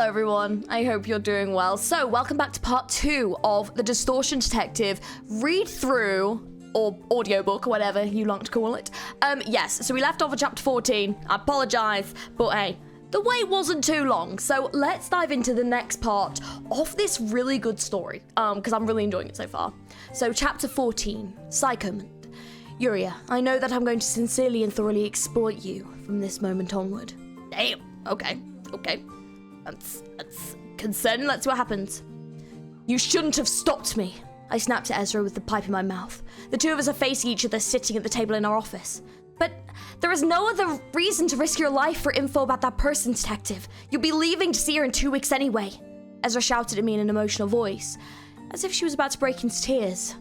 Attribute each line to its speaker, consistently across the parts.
Speaker 1: Hello everyone, I hope you're doing well. So, welcome back to part 2 of the Distortion Detective read-through, or audiobook, or whatever you like to call it. Yes, so we left off at chapter 14. I apologise, but hey, the wait wasn't too long. So let's dive into the next part of this really good story, because I'm really enjoying it so far. So chapter 14, Psychoman. Yuria, I know that I'm going to sincerely and thoroughly exploit you from this moment onward. Damn, okay. That's concerning. Let's see what happens. You shouldn't have stopped me. I snapped at Ezra with the pipe in my mouth. The two of us are facing each other, sitting at the table in our office. But there is no other reason to risk your life for info about that person, Detective. You'll be leaving to see her in 2 weeks anyway. Ezra shouted at me in an emotional voice, as if she was about to break into tears.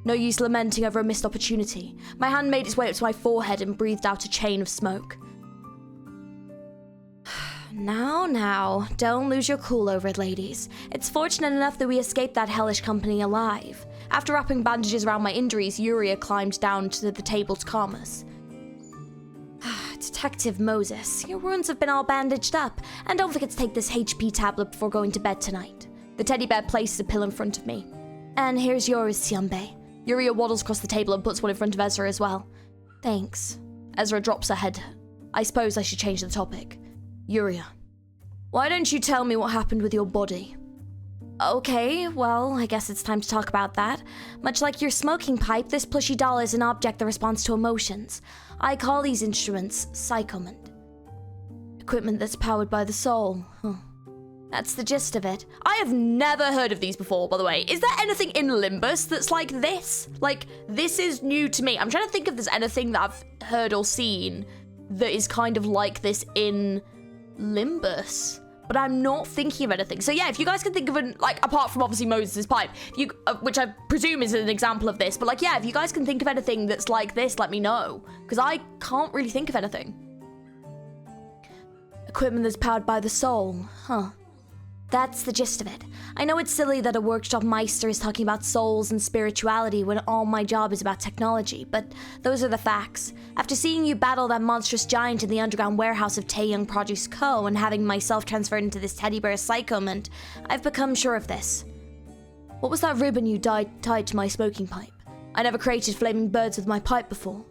Speaker 1: No use lamenting over a missed opportunity. My hand made its way up to my forehead and breathed out a chain of smoke. Now, don't lose your cool over it, ladies. It's fortunate enough that we escaped that hellish company alive. After wrapping bandages around my injuries, Yuria climbed down to the table to calm us. Detective Moses, your wounds have been all bandaged up, and don't forget to take this HP tablet before going to bed tonight. The teddy bear places a pill in front of me. And here's yours, Siambe. Yuria waddles across the table and puts one in front of Ezra as well. Thanks. Ezra drops her head. I suppose I should change the topic. Yuria, why don't you tell me what happened with your body? Okay, well, I guess it's time to talk about that. Much like your smoking pipe, this plushy doll is an object that responds to emotions. I call these instruments psychoment. Equipment that's powered by the soul. That's the gist of it. I have never heard of these before, by the way. Is there anything in Limbus that's like this? Like, this is new to me. I'm trying to think if there's anything that I've heard or seen that is kind of like this in Limbus, but I'm not thinking of anything. So yeah, if you guys can think of an, like, apart from obviously Moses' pipe, which I presume is an example of this, but like, yeah, if you guys can think of anything that's like this, let me know, because I can't really think of anything. Equipment that's powered by the soul, That's the gist of it. I know it's silly that a workshop meister is talking about souls and spirituality when all my job is about technology, but those are the facts. After seeing you battle that monstrous giant in the underground warehouse of Taeyong Produce Co. and having myself transferred into this teddy bear psychoment, I've become sure of this. What was that ribbon you tied to my smoking pipe? I never created flaming birds with my pipe before.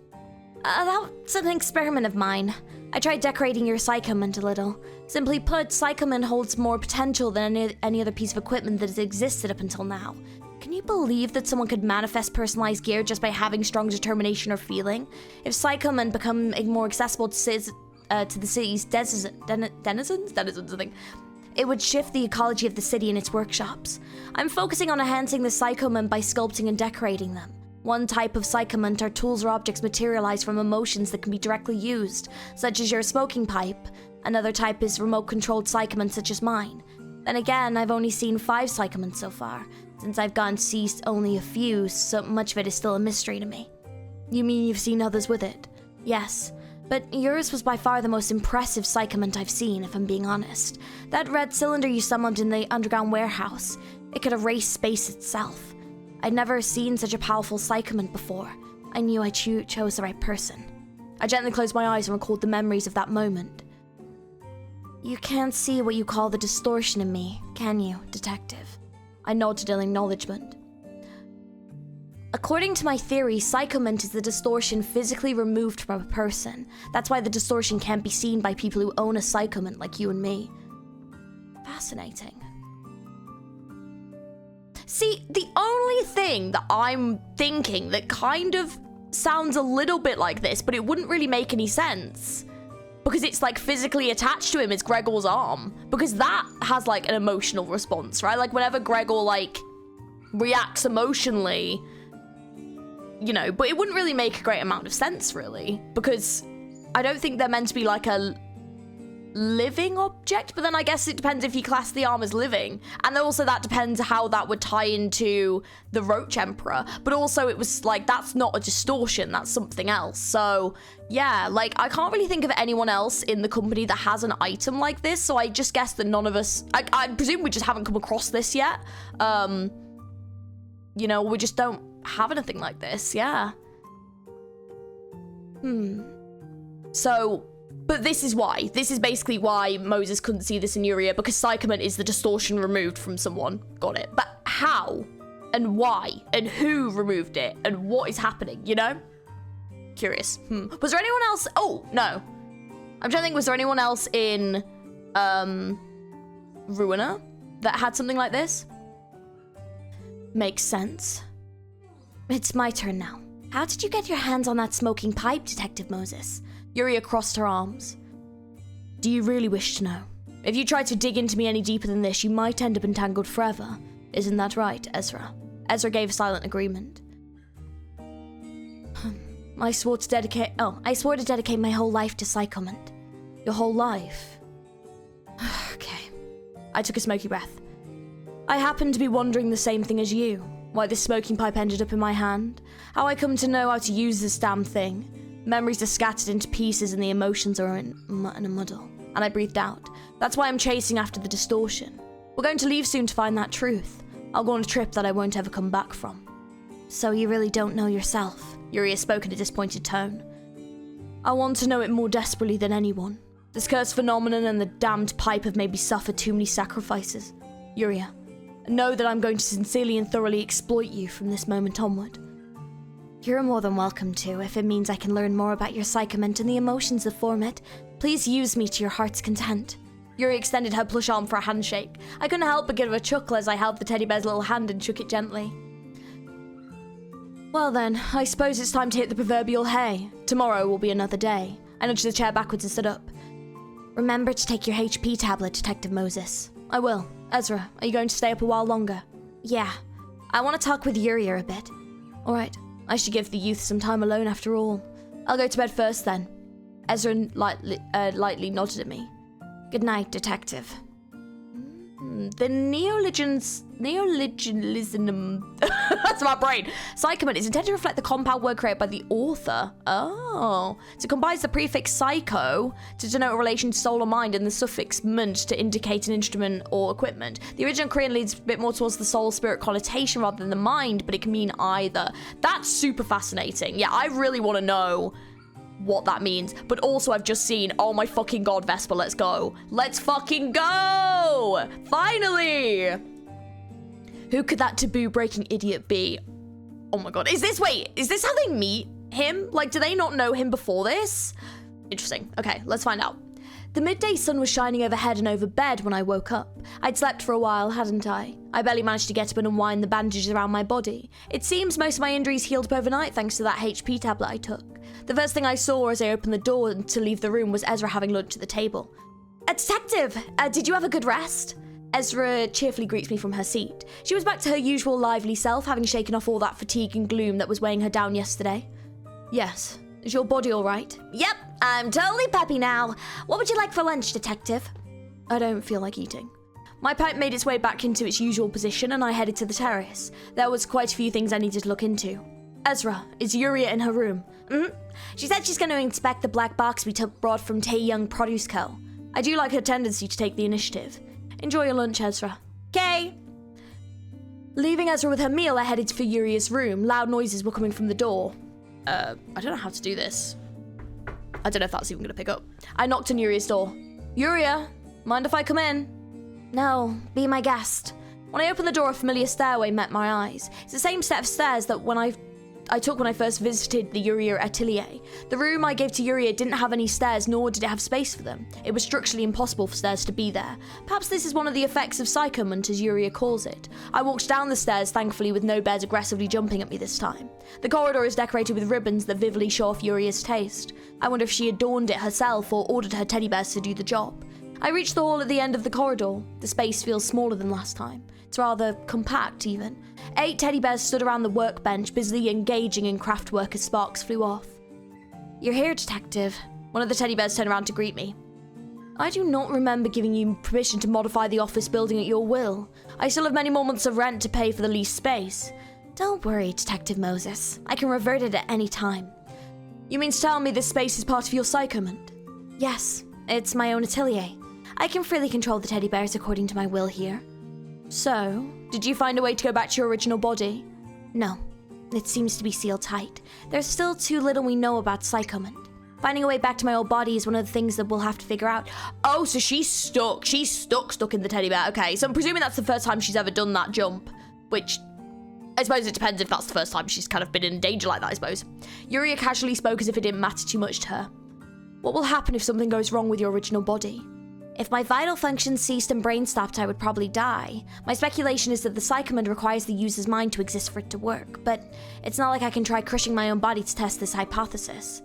Speaker 1: That's an experiment of mine. I tried decorating your psychoment a little. Simply put, psychoment holds more potential than any other piece of equipment that has existed up until now. Can you believe that someone could manifest personalized gear just by having strong determination or feeling? If psychoment become more accessible to the city's denizens, I think, it would shift the ecology of the city and its workshops. I'm focusing on enhancing the psychoment by sculpting and decorating them. One type of psychoment are tools or objects materialized from emotions that can be directly used, such as your smoking pipe. Another type is remote-controlled psychoment, such as mine. Then again, I've only seen 5 psychoments so far. Since I've gotten to see only a few, so much of it is still a mystery to me. You mean you've seen others with it? Yes, but yours was by far the most impressive psychoment I've seen, if I'm being honest. That red cylinder you summoned in the underground warehouse, it could erase space itself. I'd never seen such a powerful psychoment before. I knew I chose the right person. I gently closed my eyes and recalled the memories of that moment. You can't see what you call the distortion in me, can you, Detective? I nodded in acknowledgement. According to my theory, psychoment is the distortion physically removed from a person. That's why the distortion can't be seen by people who own a psychoment like you and me. Fascinating. See, the only thing that I'm thinking that kind of sounds a little bit like this, but it wouldn't really make any sense, because it's like physically attached to him, is Gregor's arm, because that has like an emotional response, right? Like whenever Gregor like reacts emotionally, you know, but it wouldn't really make a great amount of sense really, because I don't think they're meant to be like a living object, but then I guess it depends if you class the arm as living, and then also that depends how that would tie into the Roach Emperor, but also it was like, that's not a distortion, that's something else. So yeah, like I can't really think of anyone else in the company that has an item like this, so I just guess that none of us, I presume we just haven't come across this yet. You know, we just don't have anything like this. Yeah. So
Speaker 2: But this is why. This is basically why Moses couldn't see this in Yuria, because Psychoment is the distortion removed from someone. Got it. But how? And why? And who removed it? And what is happening, you know? Curious. Was there anyone else? Oh, no. I'm trying to think, was there anyone else in Ruiner that had something like this? Makes sense. It's my turn now. How did you get your hands on that smoking pipe, Detective Moses? Yuria crossed her arms. Do you really wish to know? If you try to dig into me any deeper than this, you might end up entangled forever. Isn't that right, Ezra? Ezra gave a silent agreement. I swore to dedicate my whole life to Psychoment. Your whole life? Okay. I took a smoky breath. I happened to be wondering the same thing as you. Why this smoking pipe ended up in my hand. How I come to know how to use this damn thing. Memories are scattered into pieces and the emotions are in a muddle. And I breathed out. That's why I'm chasing after the distortion. We're going to leave soon to find that truth. I'll go on a trip that I won't ever come back from. So you really don't know yourself? Yuria spoke in a disappointed tone. I want to know it more desperately than anyone. This cursed phenomenon and the damned pipe have made me suffer too many sacrifices. Yuria, know that I'm going to sincerely and thoroughly exploit you from this moment onward. You're more than welcome to, if it means I can learn more about your Psychoment and the emotions that form it. Please use me to your heart's content. Yuri extended her plush arm for a handshake. I couldn't help but give a chuckle as I held the teddy bear's little hand and shook it gently. Well then, I suppose it's time to hit the proverbial hay. Tomorrow will be another day. I nudged the chair backwards and stood up. Remember to take your HP tablet, Detective Moses. I will. Ezra, are you going to stay up a while longer? Yeah. I want to talk with Yuria a bit. Alright. I should give the youth some time alone after all. I'll go to bed first then. Ezra lightly nodded at me. Good night, Detective. The neologism, that's my brain. Psychoment is intended to reflect the compound word created by the author. Oh. So it combines the prefix psycho to denote a relation to soul or mind and the suffix ment to indicate an instrument or equipment. The original Korean leads a bit more towards the soul spirit connotation rather than the mind, but it can mean either. That's super fascinating. Yeah, I really want to know what that means, but also I've just seen, oh my fucking god, Vesper, let's go. Let's fucking go! Finally! Who could that taboo breaking idiot be? Oh my god, is this how they meet him? Like, do they not know him before this? Interesting. Okay, let's find out. The midday sun was shining overhead and over bed when I woke up. I'd slept for a while, hadn't I? I barely managed to get up and unwind the bandages around my body. It seems most of my injuries healed up overnight thanks to that HP tablet I took. The first thing I saw as I opened the door to leave the room was Ezra having lunch at the table. Detective, did you have a good rest? Ezra cheerfully greets me from her seat. She was back to her usual lively self, having shaken off all that fatigue and gloom that was weighing her down yesterday. Yes. Is your body all right? Yep, I'm totally peppy now. What would you like for lunch, Detective? I don't feel like eating. My pipe made its way back into its usual position and I headed to the terrace. There was quite a few things I needed to look into. Ezra, is Yuria in her room? She said she's going to inspect the black box we brought from Taeyong Produce Co. I do like her tendency to take the initiative. Enjoy your lunch, Ezra. Okay. Leaving Ezra with her meal, I headed for Yuria's room. Loud noises were coming from the door. I don't know how to do this. I don't know if that's even going to pick up. I knocked on Yuria's door. Yuria, mind if I come in? No, be my guest. When I opened the door, a familiar stairway met my eyes. It's the same set of stairs that I took when I first visited the Yuria atelier. The room I gave to Yuria didn't have any stairs, nor did it have space for them. It was structurally impossible for stairs to be there. Perhaps this is one of the effects of psychoment, as Yuria calls it. I walked down the stairs, thankfully with no bears aggressively jumping at me this time. The corridor is decorated with ribbons that vividly show off Yuria's taste. I wonder if she adorned it herself or ordered her teddy bears to do the job. I reached the hall at the end of the corridor. The space feels smaller than last time. It's rather compact, even. 8 teddy bears stood around the workbench, busily engaging in craft work as sparks flew off. You're here, Detective. One of the teddy bears turned around to greet me. I do not remember giving you permission to modify the office building at your will. I still have many more months of rent to pay for the leased space. Don't worry, Detective Moses. I can revert it at any time. You mean to tell me this space is part of your psychoment? Yes, it's my own atelier. I can freely control the teddy bears according to my will here. So, did you find a way to go back to your original body? No, it seems to be sealed tight. There's still too little we know about psychoment.
Speaker 1: Finding a way back to my old body is one of the things that we'll have to figure out.
Speaker 2: Oh, so she's stuck. She's stuck in the teddy bear. Okay, so I'm presuming that's the first time she's ever done that jump, which I suppose it depends if that's the first time she's kind of been in danger like that, I suppose. Yuria casually spoke as if it didn't matter too much to her. What will happen if something goes wrong with your original body?
Speaker 1: If my vital functions ceased and brain stopped, I would probably die. My speculation is that the psychoman requires the user's mind to exist for it to work, but it's not like I can try crushing my own body to test this hypothesis.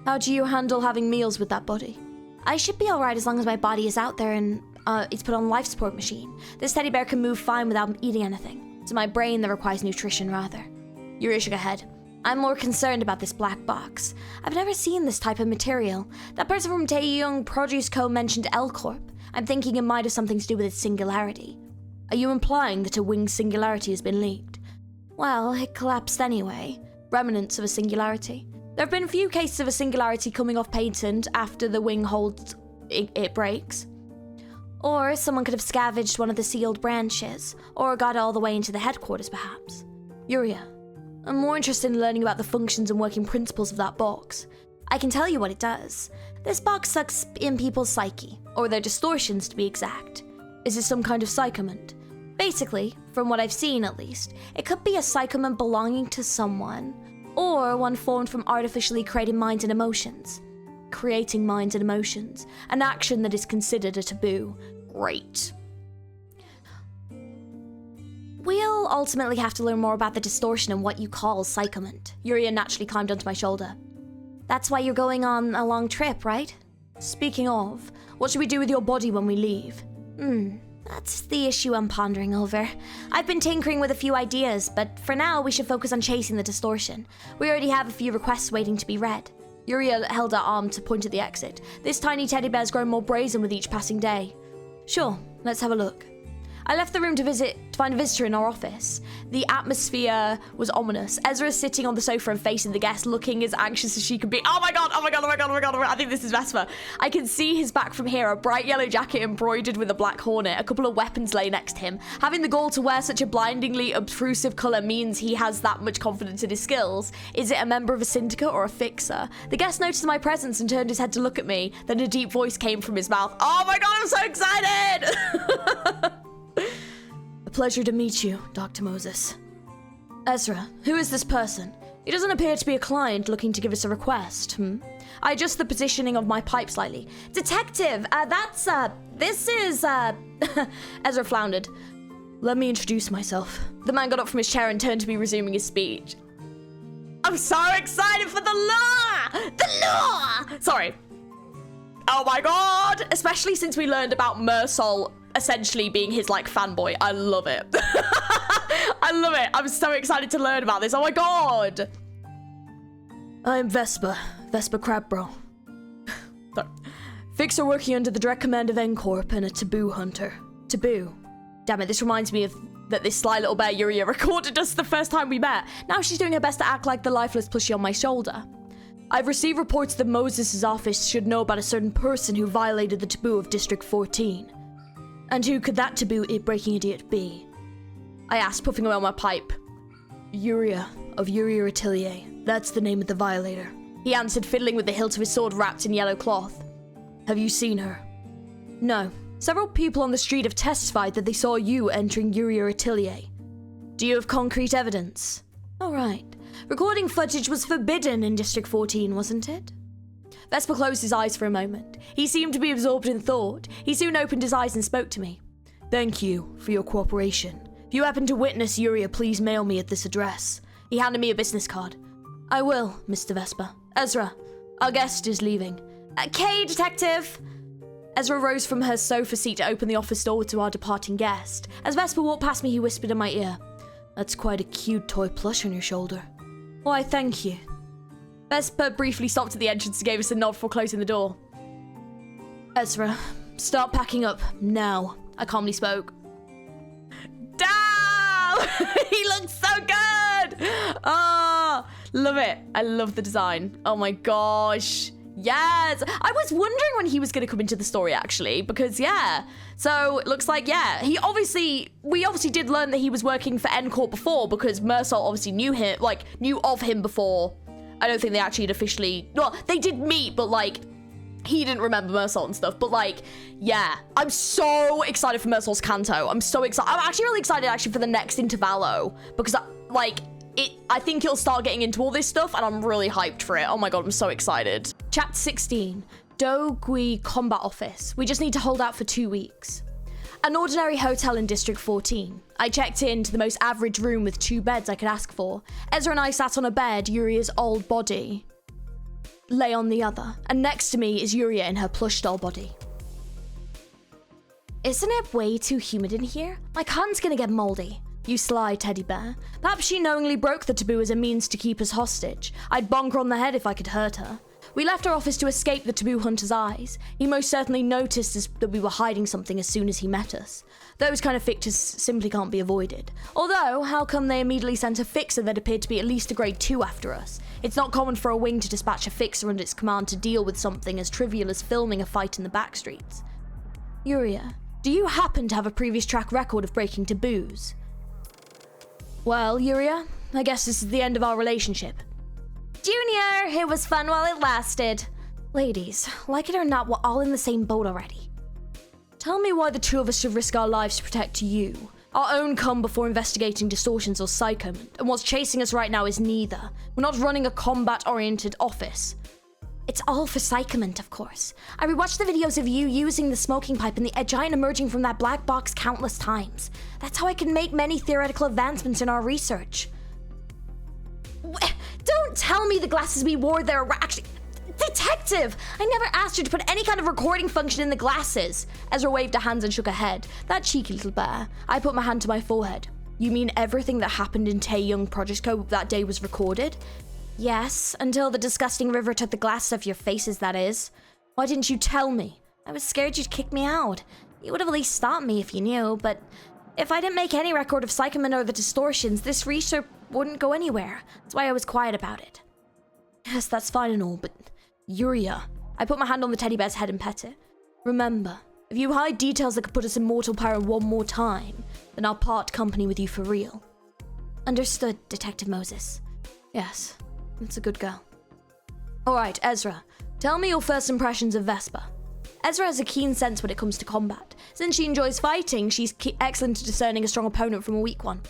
Speaker 2: How do you handle having meals with that body?
Speaker 1: I should be alright as long as my body is out there and it's put on life support machine. This teddy bear can move fine without eating anything. It's my brain that requires nutrition, rather.
Speaker 2: Yuria shook her head.
Speaker 1: I'm more concerned about this black box. I've never seen this type of material. That person from Taeyong Produce Co. mentioned L-Corp. I'm thinking it might have something to do with its singularity.
Speaker 2: Are you implying that a wing's singularity has been leaked?
Speaker 1: Well, it collapsed anyway.
Speaker 2: Remnants of a singularity. There have been a few cases of a singularity coming off patent after the wing holds it breaks.
Speaker 1: Or someone could have scavenged one of the sealed branches, or got all the way into the headquarters, perhaps.
Speaker 2: Yuria, I'm more interested in learning about the functions and working principles of that box.
Speaker 1: I can tell you what it does. This box sucks in people's psyche, or their distortions to be exact.
Speaker 2: Is it some kind of psychoment?
Speaker 1: Basically, from what I've seen at least, it could be a psychoman belonging to someone, or one formed from artificially created minds and emotions.
Speaker 2: Creating minds and emotions, an action that is considered a taboo. Great.
Speaker 1: We'll ultimately have to learn more about the distortion and what you call psychomant.
Speaker 2: Yuria naturally climbed onto my shoulder.
Speaker 1: That's why you're going on a long trip, right?
Speaker 2: Speaking of, what should we do with your body when we leave?
Speaker 1: That's the issue I'm pondering over. I've been tinkering with a few ideas, but for now we should focus on chasing the distortion. We already have a few requests waiting to be read.
Speaker 2: Yuria held her arm to point at the exit. This tiny teddy bear's grown more brazen with each passing day. Sure, let's have a look. I left the room to find a visitor in our office. The atmosphere was ominous. Ezra sitting on the sofa and facing the guest, looking as anxious as she could be. Oh my god, oh my god, oh my god, oh my god, I think this is Vesper. I can see his back from here, a bright yellow jacket embroidered with a black hornet. A couple of weapons lay next to him. Having the gall to wear such a blindingly obtrusive colour means he has that much confidence in his skills. Is it a member of a syndicate or a fixer? The guest noticed my presence and turned his head to look at me. Then a deep voice came from his mouth. Oh my god, I'm so excited! A pleasure to meet you, Dr. Moses. Ezra, who is this person? He doesn't appear to be a client looking to give us a request, I adjust the positioning of my pipe slightly.
Speaker 1: Detective, this is,
Speaker 2: Ezra floundered. Let me introduce myself. The man got up from his chair and turned to me, resuming his speech. I'm so excited for the law! The law! Sorry. Oh my god! Especially since we learned about Mersol essentially being his, like, fanboy. I love it. I love it. I'm so excited to learn about this. Oh my god! I'm Vesper Crabbro. Fixer working under the direct command of N-Corp and a taboo hunter. Taboo. Damn it, this reminds me of that this sly little bear Yuria recorded us the first time we met. Now she's doing her best to act like the lifeless plushie on my shoulder. I've received reports that Moses' office should know about a certain person who violated the taboo of District 14. And who could that taboo breaking idiot be? I asked, puffing away on my pipe. Yuria of Yuria Atelier. That's the name of the violator. He answered, fiddling with the hilt of his sword wrapped in yellow cloth. Have you seen her? No. Several people on the street have testified that they saw you entering Yuria Atelier. Do you have concrete evidence? All right. Recording footage was forbidden in District 14, wasn't it? Vesper closed his eyes for a moment. He seemed to be absorbed in thought. He soon opened his eyes and spoke to me. Thank you for your cooperation. If you happen to witness Yuria, please mail me at this address. He handed me a business card. I will, Mr. Vesper. Ezra, our guest is leaving.
Speaker 1: Okay, detective.
Speaker 2: Ezra rose from her sofa seat to open the office door to our departing guest. As Vesper walked past me, he whispered in my ear. That's quite a cute toy plush on your shoulder. Why, thank you. Vesper briefly stopped at the entrance and gave us a nod before closing the door. Ezra, start packing up now, I calmly spoke. Damn! He looks so good! Oh, love it. I love the design. Oh my gosh. Yes! I was wondering when he was going to come into the story, actually, because, yeah. So, it looks like, yeah, we obviously did learn that he was working for N-Corp before, because Mersol obviously knew of him before I don't think they actually had officially... Well, they did meet, but, like, he didn't remember Mersault and stuff. But, like, yeah. I'm so excited for Mersault's Canto. I'm so excited. I'm actually really excited, actually, for the next Intervallo. Because, I think he'll start getting into all this stuff, and I'm really hyped for it. Oh my god, I'm so excited. Chapter 16. Do-Gui Combat Office. We just need to hold out for 2 weeks. An ordinary hotel in District 14. I checked into the most average room with 2 beds I could ask for. Ezra and I sat on a bed, Yuria's old body lay on the other, and next to me is Yuria in her plush doll body. Isn't it way too humid in here? My cotton's gonna get moldy. You sly teddy bear. Perhaps she knowingly broke the taboo as a means to keep us hostage. I'd bonk her on the head if I could hurt her. We left our office to escape the taboo hunter's eyes. He most certainly noticed that we were hiding something as soon as he met us. Those kind of fixers simply can't be avoided. Although, how come they immediately sent a fixer that appeared to be at least a grade 2 after us? It's not common for a wing to dispatch a fixer under its command to deal with something as trivial as filming a fight in the backstreets. Yuria, do you happen to have a previous track record of breaking taboos? Well, Yuria, I guess this is the end of our relationship. Junior, it was fun while it lasted. Ladies, like it or not, we're all in the same boat already. Tell me why the 2 of us should risk our lives to protect you. Our own come before investigating distortions or psychoment, and what's chasing us right now is neither. We're not running a combat-oriented office. It's all for psychoment, of course. I rewatched the videos of you using the smoking pipe and the giant emerging from that black box countless times. That's how I can make many theoretical advancements in our research. Don't tell me the glasses we wore there were actually... Detective! I never asked you to put any kind of recording function in the glasses. Ezra waved her hands and shook her head. That cheeky little bear. I put my hand to my forehead. You mean everything that happened in Taeyong Project Co. that day was recorded? Yes, until the disgusting river took the glasses off your faces, that is. Why didn't you tell me? I was scared you'd kick me out. You would have at least stopped me if you knew, but if I didn't make any record of psychoment or the distortions, this research wouldn't go anywhere. That's why I was quiet about it. Yes, that's fine and all, but... Yuria. I put my hand on the teddy bear's head and pet it. Remember, if you hide details that could put us in mortal peril one more time, then I'll part company with you for real. Understood, Detective Moses. Yes, that's a good girl. Alright, Ezra. Tell me your first impressions of Vespa. Ezra has a keen sense when it comes to combat. Since she enjoys fighting, she's excellent at discerning a strong opponent from a weak one.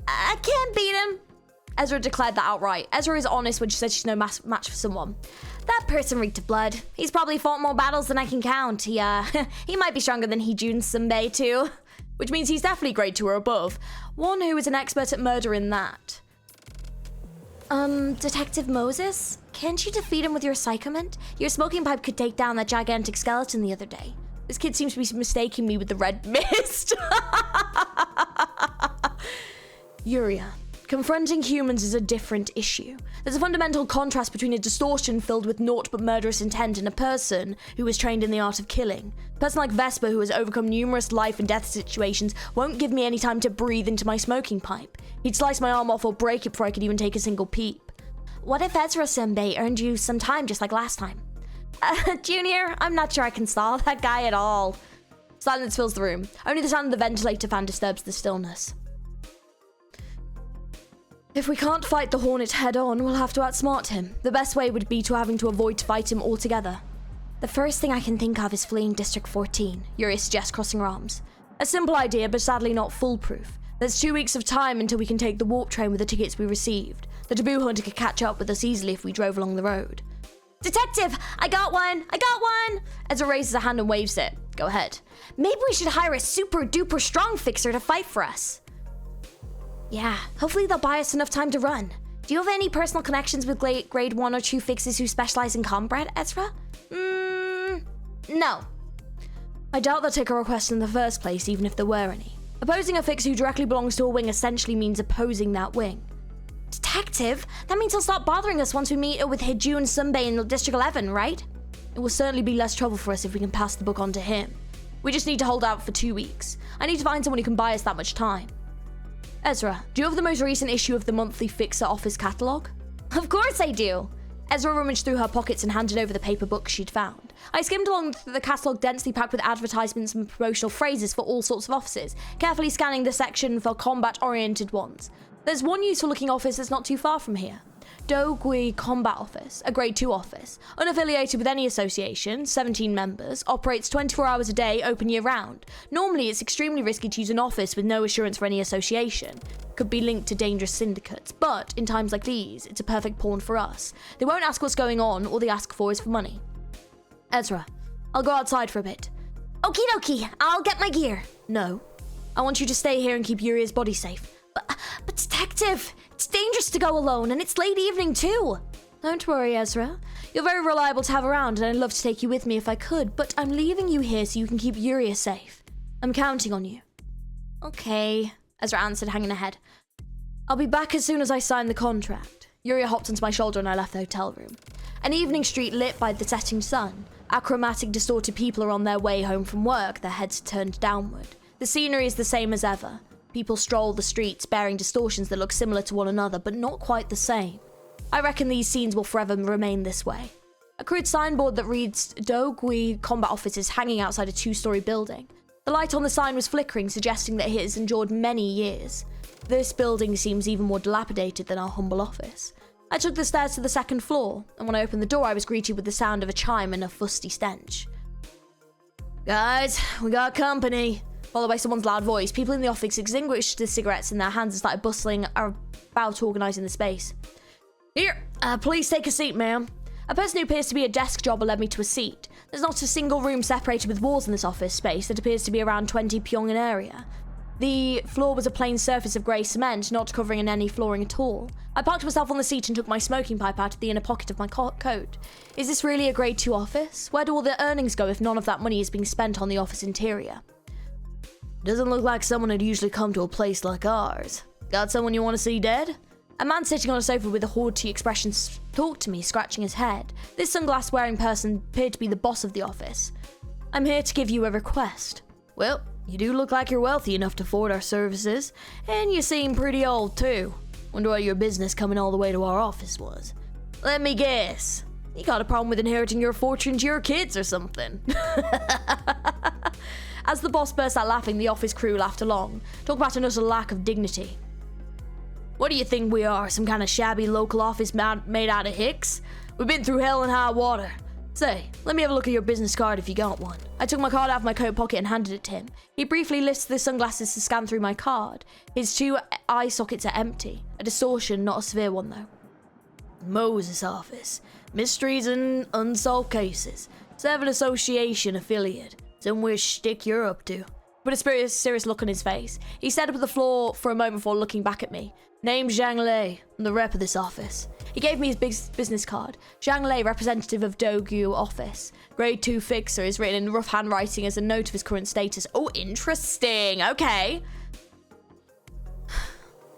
Speaker 2: I can't beat him. Ezra declared that outright. Ezra is honest when she says she's no match for someone. That person reeked of blood. He's probably fought more battles than I can count. He might be stronger than Hee-Jun Sunbae too. Which means he's definitely grade 2 or above. One who is an expert at murder in that. Detective Moses? Can't you defeat him with your psychoment? Your smoking pipe could take down that gigantic skeleton the other day. This kid seems to be mistaking me with the red mist. Yuria. Confronting humans is a different issue. There's a fundamental contrast between a distortion filled with naught but murderous intent and a person who is trained in the art of killing. A person like Vesper, who has overcome numerous life and death situations, won't give me any time to breathe into my smoking pipe. He'd slice my arm off or break it before I could even take a single peep. What if Ezra Sunbae earned you some time just like last time? Junior, I'm not sure I can stall that guy at all. Silence fills the room. Only the sound of the ventilator fan disturbs the stillness. If we can't fight the Hornet head-on, we'll have to outsmart him. The best way would be having to avoid to fight him altogether. The first thing I can think of is fleeing District 14, Yuria suggests, crossing her arms. A simple idea, but sadly not foolproof. There's 2 weeks of time until we can take the warp train with the tickets we received. The taboo hunter could catch up with us easily if we drove along the road. Detective! I got one! I got one! Ezra raises a hand and waves it. Go ahead. Maybe we should hire a super-duper strong fixer to fight for us. Yeah, hopefully they'll buy us enough time to run. Do you have any personal connections with grade 1 or 2 fixers who specialize in combat, Ezra? No. I doubt they'll take a request in the first place, even if there were any. Opposing a fixer who directly belongs to a wing essentially means opposing that wing. Detective? That means he'll stop bothering us once we meet with Hee-Jun Sunbae in District 11, right? It will certainly be less trouble for us if we can pass the book on to him. We just need to hold out for 2 weeks. I need to find someone who can buy us that much time. Ezra, do you have the most recent issue of the monthly Fixer Office catalogue? Of course I do! Ezra rummaged through her pockets and handed over the paper books she'd found. I skimmed along the catalogue densely packed with advertisements and promotional phrases for all sorts of offices, carefully scanning the section for combat-oriented ones. There's one useful-looking office that's not too far from here. Dogui Combat Office, a Grade 2 office. Unaffiliated with any association, 17 members, operates 24 hours a day, open year round. Normally, it's extremely risky to use an office with no assurance for any association. Could be linked to dangerous syndicates, but in times like these, it's a perfect pawn for us. They won't ask what's going on, all they ask for is for money. Ezra, I'll go outside for a bit.
Speaker 1: Okie dokie, I'll get my gear.
Speaker 2: No. I want you to stay here and keep Yuria's body safe.
Speaker 1: But detective, it's dangerous to go alone, and it's late evening too.
Speaker 2: Don't worry, Ezra. You're very reliable to have around, and I'd love to take you with me if I could, but I'm leaving you here so you can keep Yuria safe. I'm counting on you.
Speaker 1: Okay,
Speaker 2: Ezra answered, hanging her head. I'll be back as soon as I sign the contract. Yuria hopped onto my shoulder and I left the hotel room. An evening street lit by the setting sun. Achromatic, distorted people are on their way home from work, their heads turned downward. The scenery is the same as ever. People stroll the streets bearing distortions that look similar to one another, but not quite the same. I reckon these scenes will forever remain this way. A crude signboard that reads Dogui Combat Office is hanging outside a 2-story building. The light on the sign was flickering, suggesting that it has endured many years. This building seems even more dilapidated than our humble office. I took the stairs to the 2nd floor, and when I opened the door, I was greeted with the sound of a chime and a fusty stench. Guys, we got company. Followed by someone's loud voice, people in the office extinguished the cigarettes in their hands and started bustling about organising the space. Here, please take a seat, ma'am. A person who appears to be a desk jobber led me to a seat. There's not a single room separated with walls in this office space that appears to be around 20 pyong in area. The floor was a plain surface of grey cement, not covering in any flooring at all. I parked myself on the seat and took my smoking pipe out of the inner pocket of my coat. Is this really a Grade 2 office? Where do all the earnings go if none of that money is being spent on the office interior? Doesn't look like someone would usually come to a place like ours. Got someone you want to see dead? A man sitting on a sofa with a haughty expression talked to me, scratching his head. This sunglass-wearing person appeared to be the boss of the office. I'm here to give you a request. Well, you do look like you're wealthy enough to afford our services, and you seem pretty old too. Wonder what your business coming all the way to our office was. Let me guess. You got a problem with inheriting your fortune to your kids or something. As the boss burst out laughing, the office crew laughed along. Talk about an utter lack of dignity. What do you think we are, some kind of shabby local office made out of hicks? We've been through hell and high water. Say, let me have a look at your business card if you got one. I took my card out of my coat pocket and handed it to him. He briefly lifts the sunglasses to scan through my card. His 2 eye sockets are empty. A distortion, not a severe one though. Moses office. Mysteries and unsolved cases. 7 association affiliate. Some weird shtick you're up to. Put a serious look on his face. He stared up at the floor for a moment before looking back at me. Name's Zhang Lei. I'm the rep of this office. He gave me his big business card. Zhang Lei, representative of Dogu office. Grade 2 fixer is written in rough handwriting as a note of his current status. Oh, interesting. Okay.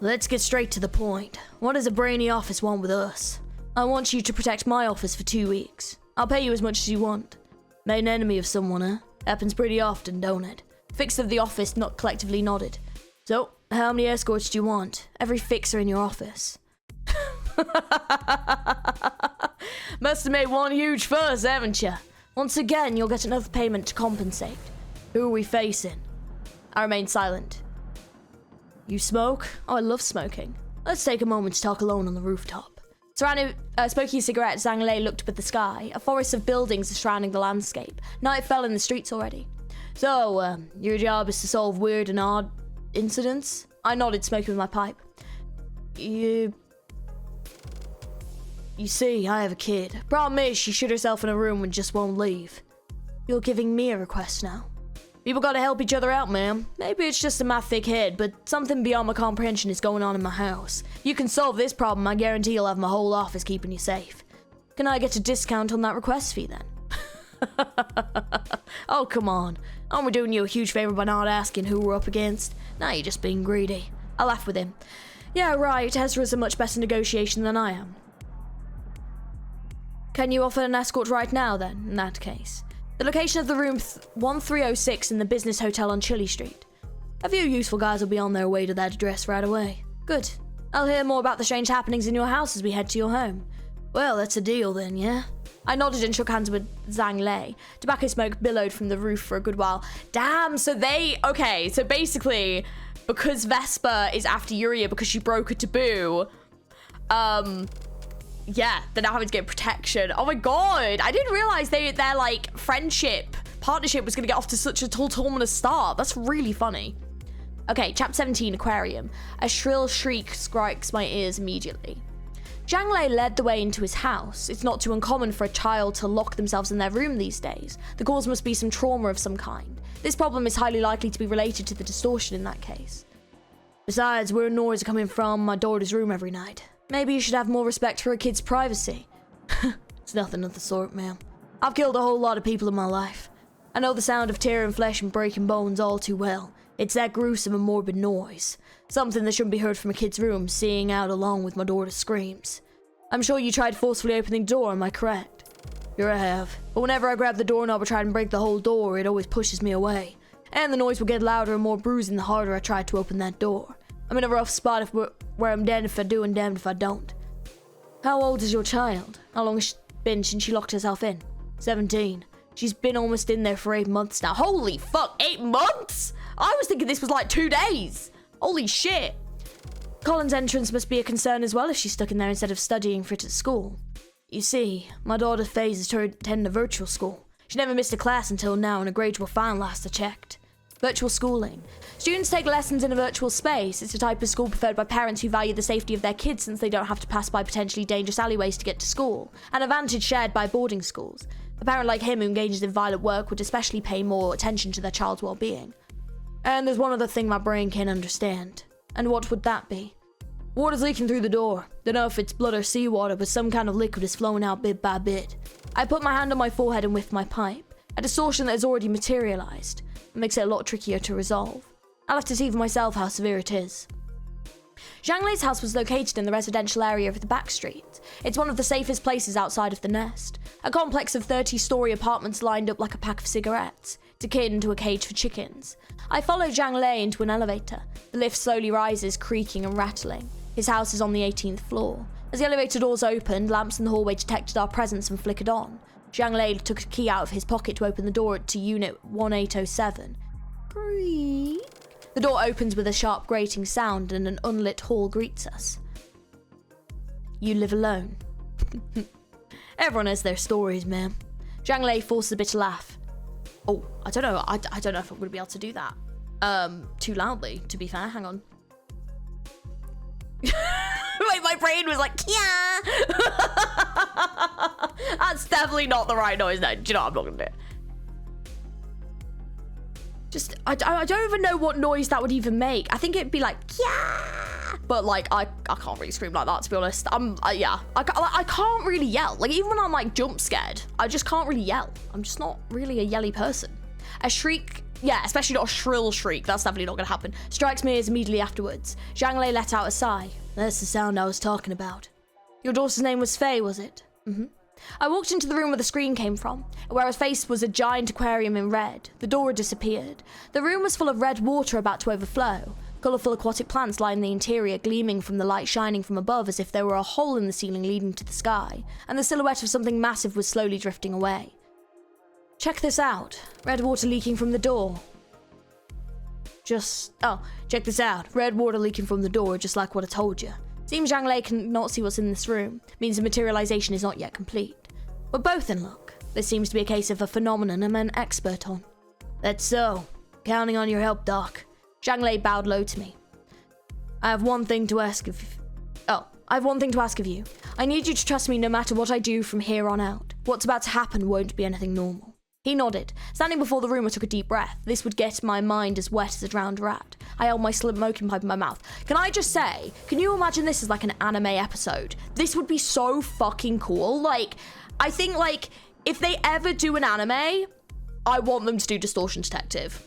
Speaker 2: Let's get straight to the point. What does a brainy office want with us? I want you to protect my office for 2 weeks. I'll pay you as much as you want. Made an enemy of someone, huh? Happens pretty often, don't it? Fixer of the office not collectively nodded. So, how many escorts do you want? Every fixer in your office. Must have made one huge fuss, haven't you? Once again, you'll get another payment to compensate. Who are we facing? I remained silent. You smoke? Oh, I love smoking. Let's take a moment to talk alone on the rooftop. Surrounded, smoking a cigarette, Zhang Lei looked up at the sky. A forest of buildings is surrounding the landscape. Night fell in the streets already. So, your job is to solve weird and odd incidents? I nodded, smoking with my pipe. You see, I have a kid. Problem is, she shut herself in a room and just won't leave. You're giving me a request now. People gotta help each other out, ma'am. Maybe it's just in my thick head, but something beyond my comprehension is going on in my house. If you can solve this problem, I guarantee you'll have my whole office keeping you safe. Can I get a discount on that request fee then? Oh, come on. Aren't we doing you a huge favor by not asking who we're up against? Now you're just being greedy. I laughed with him. Yeah, right, Ezra's a much better negotiation than I am. Can you offer an escort right now then, in that case? The location of the room 1306 in the business hotel on Chilli Street. A few useful guys will be on their way to that address right away. Good. I'll hear more about the strange happenings in your house as we head to your home. Well, that's a deal then, yeah? I nodded and shook hands with Zhang Lei. Tobacco smoke billowed from the roof for a good while. Damn, okay, so basically, because Vesper is after Yuria because she broke a taboo, yeah, they're now having to get protection. Oh my god, I didn't realize their like partnership was gonna get off to such a tumultuous start. That's really funny. Okay, chapter 17, Aquarium. A shrill shriek strikes my ears immediately. Zhang Lei led the way into his house. It's not too uncommon for a child to lock themselves in their room these days. The cause must be some trauma of some kind. This problem is highly likely to be related to the distortion in that case. Besides, where noise are coming from my daughter's room every night. Maybe you should have more respect for a kid's privacy. It's nothing of the sort, ma'am. I've killed a whole lot of people in my life. I know the sound of tearing flesh and breaking bones all too well. It's that gruesome and morbid noise. Something that shouldn't be heard from a kid's room, seeing out along with my daughter's screams. I'm sure you tried forcefully opening the door, am I correct? Sure I have. But whenever I grab the doorknob or try and break the whole door, it always pushes me away. And the noise will get louder and more bruising the harder I try to open that door. I'm in a rough spot where I'm damned if I do and damned if I don't. How old is your child? How long has it been since she locked herself in? 17. She's been almost in there for 8 months now. Holy fuck, 8 months? I was thinking this was like 2 days. Holy shit. Colin's entrance must be a concern as well if she's stuck in there instead of studying for it at school. You see, my daughter phases her attending a virtual school. She never missed a class until now, and her grades were fine last I checked. Virtual schooling. Students take lessons in a virtual space. It's a type of school preferred by parents who value the safety of their kids since they don't have to pass by potentially dangerous alleyways to get to school. An advantage shared by boarding schools. A parent like him who engages in violent work would especially pay more attention to their child's well-being. And there's one other thing my brain can't understand. And what would that be? Water's leaking through the door. Don't know if it's blood or seawater, but some kind of liquid is flowing out bit by bit. I put my hand on my forehead and whiffed my pipe. A distortion that has already materialized. It makes it a lot trickier to resolve. I'll have to see for myself how severe it is. Zhang Lei's house was located in the residential area of the back street. It's one of the safest places outside of the nest. A complex of 30-story apartments lined up like a pack of cigarettes. It's akin to a cage for chickens. I follow Zhang Lei into an elevator. The lift slowly rises, creaking and rattling. His house is on the 18th floor. As the elevator doors opened, lamps in the hallway detected our presence and flickered on. Zhang Lei took a key out of his pocket to open the door to unit 1807. Creak. The door opens with a sharp grating sound and an unlit hall greets us. You live alone. Everyone has their stories, ma'am. Zhang Lei forces a bitter laugh. Oh, I don't know. I don't know if I'm going to be able to do that. Too loudly, to be fair. Hang on. Wait, my brain was like, yeah. That's definitely not the right noise. No, do you know what? I'm not going to do it. Just, I don't even know what noise that would even make. I think it'd be like, yeah. But like, I can't really scream like that, to be honest. Yeah, I can't really yell. Like, even when I'm like jump scared, I just can't really yell. I'm just not really a yelly person. A shriek, yeah, especially not a shrill shriek. That's definitely not gonna happen. Strikes me as immediately afterwards. Zhang Lei let out a sigh. That's the sound I was talking about. Your daughter's name was Faye, was it? Mm-hmm. I walked into the room where the screen came from, where her face was a giant aquarium in red. The door had disappeared. The room was full of red water about to overflow. Colourful aquatic plants lined the interior, gleaming from the light shining from above as if there were a hole in the ceiling leading to the sky, and the silhouette of something massive was slowly drifting away. Check this out. Red water leaking from the door. Check this out. Red water leaking from the door, just like what I told you. Seems Zhang Lei cannot see what's in this room. Means the materialization is not yet complete. We're both in luck. This seems to be a case of a phenomenon I'm an expert on. That's so. Counting on your help, Doc. Zhang Lei bowed low to me. I have one thing to ask of you. I need you to trust me no matter what I do from here on out. What's about to happen won't be anything normal. He nodded. Standing before the room, I took a deep breath. This would get my mind as wet as a drowned rat. I held my smoking pipe in my mouth. Can I just say, can you imagine this as like an anime episode? This would be so fucking cool. Like, I think like, if they ever do an anime, I want them to do Distortion Detective.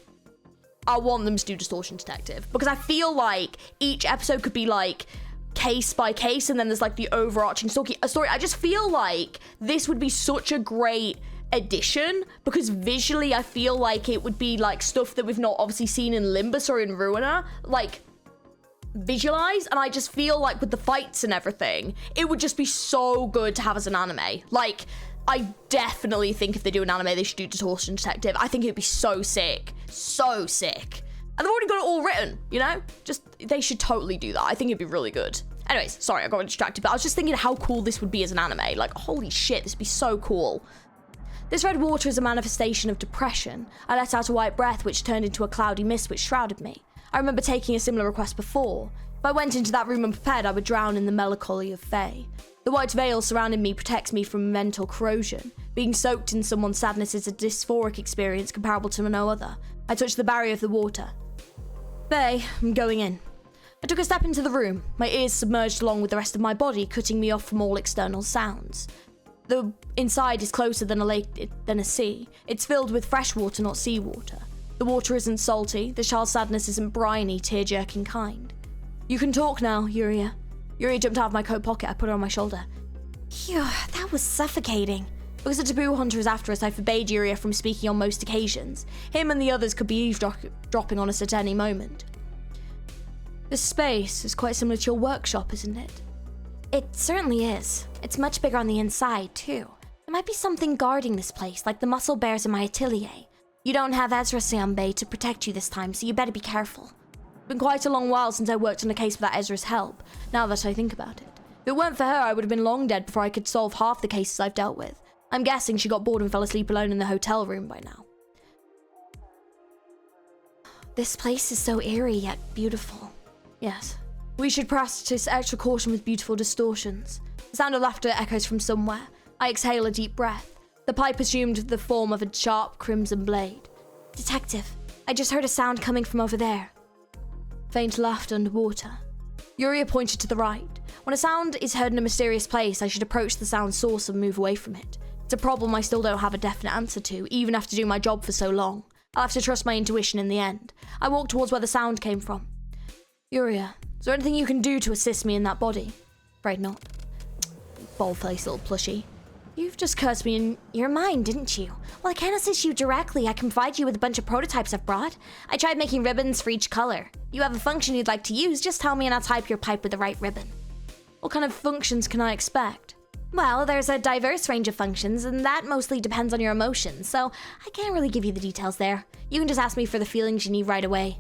Speaker 2: Because I feel like each episode could be like case by case, and then there's like the overarching story. I just feel like this would be such a great addition, because visually I feel like it would be like stuff that we've not obviously seen in Limbus or in Ruiner, like visualized, and I just feel like with the fights and everything, it would just be so good to have as an anime. Like, I definitely think if they do an anime, they should do Distortion Detective. I think it'd be so sick. So sick. And they've already got it all written, you know? Just, they should totally do that. I think it'd be really good. Anyways, sorry, I got distracted, but I was just thinking how cool this would be as an anime. Like, holy shit, this would be so cool. This red water is a manifestation of depression. I let out a white breath, which turned into a cloudy mist which shrouded me. I remember taking a similar request before. If I went into that room unprepared, I would drown in the melancholy of Fae. The white veil surrounding me protects me from mental corrosion. Being soaked in someone's sadness is a dysphoric experience comparable to no other. I touched the barrier of the water. Fae, I'm going in. I took a step into the room, my ears submerged along with the rest of my body, cutting me off from all external sounds. The inside is closer than a lake than a sea. It's filled with fresh water, not seawater. The water isn't salty, the child's sadness isn't briny, tear-jerking kind. You can talk now, Yuria. Yuria jumped out of my coat pocket, I put her on my shoulder.
Speaker 1: Phew, that was suffocating.
Speaker 2: Because the taboo hunter is after us, I forbade Yuria from speaking on most occasions. Him and the others could be eavesdropping on us at any moment. This space is quite similar to your workshop, isn't it?
Speaker 1: It certainly is. It's much bigger on the inside, too. There might be something guarding this place, like the muscle bears in my atelier. You don't have Ezra Siambe to protect you this time, so you better be careful.
Speaker 2: It's been quite a long while since I worked on a case without Ezra's help, now that I think about it. If it weren't for her, I would have been long dead before I could solve half the cases I've dealt with. I'm guessing she got bored and fell asleep alone in the hotel room by now.
Speaker 1: This place is so eerie yet beautiful.
Speaker 2: Yes. We should practice extra caution with beautiful distortions. The sound of laughter echoes from somewhere. I exhale a deep breath. The pipe assumed the form of a sharp crimson blade.
Speaker 1: Detective, I just heard a sound coming from over there.
Speaker 2: Faint laughter underwater. Yuria pointed to the right. When a sound is heard in a mysterious place, I should approach the sound source and move away from it. It's a problem I still don't have a definite answer to, even after doing my job for so long. I'll have to trust my intuition in the end. I walked towards where the sound came from. Yuria, is there anything you can do to assist me in that body? Afraid not. Bald-faced little plushie.
Speaker 1: You've just cursed me in your mind, didn't you? Well, I can't assist you directly. I can provide you with a bunch of prototypes I've brought. I tried making ribbons for each color. You have a function you'd like to use, just tell me and I'll type your pipe with the right ribbon.
Speaker 2: What kind of functions can I expect?
Speaker 1: Well, there's a diverse range of functions, and that mostly depends on your emotions, so I can't really give you the details there. You can just ask me for the feelings you need right away.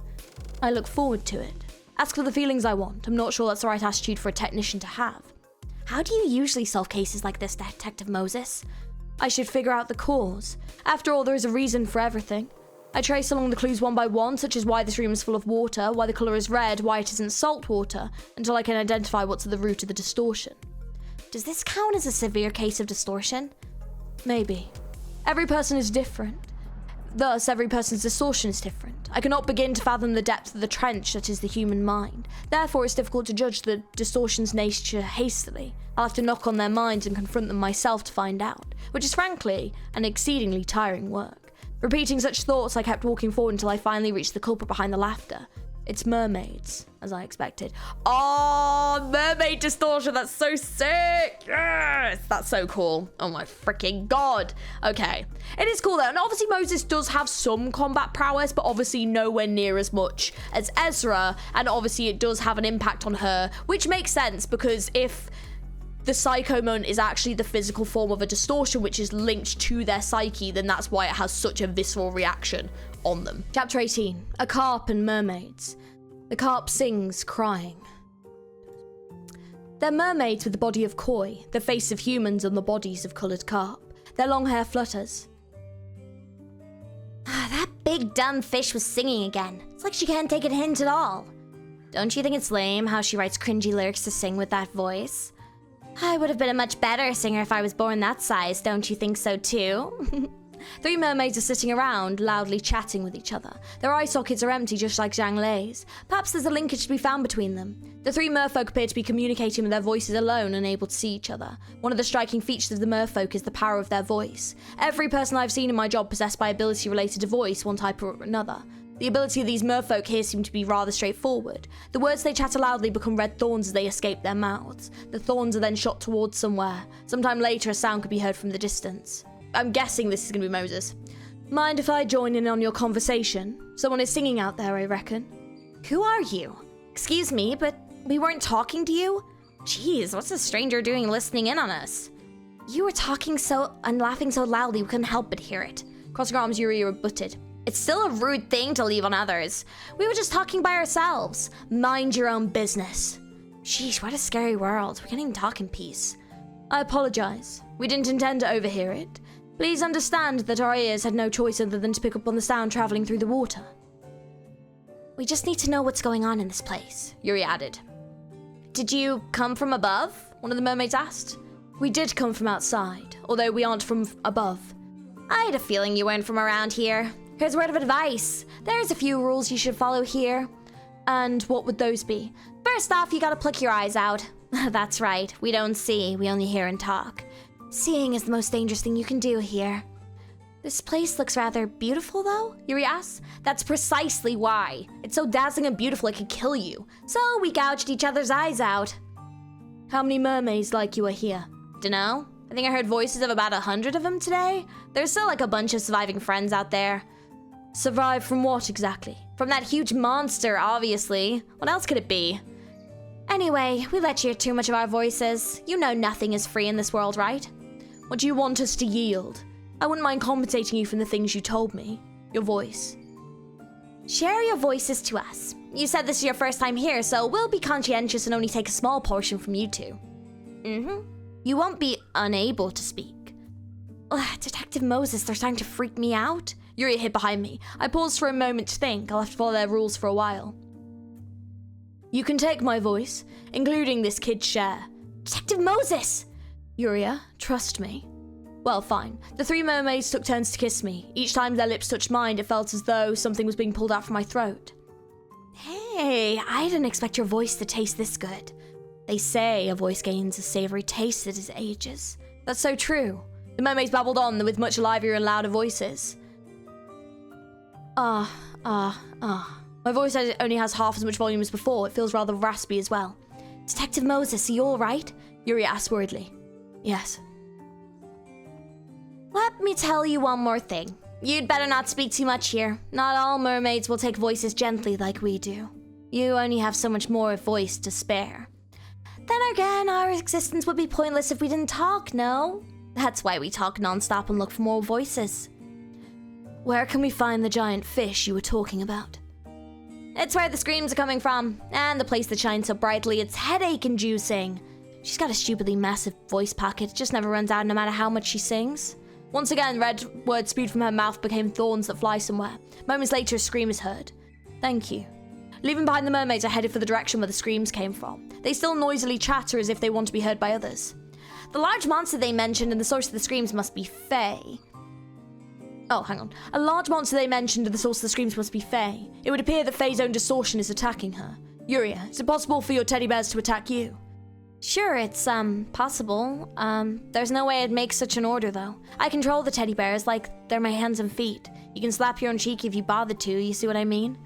Speaker 2: I look forward to it. Ask for the feelings I want. I'm not sure that's the right attitude for a technician to have.
Speaker 1: How do you usually solve cases like this, Detective Moses?
Speaker 2: I should figure out the cause. After all, there is a reason for everything. I trace along the clues one by one, such as why this room is full of water, why the colour is red, why it isn't salt water, until I can identify what's at the root of the distortion.
Speaker 1: Does this count as a severe case of distortion?
Speaker 2: Maybe. Every person is different. Thus, every person's distortion is different. I cannot begin to fathom the depth of the trench that is the human mind. Therefore, it's difficult to judge the distortion's nature hastily. I'll have to knock on their minds and confront them myself to find out, which is frankly an exceedingly tiring work. Repeating such thoughts, I kept walking forward until I finally reached the culprit behind the laughter. It's mermaids, as I expected. Oh, mermaid distortion, that's so sick! Yes, that's so cool. Oh my freaking god. Okay, it is cool though, and obviously Moses does have some combat prowess, but obviously nowhere near as much as Ezra, and obviously it does have an impact on her, which makes sense, because if the psycho moment is actually the physical form of a distortion which is linked to their psyche, then that's why it has such a visceral reaction on them. Chapter 18, A Carp and Mermaids. The carp sings, crying. They're mermaids with the body of koi, the face of humans and the bodies of coloured carp. Their long hair flutters.
Speaker 1: That big dumb fish was singing again. It's like she can't take a hint at all. Don't you think it's lame how she writes cringy lyrics to sing with that voice? I would have been a much better singer if I was born that size, don't you think so too? 3 mermaids are sitting around, loudly chatting with each other. Their eye sockets are empty, just like Zhang Lei's. Perhaps there's a linkage to be found between them. The 3 merfolk appear to be communicating with their voices alone, unable to see each other. One of the striking features of the merfolk is the power of their voice. Every person I've seen in my job possessed by ability related to voice, one type or another. The ability of these merfolk here seem to be rather straightforward. The words they chatter loudly become red thorns as they escape their mouths. The thorns are then shot towards somewhere. Sometime later, a sound could be heard from the distance. I'm guessing this is going to be Moses. Mind if I join in on your conversation? Someone is singing out there, I reckon. Who are you? Excuse me, but we weren't talking to you? Jeez, what's a stranger doing listening in on us? You were talking so and laughing so loudly we couldn't help but hear it.
Speaker 2: Crossing her arms, Yuri rebutted.
Speaker 1: It's still a rude thing to leave on others. We were just talking by ourselves. Mind your own business. Sheesh, what a scary world. We can't even talk in peace.
Speaker 2: I apologize. We didn't intend to overhear it. Please understand that our ears had no choice other than to pick up on the sound traveling through the water.
Speaker 1: We just need to know what's going on in this place,
Speaker 2: Yuri added. Did you come from above? One of the mermaids asked. We did come from outside, although we aren't from above.
Speaker 1: I had a feeling you weren't from around here. Here's a word of advice. There's a few rules you should follow here.
Speaker 2: And what would those be?
Speaker 1: First off, you gotta pluck your eyes out. That's right, we don't see, we only hear and talk. Seeing is the most dangerous thing you can do here. This place looks rather beautiful, though,
Speaker 2: Yuri asked. That's precisely why. It's so dazzling and beautiful it could kill you.
Speaker 1: So we gouged each other's eyes out.
Speaker 2: How many mermaids like you are here?
Speaker 1: Dunno. I think I heard voices of about 100 of them today. There's still like a bunch of surviving friends out there.
Speaker 2: Survive from what exactly?
Speaker 1: From that huge monster, obviously. What else could it be? Anyway, we let you hear too much of our voices. You know nothing is free in this world, right?
Speaker 2: What do you want us to yield? I wouldn't mind compensating you for the things you told me. Your voice.
Speaker 1: Share your voices to us. You said this is your first time here, so we'll be conscientious and only take a small portion from you two. You won't be unable to speak. Ugh, Detective Moses, they're starting to freak me out.
Speaker 2: Yuri hid behind me. I paused for a moment to think. I'll have to follow their rules for a while. You can take my voice, including this kid's share.
Speaker 1: Detective Moses!
Speaker 2: Yuria, trust me. Well, fine. The three mermaids took turns to kiss me. Each time their lips touched mine, it felt as though something was being pulled out from my throat.
Speaker 1: Hey, I didn't expect your voice to taste this good. They say a voice gains a savory taste as it ages.
Speaker 2: That's so true. The mermaids babbled on with much livelier and louder voices. My voice only has half as much volume as before. It feels rather raspy as well.
Speaker 1: Detective Moses, are you alright?
Speaker 2: Yuri asked worriedly. Yes.
Speaker 1: Let me tell you one more thing. You'd better not speak too much here. Not all mermaids will take voices gently like we do. You only have so much more voice to spare. Then again, our existence would be pointless if we didn't talk, no? That's why we talk non-stop and look for more voices.
Speaker 2: Where can we find the giant fish you were talking about?
Speaker 1: It's where the screams are coming from, and the place that shines so brightly, it's headache-inducing. She's got a stupidly massive voice pocket, it just never runs out no matter how much she sings.
Speaker 2: Once again, red words spewed from her mouth became thorns that fly somewhere. Moments later, a scream is heard. Thank you. Leaving behind the mermaids, I headed for the direction where the screams came from. They still noisily chatter as if they want to be heard by others.
Speaker 1: The large monster they mentioned and the source of the screams must be Faye.
Speaker 2: Oh, hang on. A large monster they mentioned and the source of the screams must be Faye. It would appear that Faye's own distortion is attacking her. Yuria, is it possible for your teddy bears to attack you?
Speaker 1: Sure, it's, possible. There's no way I'd make such an order, though. I control the teddy bears like they're my hands and feet. You can slap your own cheek if you bothered to, you see what I mean?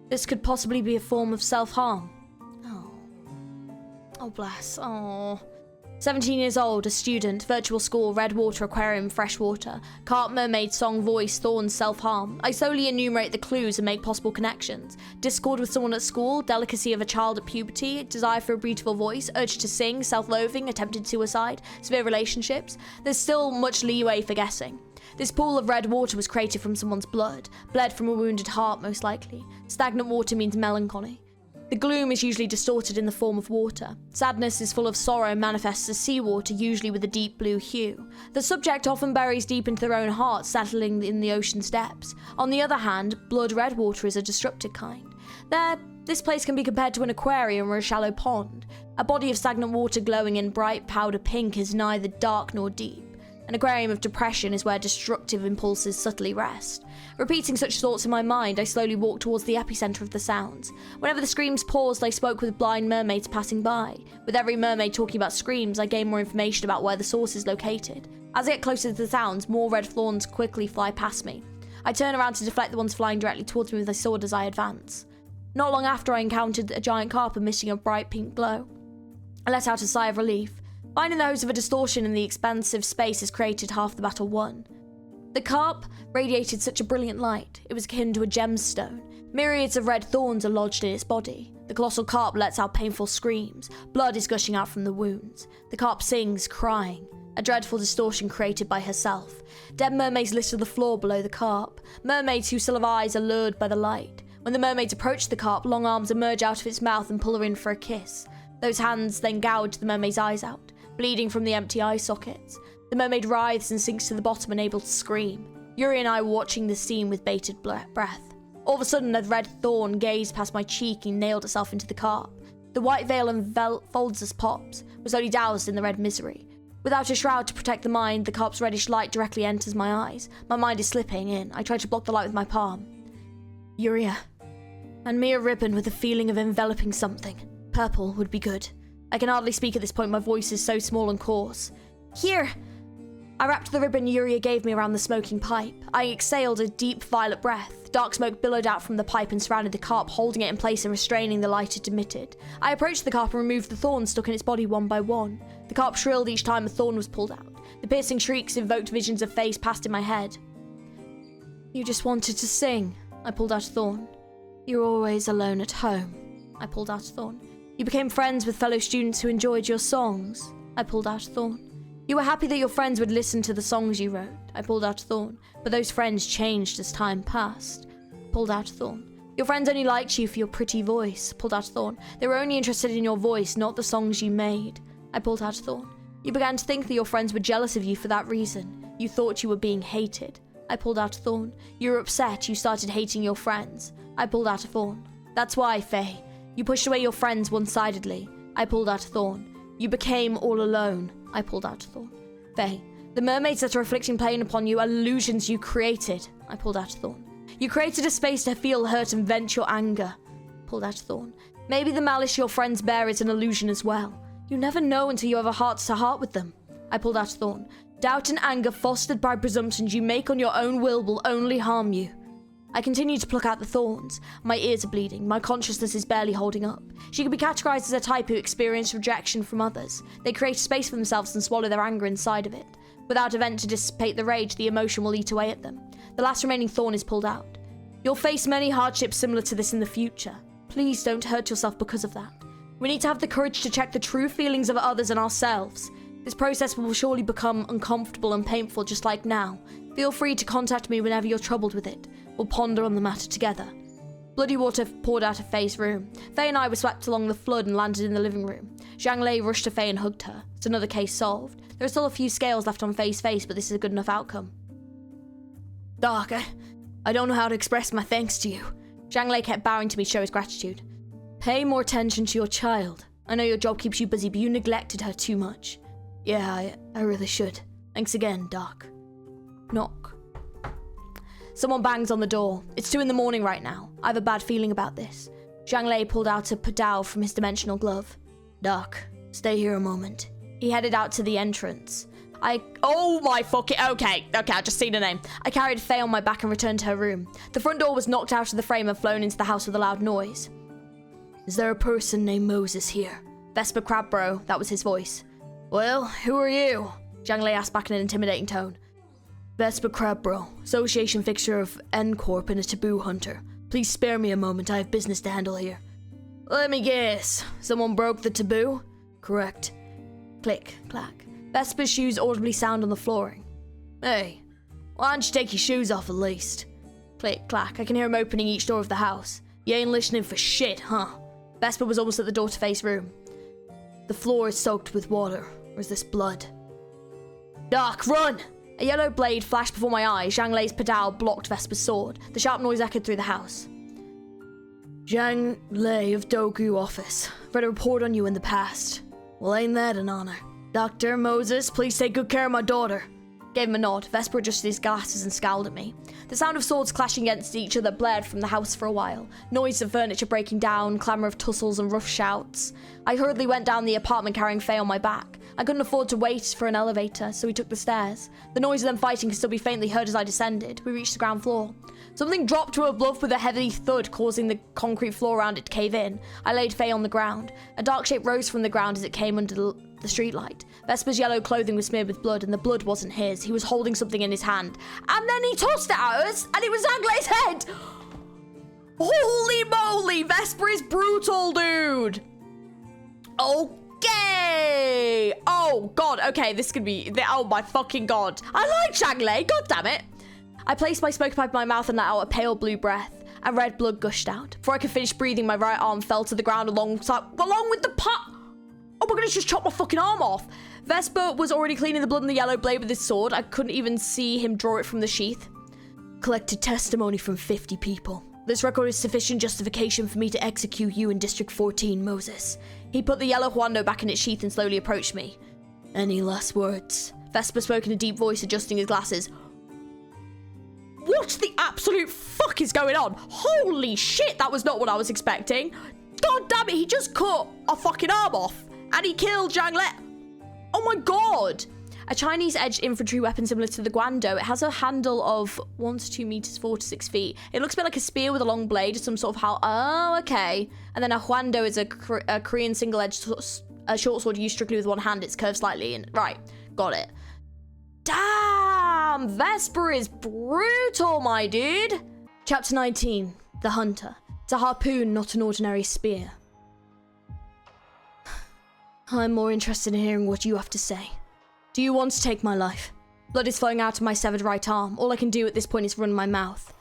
Speaker 2: This could possibly be a form of self-harm.
Speaker 1: Oh.
Speaker 2: Oh, bless. Oh. 17 years old, a student, virtual school, red water, aquarium, fresh water, carp, mermaid, song, voice, thorns, self-harm. I slowly enumerate the clues and make possible connections. Discord with someone at school, delicacy of a child at puberty, desire for a beautiful voice, urge to sing, self-loathing, attempted suicide, severe relationships. There's still much leeway for guessing. This pool of red water was created from someone's blood, bled from a wounded heart most likely. Stagnant water means melancholy. The gloom is usually distorted in the form of water. Sadness is full of sorrow and manifests as seawater, usually with a deep blue hue. The subject often buries deep into their own heart, settling in the ocean's depths. On the other hand, blood red water is a destructive kind. This place can be compared to an aquarium or a shallow pond. A body of stagnant water glowing in bright powder pink is neither dark nor deep. An aquarium of depression is where destructive impulses subtly rest. Repeating such thoughts in my mind, I slowly walked towards the epicenter of the sounds. Whenever the screams paused, I spoke with blind mermaids passing by. With every mermaid talking about screams, I gained more information about where the source is located. As I get closer to the sounds, more red thorns quickly fly past me. I turn around to deflect the ones flying directly towards me with my sword as I advance. Not long after, I encountered a giant carp emitting a bright pink glow. I let out a sigh of relief. Finding the host of a distortion in the expansive space has created half the battle won. The carp radiated such a brilliant light, it was akin to a gemstone. Myriads of red thorns are lodged in its body. The colossal carp lets out painful screams. Blood is gushing out from the wounds. The carp sings, crying. A dreadful distortion created by herself. Dead mermaids litter the floor below the carp. Mermaids who still have eyes are lured by the light. When the mermaids approach the carp, long arms emerge out of its mouth and pull her in for a kiss. Those hands then gouged the mermaid's eyes out, bleeding from the empty eye sockets. The mermaid writhes and sinks to the bottom, unable to scream. Yuri and I were watching this scene with bated breath. All of a sudden, a red thorn gazed past my cheek and nailed itself into the carp. The white veil enfolds us pops, was only doused in the red misery. Without a shroud to protect the mind, the carp's reddish light directly enters my eyes. My mind is slipping in. I try to block the light with my palm. Yuria. And me a ribbon with a feeling of enveloping something. Purple would be good. I can hardly speak at this point, my voice is so small and coarse. Here! I wrapped the ribbon Yuria gave me around the smoking pipe. I exhaled a deep violet breath. Dark smoke billowed out from the pipe and surrounded the carp, holding it in place and restraining the light it emitted. I approached the carp and removed the thorns stuck in its body one by one. The carp shrilled each time a thorn was pulled out. The piercing shrieks invoked visions of face passed in my head. You just wanted to sing. I pulled out a thorn. You're always alone at home. I pulled out a thorn. You became friends with fellow students who enjoyed your songs. I pulled out a thorn. You were happy that your friends would listen to the songs you wrote. I pulled out a thorn. But those friends changed as time passed. Pulled out a thorn. Your friends only liked you for your pretty voice. Pulled out a thorn. They were only interested in your voice, not the songs you made. I pulled out a thorn. You began to think that your friends were jealous of you for that reason. You thought you were being hated. I pulled out a thorn. You were upset. You started hating your friends. I pulled out a thorn. That's why, Faye. You pushed away your friends one-sidedly. I pulled out a thorn. You became all alone. I pulled out a thorn. Faye, the mermaids that are afflicting pain upon you are illusions you created. I pulled out a thorn. You created a space to feel hurt and vent your anger. Pulled out a thorn. Maybe the malice your friends bear is an illusion as well. You never know until you have a heart-to-heart with them. I pulled out a thorn. Doubt and anger fostered by presumptions you make on your own will only harm you. I continue to pluck out the thorns. My ears are bleeding. My consciousness is barely holding up. She could be categorized as a type who experience rejection from others. They create a space for themselves and swallow their anger inside of it. Without a vent to dissipate the rage, the emotion will eat away at them. The last remaining thorn is pulled out. You'll face many hardships similar to this in the future. Please don't hurt yourself because of that. We need to have the courage to check the true feelings of others and ourselves. This process will surely become uncomfortable and painful just like now. Feel free to contact me whenever you're troubled with it. We'll ponder on the matter together. Bloody water poured out of Faye's room. Faye and I were swept along the flood and landed in the living room. Zhang Lei rushed to Faye and hugged her. It's another case solved. There are still a few scales left on Faye's face, but this is a good enough outcome. Doc, I don't know how to express my thanks to you. Zhang Lei kept bowing to me to show his gratitude. Pay more attention to your child. I know your job keeps you busy, but you neglected her too much. Yeah, I really should. Thanks again, Doc. Knock. Someone bangs on the door. It's 2 a.m. right now. I have a bad feeling about this. Zhang Lei pulled out a pedal from his dimensional glove. Doc, stay here a moment. He headed out to the entrance. Oh my fucking... Okay, I just seen her name. I carried Faye on my back and returned to her room. The front door was knocked out of the frame and flown into the house with a loud noise. Is there a person named Moses here? Vesper Crabbro, that was his voice. Well, who are you? Zhang Lei asked back in an intimidating tone. Vesper Crabbro, association fixture of N-Corp and a taboo hunter. Please spare me a moment, I have business to handle here. Let me guess, someone broke the taboo? Correct. Click, clack. Vesper's shoes audibly sound on the flooring. Hey, why don't you take your shoes off at least? Click, clack, I can hear him opening each door of the house. You ain't listening for shit, huh? Vesper was almost at the door to Faye's room. The floor is soaked with water, or is this blood? Doc, run! A yellow blade flashed before my eyes. Zhang Lei's pedal blocked Vesper's sword. The sharp noise echoed through the house. Zhang Lei of Dogu office. Read a report on you in the past. Well, ain't that an honor? Dr. Moses, please take good care of my daughter. Gave him a nod. Vesper adjusted his glasses and scowled at me. The sound of swords clashing against each other blared from the house for a while. Noise of furniture breaking down, clamour of tussles and rough shouts. I hurriedly went down the apartment carrying Faye on my back. I couldn't afford to wait for an elevator, so we took the stairs. The noise of them fighting could still be faintly heard as I descended. We reached the ground floor. Something dropped to a bluff with a heavy thud, causing the concrete floor around it to cave in. I laid Faye on the ground. A dark shape rose from the ground as it came under the streetlight. Vesper's yellow clothing was smeared with blood, and the blood wasn't his. He was holding something in his hand. And then he tossed it at us, and it was Zhang Lei's head! Holy moly! Vesper is brutal, dude! Okay! Oh, God. Okay, this could be... Oh, my fucking God. I like Zhang Lei. God damn it. I placed my smoke pipe in my mouth and let out a pale blue breath. And red blood gushed out. Before I could finish breathing, my right arm fell to the ground along with the pot. my god, he's just chopped my fucking arm off. Vesper was already cleaning the blood on the yellow blade with his sword. I couldn't even see him draw it from the sheath. Collected testimony from 50 people. This record is sufficient justification for me to execute you in District 14, Moses. He put the yellow huando back in its sheath and slowly approached me. Any last words? Vesper spoke in a deep voice, adjusting his glasses. What the absolute fuck is going on? Holy shit, that was not what I was expecting. God damn it, he just cut a fucking arm off. And he killed Zhang Le. Oh my god. A Chinese edged infantry weapon similar to the guando. It has a handle of 1 to 2 meters, 4 to 6 feet. It looks a bit like a spear with a long blade, some sort of oh, okay. And then a huando is a Korean single-edged short sword used strictly with one hand. It's curved slightly and right, got it. Damn, Vesper is brutal, my dude. Chapter 19, The Hunter. It's a harpoon, not an ordinary spear. I'm more interested in hearing what you have to say. Do you want to take my life? Blood is flowing out of my severed right arm. All I can do at this point is run my mouth.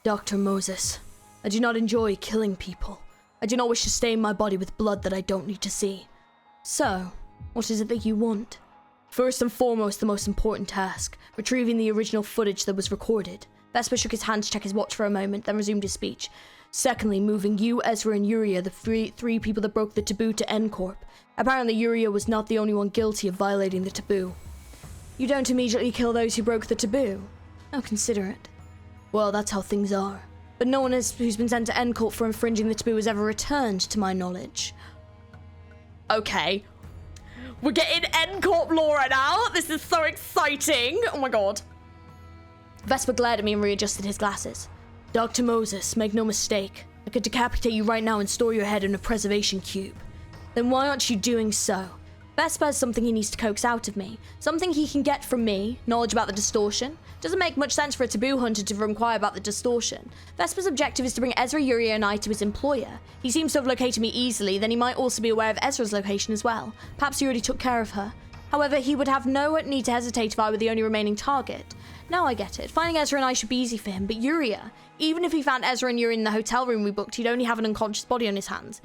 Speaker 2: Dr. Moses, I do not enjoy killing people. I do not wish to stain my body with blood that I don't need to see. So, what is it that you want? First and foremost, the most important task, retrieving the original footage that was recorded. Vesper shook his hand to check his watch for a moment, then resumed his speech. Secondly, moving you, Ezra, and Uriah, the three people that broke the taboo, to N-Corp. Apparently, Uriah was not the only one guilty of violating the taboo. You don't immediately kill those who broke the taboo. How considerate. Well, that's how things are. But no one who's been sent to N-Corp for infringing the taboo has ever returned, to my knowledge. Okay. We're getting N-Corp lore right now. This is so exciting. Oh my god. Vesper glared at me and readjusted his glasses. Dr. Moses, make no mistake. I could decapitate you right now and store your head in a preservation cube. Then why aren't you doing so? Vesper has something he needs to coax out of me. Something he can get from me. Knowledge about the distortion. Doesn't make much sense for a taboo hunter to inquire about the distortion. Vesper's objective is to bring Ezra, Uriah, and I to his employer. He seems to have located me easily, then he might also be aware of Ezra's location as well. Perhaps he already took care of her. However, he would have no need to hesitate if I were the only remaining target. Now I get it. Finding Ezra and I should be easy for him, but Uriah, even if he found Ezra and Uriah in the hotel room we booked, he'd only have an unconscious body on his hands.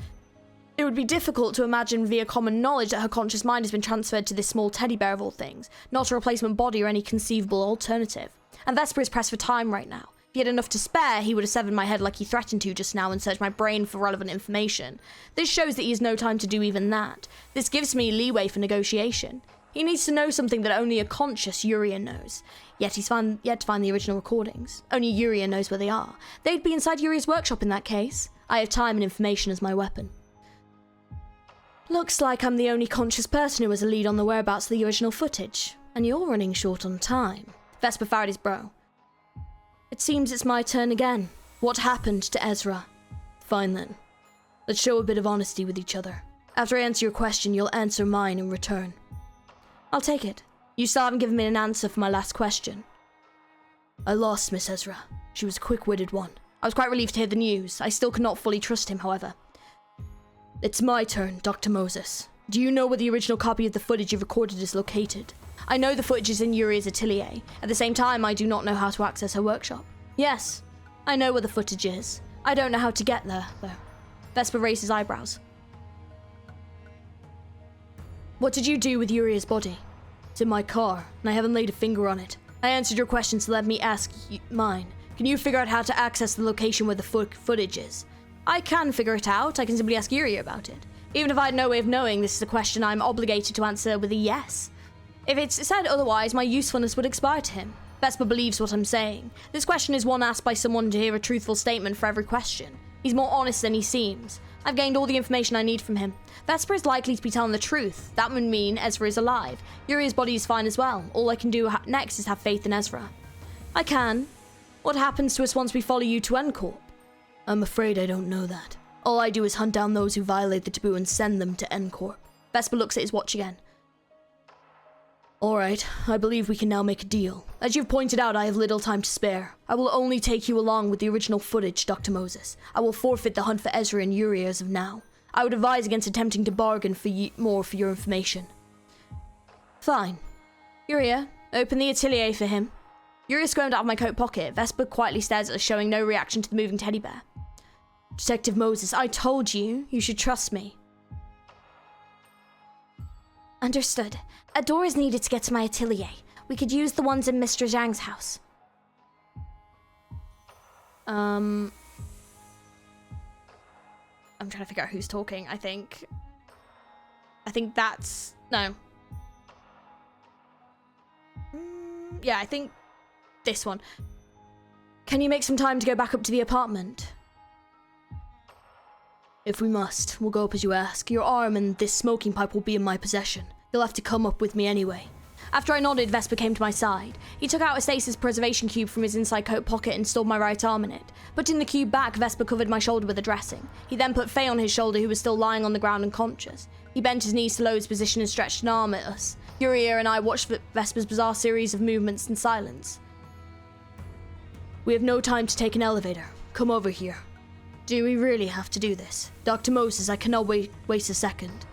Speaker 2: It would be difficult to imagine via common knowledge that her conscious mind has been transferred to this small teddy bear of all things, not a replacement body or any conceivable alternative. And Vesper is pressed for time right now. If he had enough to spare, he would have severed my head like he threatened to just now and searched my brain for relevant information. This shows that he has no time to do even that. This gives me leeway for negotiation. He needs to know something that only a conscious Uriah knows. Yet he's yet to find the original recordings. Only Uriah knows where they are. They'd be inside Uriah's workshop in that case. I have time and information as my weapon. Looks like I'm the only conscious person who has a lead on the whereabouts of the original footage. And you're running short on time. Vesper fired his brow. It seems it's my turn again. What happened to Ezra? Fine then. Let's show a bit of honesty with each other. After I answer your question, you'll answer mine in return. I'll take it. You still haven't given me an answer for my last question. I lost Miss Ezra. She was a quick-witted one. I was quite relieved to hear the news. I still could not fully trust him, however. It's my turn, Dr. Moses. Do you know where the original copy of the footage you've recorded is located? I know the footage is in Uriah's atelier. At the same time, I do not know how to access her workshop. Yes, I know where the footage is. I don't know how to get there, though. Vesper raised his eyebrows. What did you do with Uriah's body? It's in my car, and I haven't laid a finger on it. I answered your question, so let me ask mine. Can you figure out how to access the location where the footage is? I can figure it out. I can simply ask Uriah about it. Even if I had no way of knowing, this is a question I'm obligated to answer with a yes. If it's said otherwise, my usefulness would expire to him. Vesper believes what I'm saying. This question is one asked by someone to hear a truthful statement for every question. He's more honest than he seems. I've gained all the information I need from him. Vesper is likely to be telling the truth. That would mean Ezra is alive. Uriah's body is fine as well. All I can do next is have faith in Ezra. I can. What happens to us once we follow you to N-Corp? I'm afraid I don't know that. All I do is hunt down those who violate the taboo and send them to N-Corp. Vesper looks at his watch again. Alright, I believe we can now make a deal. As you've pointed out, I have little time to spare. I will only take you along with the original footage, Dr. Moses. I will forfeit the hunt for Ezra and Uriah as of now. I would advise against attempting to bargain for more for your information. Fine. Uriah, open the atelier for him. Uriah squirmed out of my coat pocket. Vesper quietly stares at us, showing no reaction to the moving teddy bear. Detective Moses, I told you, you should trust me.
Speaker 1: Understood. A door is needed to get to my atelier. We could use the ones in Mr. Zhang's house.
Speaker 2: I'm trying to figure out who's talking, I think that's... No. Yeah, I think this one.
Speaker 1: Can you make some time to go back up to the apartment?
Speaker 2: If we must, we'll go up as you ask. Your arm and this smoking pipe will be in my possession. You'll have to come up with me anyway.
Speaker 1: After I nodded, Vesper came to my side. He took out a stasis preservation cube from his inside coat pocket and stored my right arm in it. Putting the cube back, Vesper covered my shoulder with a dressing. He then put Faye on his shoulder, who was still lying on the ground unconscious. He bent his knees to load his position and stretched an arm at us. Yuria and I watched Vesper's bizarre series of movements in silence.
Speaker 2: We have no time to take an elevator. Come over here. Do we really have to do this? Dr. Moses, I cannot waste a second.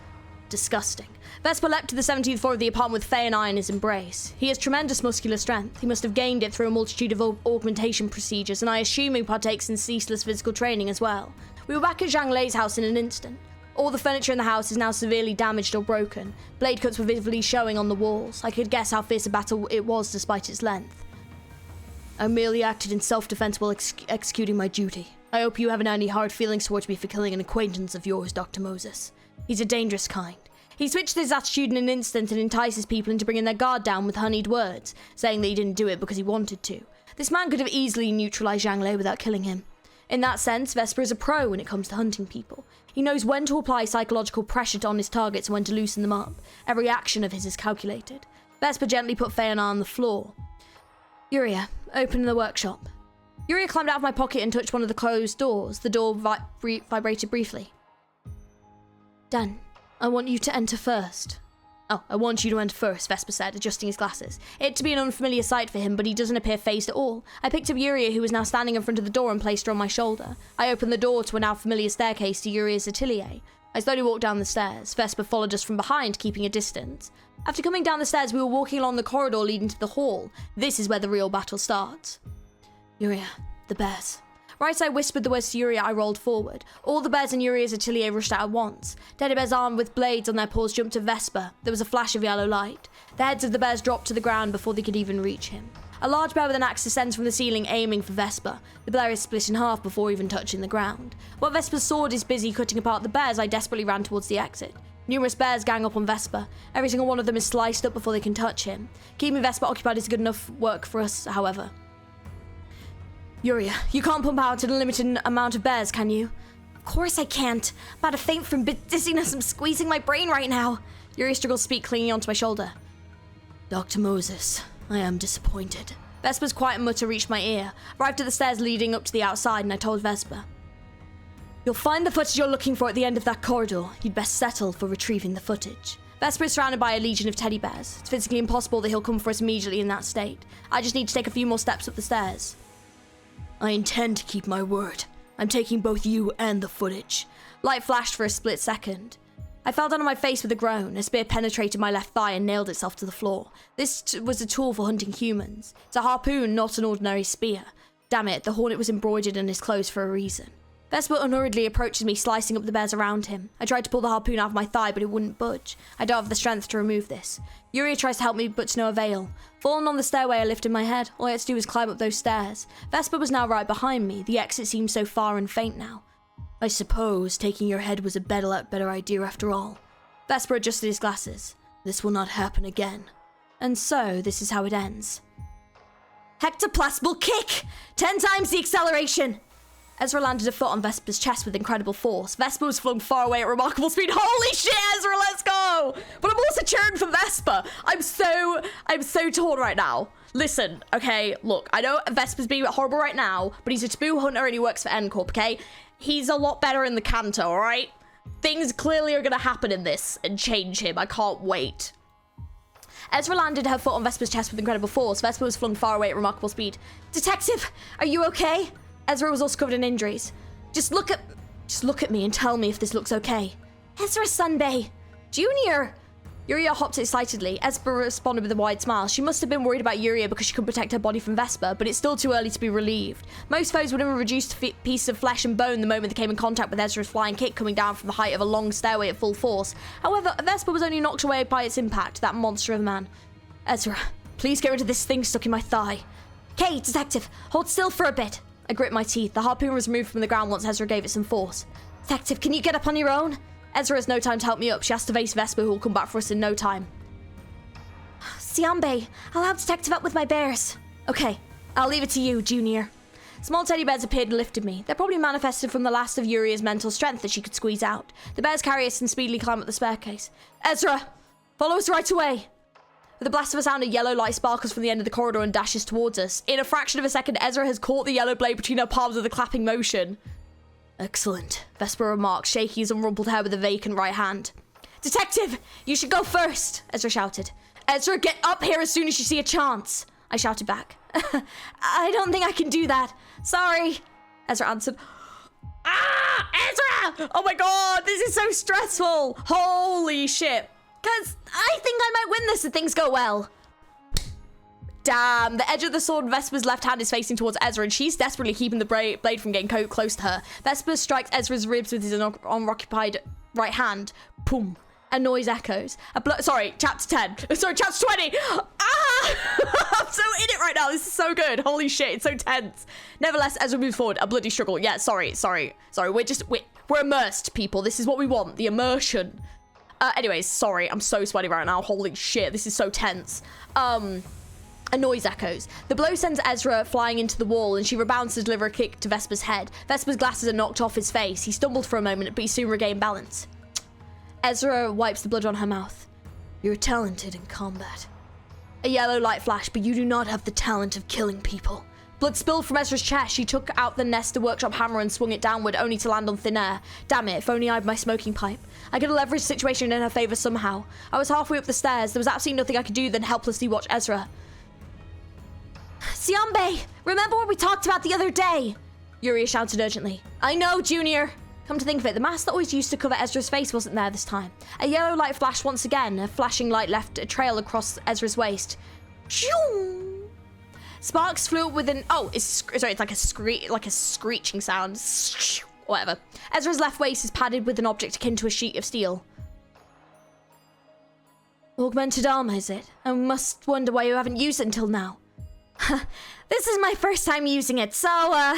Speaker 2: Disgusting.
Speaker 1: Vesper leapt to the 17th floor of the apartment with Faye and I in his embrace. He has tremendous muscular strength. He must have gained it through a multitude of augmentation procedures, and I assume he partakes in ceaseless physical training as well. We were back at Zhang Lei's house in an instant. All the furniture in the house is now severely damaged or broken. Blade cuts were visibly showing on the walls. I could guess how fierce a battle it was despite its length.
Speaker 2: I merely acted in self-defense while executing my duty. I hope you haven't any hard feelings towards me for killing an acquaintance of yours, Dr. Moses. He's a dangerous kind.
Speaker 1: He switched his attitude in an instant and entices people into bringing their guard down with honeyed words, saying that he didn't do it because he wanted to. This man could have easily neutralized Zhang Lei without killing him. In that sense, Vesper is a pro when it comes to hunting people. He knows when to apply psychological pressure on his targets and when to loosen them up. Every action of his is calculated. Vesper gently put Faye and I on the floor.
Speaker 2: Yuria, open the workshop.
Speaker 1: Yuria climbed out of my pocket and touched one of the closed doors. The door vibrated briefly.
Speaker 2: Done. I want you to enter first.
Speaker 1: Oh, I want you to enter first, Vesper said, adjusting his glasses. It to be an unfamiliar sight for him, but he doesn't appear fazed at all. I picked up Yuria, who was now standing in front of the door, and placed her on my shoulder. I opened the door to a now familiar staircase to Yuria's atelier. I slowly walked down the stairs. Vesper followed us from behind, keeping a distance. After coming down the stairs, we were walking along the corridor leading to the hall. This is where the real battle starts.
Speaker 2: Yuria, the bears.
Speaker 1: Right as I whispered the words to Yuria, I rolled forward. All the bears in Yuria's atelier rushed out at once. Teddy bears armed with blades on their paws jumped to Vesper. There was a flash of yellow light. The heads of the bears dropped to the ground before they could even reach him. A large bear with an axe descends from the ceiling, aiming for Vesper. The bear is split in half before even touching the ground. While Vesper's sword is busy cutting apart the bears, I desperately ran towards the exit. Numerous bears gang up on Vesper. Every single one of them is sliced up before they can touch him. Keeping Vesper occupied is good enough work for us, however.
Speaker 2: Yuria, you can't pump out an unlimited amount of bears, can you?
Speaker 1: Of course I can't. I'm about to faint from dizziness. I'm squeezing my brain right now. Yuria struggled to speak, clinging onto my shoulder.
Speaker 2: Dr. Moses, I am disappointed.
Speaker 1: Vesper's quiet mutter reached my ear. Arrived at the stairs leading up to the outside, and I told Vesper.
Speaker 2: You'll find the footage you're looking for at the end of that corridor. You'd best settle for retrieving the footage.
Speaker 1: Vesper is surrounded by a legion of teddy bears. It's physically impossible that he'll come for us immediately in that state. I just need to take a few more steps up the stairs.
Speaker 2: I intend to keep my word. I'm taking both you and the footage.
Speaker 1: Light flashed for a split second. I fell down on my face with a groan. A spear penetrated my left thigh and nailed itself to the floor. This was a tool for hunting humans. It's a harpoon, not an ordinary spear. Damn it, the hornet was embroidered in his clothes for a reason. Vesper unhurriedly approaches me, slicing up the bears around him. I tried to pull the harpoon out of my thigh, but it wouldn't budge. I don't have the strength to remove this. Yuria tries to help me, but to no avail. Falling on the stairway, I lifted my head. All I had to do was climb up those stairs. Vesper was now right behind me. The exit seemed so far and faint now.
Speaker 2: I suppose taking your head was a better idea after all.
Speaker 1: Vesper adjusted his glasses.
Speaker 2: This will not happen again.
Speaker 1: And so, this is how it ends. Hectoplasmal kick! 10 times the acceleration! Ezra landed a foot on Vesper's chest with incredible force. Vesper was flung far away at remarkable speed. Holy shit, Ezra, let's go! But I'm also cheering for Vesper. I'm so torn right now. Listen, okay, look, I know Vesper's being a bit horrible right now, but he's a taboo hunter and he works for N-Corp, okay? He's a lot better in the canto, alright? Things clearly are gonna happen in this and change him. I can't wait. Ezra landed her foot on Vesper's chest with incredible force. Vesper was flung far away at remarkable speed. Detective, are you okay? Ezra was also covered in injuries. Just look at me and tell me if this looks okay. Ezra Sunbay. Junior.
Speaker 2: Yuria hopped excitedly. Esper responded with a wide smile. She must have been worried about Yuria because she couldn't protect her body from Vesper, but it's still too early to be relieved. Most foes would have reduced to pieces of flesh and bone the moment they came in contact with Ezra's flying kick coming down from the height of a long stairway at full force. However, Vesper was only knocked away by its impact, that monster of a man. Ezra, please get rid of this thing stuck in my thigh. Okay, Detective, hold still for a bit. I grit my teeth. The harpoon was removed from the ground once Ezra gave it some force. Detective, can you get up on your own? Ezra has no time to help me up. She has to face Vesper, who will come back for us in no time. Siambe, I'll help Detective up with my bears. Okay, I'll leave it to you, Junior. Small teddy bears appeared and lifted me. They're probably manifested from the last of Yuria's mental strength that she could squeeze out. The bears carry us and speedily climb up the staircase. Ezra, follow us right away. With a blast of a sound, a yellow light sparkles from the end of the corridor and dashes towards us. In a fraction of a second, Ezra has caught the yellow blade between her palms with a clapping motion. Excellent, Vesper remarked, shaking his unrumpled hair with a vacant right hand. Detective, you should go first, Ezra shouted. Ezra, get up here as soon as you see a chance, I shouted back. I don't think I can do that. Sorry, Ezra answered. Ezra! Oh my god, this is so stressful. Holy shit. Because I think I might win this if things go well. Damn, the edge of the sword in Vesper's left hand is facing towards Ezra, and she's desperately keeping the blade from getting close to her. Vesper strikes Ezra's ribs with his unoccupied right hand. Boom. A noise echoes. Sorry, chapter 10. Sorry, chapter 20. I'm so in it right now. This is so good. Holy shit, it's so tense. Nevertheless, Ezra moves forward. A bloody struggle. Yeah, sorry. We're immersed, people. This is what we want. The immersion. Anyways, sorry. I'm so sweaty right now. Holy shit, this is so tense. A noise echoes. The blow sends Ezra flying into the wall, and she rebounds to deliver a kick to Vesper's head. Vesper's glasses are knocked off his face. He stumbled for a moment, but he soon regained balance. Ezra wipes the blood on her mouth. You're talented in combat. A yellow light flashed, but you do not have the talent of killing people. Blood spilled from Ezra's chest. She took out the Nesta workshop hammer and swung it downward, only to land on thin air. Damn it, if only I had my smoking pipe. I could leverage the situation in her favor somehow. I was halfway up the stairs. There was absolutely nothing I could do than helplessly watch Ezra. Siambe, remember what we talked about the other day? Yuria shouted urgently. I know, Junior. Come to think of it, the mask that always used to cover Ezra's face wasn't there this time. A yellow light flashed once again. A flashing light left a trail across Ezra's waist. Shoo! Sparks flew up with an... Oh, it's like a screeching sound. Whatever. Ezra's left waist is padded with an object akin to a sheet of steel. Augmented armor, is it? I must wonder why you haven't used it until now. This is my first time using it, so,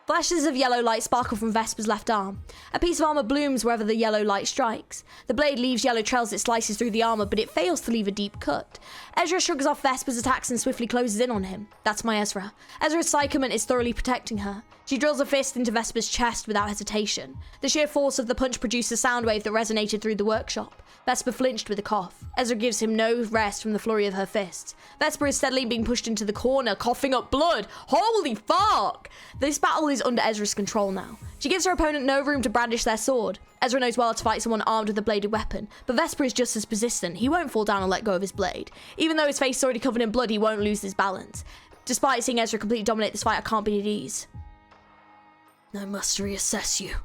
Speaker 2: Flashes of yellow light sparkle from Vesper's left arm. A piece of armor blooms wherever the yellow light strikes. The blade leaves yellow trails it slices through the armor, but it fails to leave a deep cut. Ezra shrugs off Vesper's attacks and swiftly closes in on him. That's my Ezra. Ezra's psychoment is thoroughly protecting her. She drills a fist into Vesper's chest without hesitation. The sheer force of the punch produced a sound wave that resonated through the workshop. Vesper flinched with a cough. Ezra gives him no rest from the flurry of her fists. Vesper is steadily being pushed into the corner, coughing up blood. Holy fuck! This battle is under Ezra's control now. She gives her opponent no room to brandish their sword. Ezra knows well how to fight someone armed with a bladed weapon, but Vesper is just as persistent. He won't fall down and let go of his blade. Even though his face is already covered in blood, he won't lose his balance. Despite seeing Ezra completely dominate this fight, I can't be at ease. I must reassess you.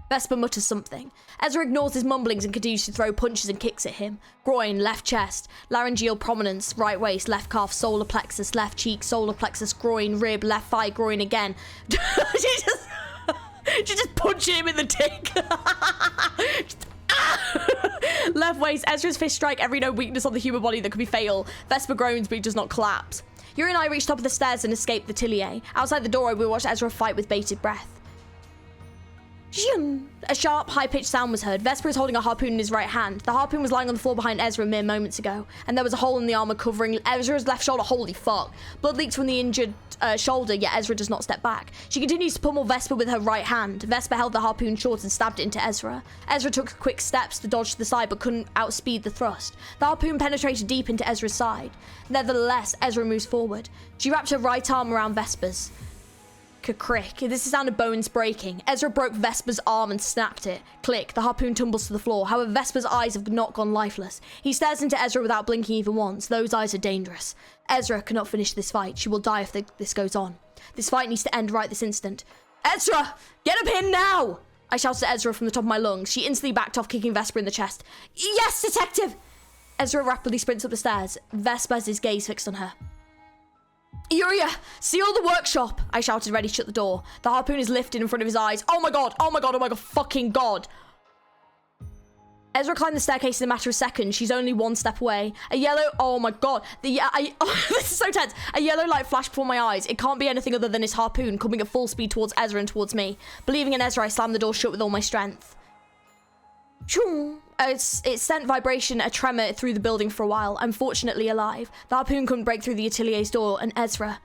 Speaker 2: Vesper mutters something. Ezra ignores his mumblings and continues to throw punches and kicks at him. Groin, left chest, laryngeal prominence, right waist, left calf, solar plexus, left cheek, solar plexus, groin, rib, left thigh, groin again. She's just punching him in the dick. Left waist, Ezra's fist strike every known weakness on the human body that could be fatal. Vesper groans, but he does not collapse. Yuri and I reach top of the stairs and escape the Tillier. Outside the doorway, we watch Ezra fight with bated breath. A sharp, high-pitched sound was heard. Vesper is holding a harpoon in his right hand. The harpoon was lying on the floor behind Ezra mere moments ago, and there was a hole in the armor covering Ezra's left shoulder. Holy fuck. Blood leaks from the injured shoulder, yet Ezra does not step back. She continues to pummel Vesper with her right hand. Vesper held the harpoon short and stabbed it into Ezra. Ezra took quick steps to dodge to the side, but couldn't outspeed the thrust. The harpoon penetrated deep into Ezra's side. Nevertheless, Ezra moves forward. She wrapped her right arm around Vesper's. Crick. This is the sound of bones breaking. Ezra broke Vesper's arm and snapped it. Click. The harpoon tumbles to the floor. However, Vesper's eyes have not gone lifeless. He stares into Ezra without blinking even once. Those eyes are dangerous. Ezra cannot finish this fight. She will die if this goes on. This fight needs to end right this instant. Ezra! Get up here now! I shouted at Ezra from the top of my lungs. She instantly backed off, kicking Vesper in the chest. Yes, detective! Ezra rapidly sprints up the stairs. Vesper has his gaze fixed on her. Yuria, seal the workshop, I shouted, ready to shut the door. The harpoon is lifted in front of his eyes. Oh my god, oh my god, oh my god, fucking god. Ezra climbed the staircase in a matter of seconds. She's only one step away. A yellow, oh my god. This is so tense. A yellow light flashed before my eyes. It can't be anything other than his harpoon coming at full speed towards Ezra and towards me. Believing in Ezra, I slammed the door shut with all my strength. It sent vibration, a tremor through the building for a while. I'm fortunately alive. The harpoon couldn't break through the atelier's door, and Ezra...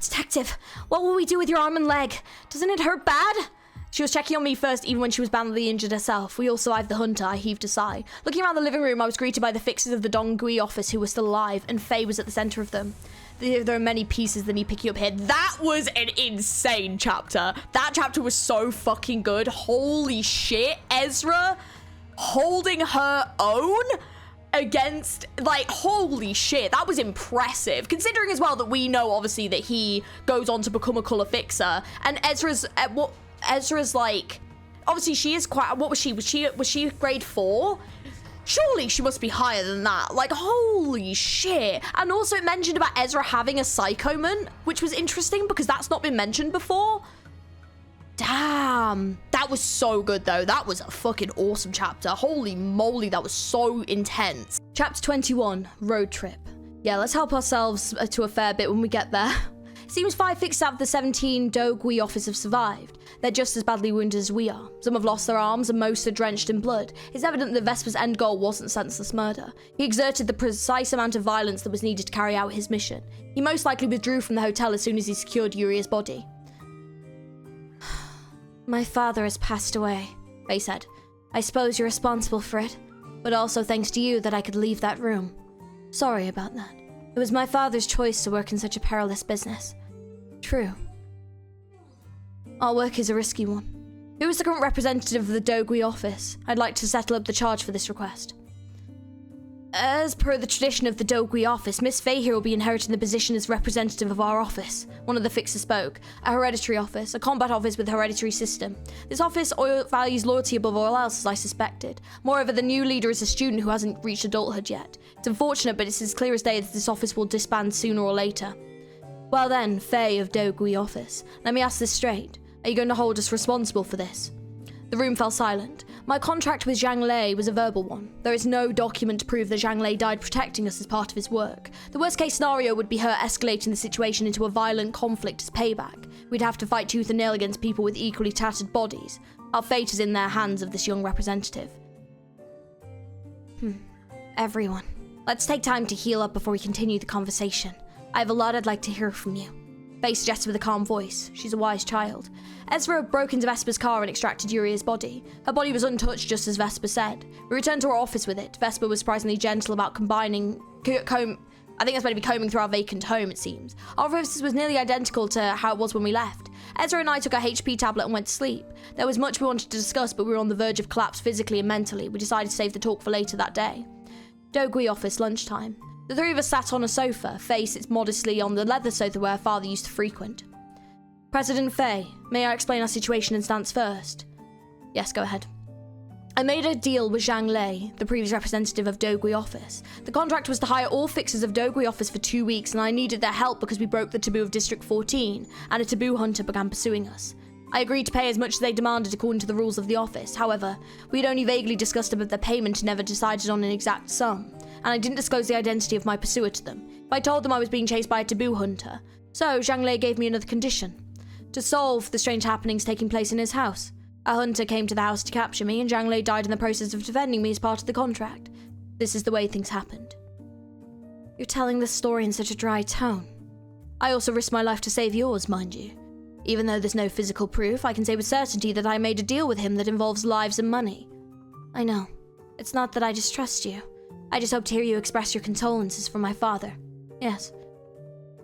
Speaker 2: Detective, what will we do with your arm and leg? Doesn't it hurt bad? She was checking on me first, even when she was badly injured herself. We all survived the hunter, I heaved a sigh. Looking around the living room, I was greeted by the fixers of the Dongui office who were still alive, and Faye was at the centre of them. There are many pieces that need picking up here. That was an insane chapter. That chapter was so fucking good. Holy shit, Ezra holding her own against, like, holy shit, that was impressive. Considering as well that we know, obviously, that he goes on to become a colour fixer, and Ezra's like, obviously she is quite, what was she grade 4? Surely she must be higher than that. Like, holy shit. And also it mentioned about Ezra having a psychoman, which was interesting because that's not been mentioned before. Damn. That was so good though. That was a fucking awesome chapter. Holy moly, that was so intense. Chapter 21, Road Trip. Yeah, let's help ourselves to a fair bit when we get there. Seems 5 fixers out of the 17 Dogui office have survived. They're just as badly wounded as we are. Some have lost their arms and most are drenched in blood. It's evident that Vesper's end goal wasn't senseless murder. He exerted the precise amount of violence that was needed to carry out his mission. He most likely withdrew from the hotel as soon as he secured Yuria's body.
Speaker 1: My father has passed away, Faye said. I suppose you're responsible for it, but also thanks to you that I could leave that room. Sorry about that. It was my father's choice to work in such a perilous business. True. Our work is a risky one.
Speaker 2: Who is the current representative of the Dogui office? I'd like to settle up the charge for this request. As per the tradition of the Dogui office, Miss Faye here will be inheriting the position as representative of our office. One of the fixers spoke. A hereditary office, a combat office with a hereditary system. This office values loyalty above all else, as I suspected. Moreover, the new leader is a student who hasn't reached adulthood yet. It's unfortunate, but it's as clear as day that this office will disband sooner or later. Well then, Faye of Dogui office, let me ask this straight. Are you going to hold us responsible for this? The room fell silent. My contract with Zhang Lei was a verbal one. There is no document to prove that Zhang Lei died protecting us as part of his work. The worst case scenario would be her escalating the situation into a violent conflict as payback. We'd have to fight tooth and nail against people with equally tattered bodies. Our fate is in their hands of this young representative.
Speaker 1: Everyone. Let's take time to heal up before we continue the conversation. I have a lot I'd like to hear from you.
Speaker 2: Faye suggested with a calm voice. She's a wise child. Ezra broke into Vesper's car and extracted Yuria's body. Her body was untouched, just as Vesper said. We returned to our office with it. Vesper was surprisingly gentle about I think that's meant to be combing through our vacant home, it seems. Our office was nearly identical to how it was when we left. Ezra and I took our HP tablet and went to sleep. There was much we wanted to discuss, but we were on the verge of collapse physically and mentally. We decided to save the talk for later that day. Dogui office, lunchtime. The three of us sat on a sofa. Faye sits modestly on the leather sofa where her father used to frequent. President Faye, may I explain our situation and stance first? Yes, go ahead. I made a deal with Zhang Lei, the previous representative of Dogui office. The contract was to hire all fixers of Dogui office for 2 weeks, and I needed their help because we broke the taboo of District 14, and a taboo hunter began pursuing us. I agreed to pay as much as they demanded according to the rules of the office. However, we had only vaguely discussed about their payment and never decided on an exact sum, and I didn't disclose the identity of my pursuer to them. I told them I was being chased by a taboo hunter. So Zhang Lei gave me another condition. To solve the strange happenings taking place in his house. A hunter came to the house to capture me, and Zhang Lei died in the process of defending me as part of the contract. This is the way things happened.
Speaker 1: You're telling this story in such a dry tone.
Speaker 2: I also risked my life to save yours, mind you. Even though there's no physical proof, I can say with certainty that I made a deal with him that involves lives and money.
Speaker 1: I know. It's not that I distrust you. I just hope to hear you express your condolences for my father.
Speaker 2: Yes.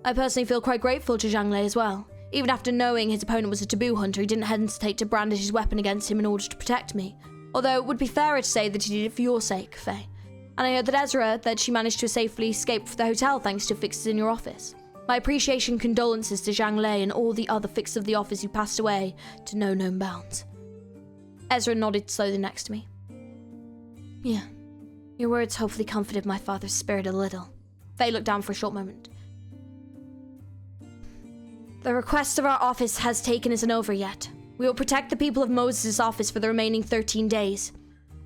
Speaker 2: I personally feel quite grateful to Zhang Lei as well. Even after knowing his opponent was a taboo hunter, he didn't hesitate to brandish his weapon against him in order to protect me. Although it would be fairer to say that he did it for your sake, Faye. And I heard that Ezra, that she managed to safely escape from the hotel thanks to fixers in your office. My appreciation and condolences to Zhang Lei and all the other fixers of the office who passed away to no known bounds. Ezra nodded slowly next to me.
Speaker 1: Yeah. Your words hopefully comforted my father's spirit a little.
Speaker 2: Faye looked down for a short moment.
Speaker 1: The request of our office has taken isn't over yet. We will protect the people of Moses' office for the remaining 13 days.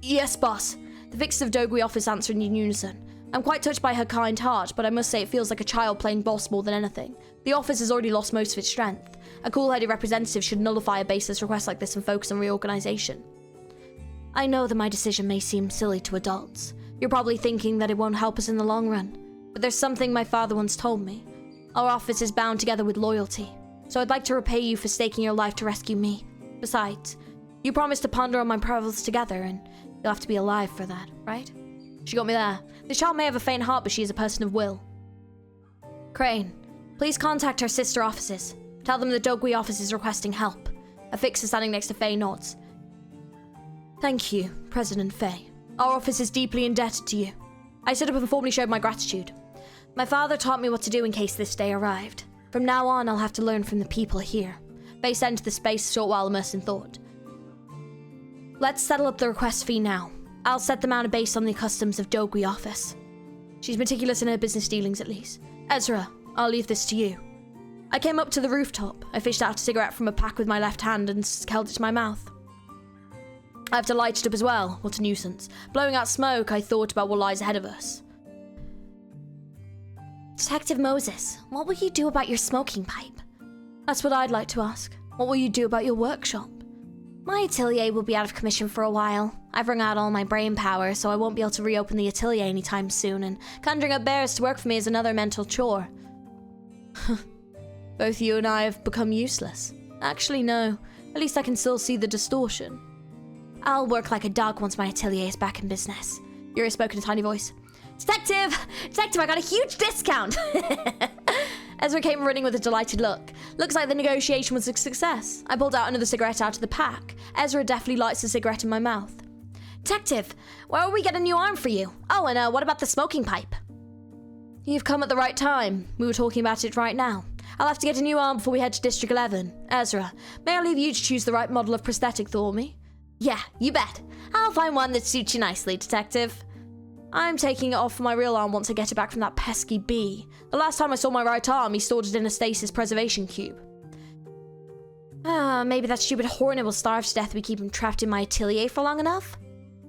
Speaker 2: Yes, boss.
Speaker 1: The fixers of Dogui office answered in unison. I'm quite touched by her kind heart, but I must say it feels like a child playing boss more than anything. The office has already lost most of its strength. A cool-headed representative should nullify a baseless request like this and focus on reorganization. I know that my decision may seem silly to adults. You're probably thinking that it won't help us in the long run. But there's something my father once told me. Our office is bound together with loyalty. So I'd like to repay you for staking your life to rescue me. Besides, you promised to ponder on my problems together, and you'll have to be alive for that, right?
Speaker 2: She got me there. This child may have a faint heart, but she is a person of will.
Speaker 1: Crane, please contact our sister offices. Tell them the Dogui office is requesting help. A fixer standing next to Faye nods. Thank you, President Faye. Our office is deeply indebted to you.
Speaker 2: I stood up and formally showed my gratitude.
Speaker 1: My father taught me what to do in case this day arrived. From now on, I'll have to learn from the people here.
Speaker 2: Faye sat into the space a short while immersed in thought.
Speaker 1: Let's settle up the request fee now. I'll set the amount based on the customs of Dogui office.
Speaker 2: She's meticulous in her business dealings, at least.
Speaker 1: Ezra, I'll leave this to you.
Speaker 2: I came up to the rooftop. I fished out a cigarette from a pack with my left hand and held it to my mouth. I have to light it up as well. What a nuisance. Blowing out smoke, I thought about what lies ahead of us.
Speaker 1: Detective Moses, what will you do about your smoking pipe?
Speaker 2: That's what I'd like to ask. What will you do about your workshop?
Speaker 1: My atelier will be out of commission for a while. I've wrung out all my brain power, so I won't be able to reopen the atelier anytime soon, and conjuring up bears to work for me is another mental chore.
Speaker 2: Both you and I have become useless. Actually, no. At least I can still see the distortion.
Speaker 1: I'll work like a dog once my atelier is back in business.
Speaker 2: Yuri spoke in a tiny voice.
Speaker 1: Detective! Detective, I got a huge discount!
Speaker 2: Ezra came running with a delighted look. Looks like the negotiation was a success. I pulled out another cigarette out of the pack. Ezra deftly lights the cigarette in my mouth.
Speaker 1: Detective, where will we get a new arm for you? Oh, and what about the smoking pipe?
Speaker 2: You've come at the right time. We were talking about it right now. I'll have to get a new arm before we head to District 11. Ezra, may I leave you to choose the right model of prosthetic for me?
Speaker 1: Yeah, you bet. I'll find one that suits you nicely, Detective.
Speaker 2: I'm taking it off for my real arm once I get it back from that pesky bee. The last time I saw my right arm, he stored it in a stasis preservation cube.
Speaker 1: Maybe that stupid hornet will starve to death if we keep him trapped in my atelier for long enough?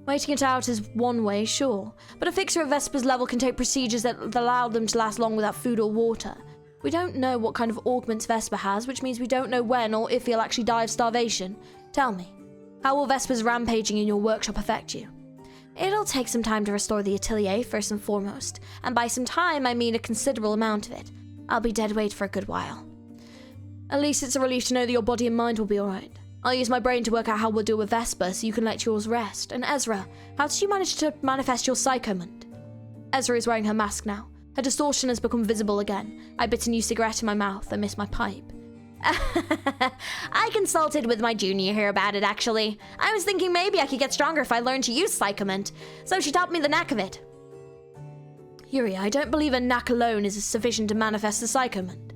Speaker 2: Waiting it out is one way, sure. But a fixer at Vesper's level can take procedures that allow them to last long without food or water. We don't know what kind of augments Vesper has, which means we don't know when or if he'll actually die of starvation. Tell me, how will Vesper's rampaging in your workshop affect you?
Speaker 1: It'll take some time to restore the atelier, first and foremost. And by some time, I mean a considerable amount of it. I'll be dead weight for a good while.
Speaker 2: At least it's a relief to know that your body and mind will be alright. I'll use my brain to work out how we'll deal with Vesper so you can let yours rest. And Ezra, how did you manage to manifest your psychomund? Ezra is wearing her mask now. Her distortion has become visible again. I bit a new cigarette in my mouth and missed my pipe.
Speaker 1: I consulted with my junior here about it, actually. I was thinking maybe I could get stronger if I learned to use psychomund, so she taught me the knack of it.
Speaker 2: Yuri, I don't believe a knack alone is sufficient to manifest the psychomund.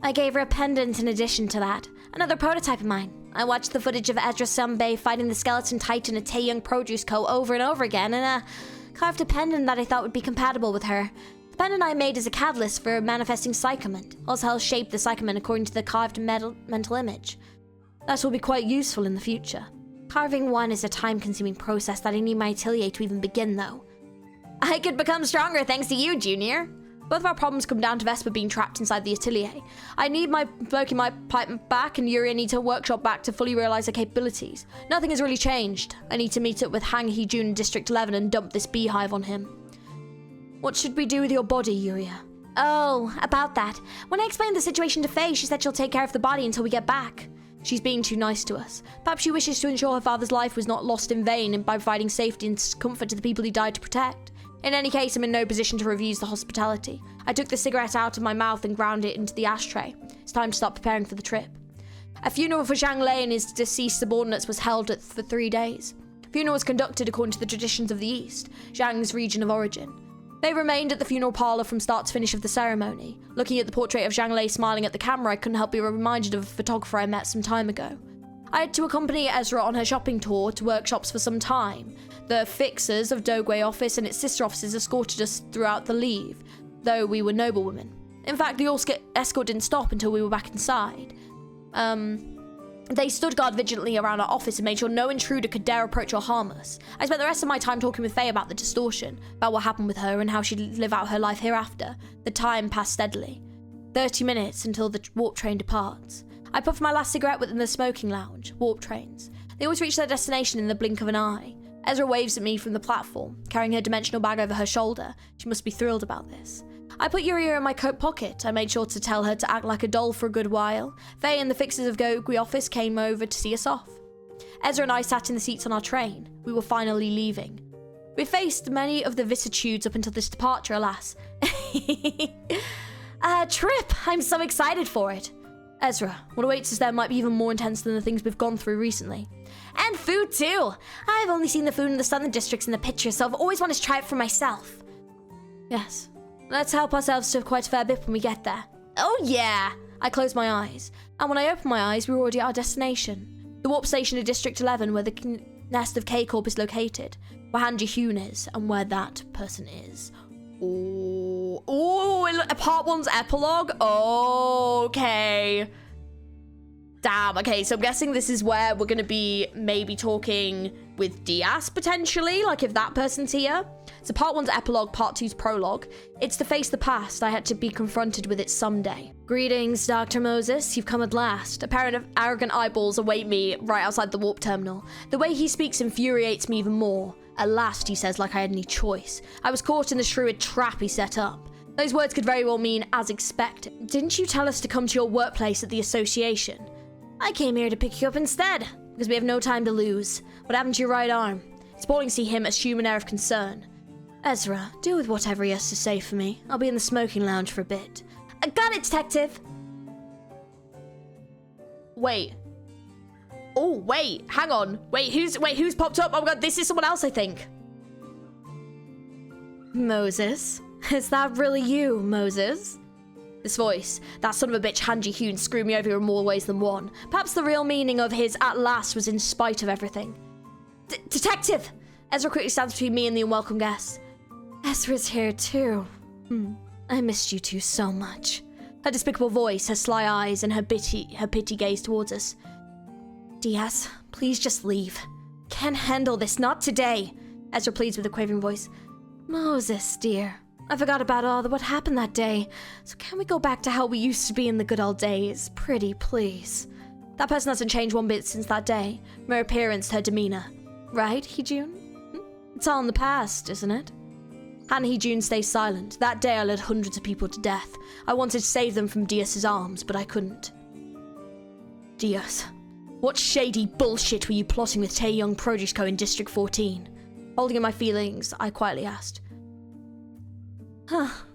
Speaker 1: I gave her a pendant in addition to that, another prototype of mine. I watched the footage of Edra Sunbay fighting the skeleton titan at Taeyong Produce Co. over and over again, and carved a pendant that I thought would be compatible with her. The pendant I made is a catalyst for manifesting psychomund. Also helps shape the psychomund according to the carved mental image.
Speaker 2: That will be quite useful in the future.
Speaker 1: Carving one is a time-consuming process that I need my atelier to even begin, though. I could become stronger thanks to you, Junior.
Speaker 2: Both of our problems come down to Vesper being trapped inside the atelier. I need my smoking my pipe back, and Yuri need her workshop back to fully realize her capabilities. Nothing has really changed. I need to meet up with Hang Hee-jun in District 11 and dump this beehive on him. What should we do with your body, Yuria?
Speaker 1: Oh, about that. When I explained the situation to Faye, she said she'll take care of the body until we get back.
Speaker 2: She's being too nice to us. Perhaps she wishes to ensure her father's life was not lost in vain by providing safety and comfort to the people he died to protect. In any case, I'm in no position to refuse the hospitality. I took the cigarette out of my mouth and ground it into the ashtray. It's time to start preparing for the trip. A funeral for Zhang Lei and his deceased subordinates was held for 3 days. The funeral was conducted according to the traditions of the East, Zhang's region of origin. They remained at the funeral parlour from start to finish of the ceremony. Looking at the portrait of Zhang Lei smiling at the camera, I couldn't help be reminded of a photographer I met some time ago. I had to accompany Ezra on her shopping tour to workshops for some time. The fixers of Dogway office and its sister offices escorted us throughout the leave, though we were noblewomen. In fact, the escort didn't stop until we were back inside. They stood guard vigilantly around our office and made sure no intruder could dare approach or harm us. I spent the rest of my time talking with Faye about the distortion, about what happened with her and how she'd live out her life hereafter. The time passed steadily. 30 minutes until the warp train departs. I puffed my last cigarette within the smoking lounge. Warp trains. They always reach their destination in the blink of an eye. Ezra waves at me from the platform, carrying her dimensional bag over her shoulder. She must be thrilled about this. I put Yuria in my coat pocket. I made sure to tell her to act like a doll for a good while. Faye and the fixers of Gogui office came over to see us off. Ezra and I sat in the seats on our train. We were finally leaving. We faced many of the vicissitudes up until this departure, alas. Trip! I'm so excited for it. Ezra, what awaits us there might be even more intense than the things we've gone through recently. And food too! I've only seen the food in the southern districts in the pictures, so I've always wanted to try it for myself. Yes. Let's help ourselves to quite a fair bit when we get there. Oh yeah! I closed my eyes, and when I opened my eyes, we were already at our destination. The warp station of District 11, where the nest of K-Corp is located, where Hanji Hyun is, and where that person is. Ooh, part 1's epilogue? Okay. Damn, okay, so I'm guessing this is where we're gonna be maybe talking with Diaz, potentially, like if that person's here. So part 1's epilogue, part 2's prologue. It's to face the past. I had to be confronted with it someday. Greetings, Dr. Moses. You've come at last. A pair of arrogant eyeballs await me right outside the warp terminal. The way he speaks infuriates me even more. At last, he says, like I had any choice. I was caught in the shrewd trap he set up. Those words could very well mean as expected. Didn't you tell us to come to your workplace at the association? I came here to pick you up instead, because we have no time to lose. What happened to your right arm? It's appalling to see him assume an air of concern. Ezra, deal with whatever he has to say for me. I'll be in the smoking lounge for a bit. I got it, detective! Wait. Oh, wait, hang on. Wait, who's popped up? Oh my god, this is someone else, I think. Moses? Is that really you, Moses? This voice, that son of a bitch Hanji Hyun, screwed me over in more ways than one. Perhaps the real meaning of his at last was in spite of everything. Detective! Ezra quickly stands between me and the unwelcome guest. Ezra's here too. I missed you two so much. Her despicable voice, her sly eyes, and her pity gaze towards us. Diaz, please just leave. Can't handle this, not today. Ezra pleads with a quavering voice. Moses, dear. I forgot about what happened that day. So can we go back to how we used to be in the good old days? Pretty, please. That person hasn't changed one bit since that day. Her appearance, her demeanor. Right, Heejun? It's all in the past, isn't it? Han Heejun stays silent. That day I led hundreds of people to death. I wanted to save them from Diaz's arms, but I couldn't. Diaz, what shady bullshit were you plotting with Taeyong Produce Co. in District 14? Holding in my feelings, I quietly asked.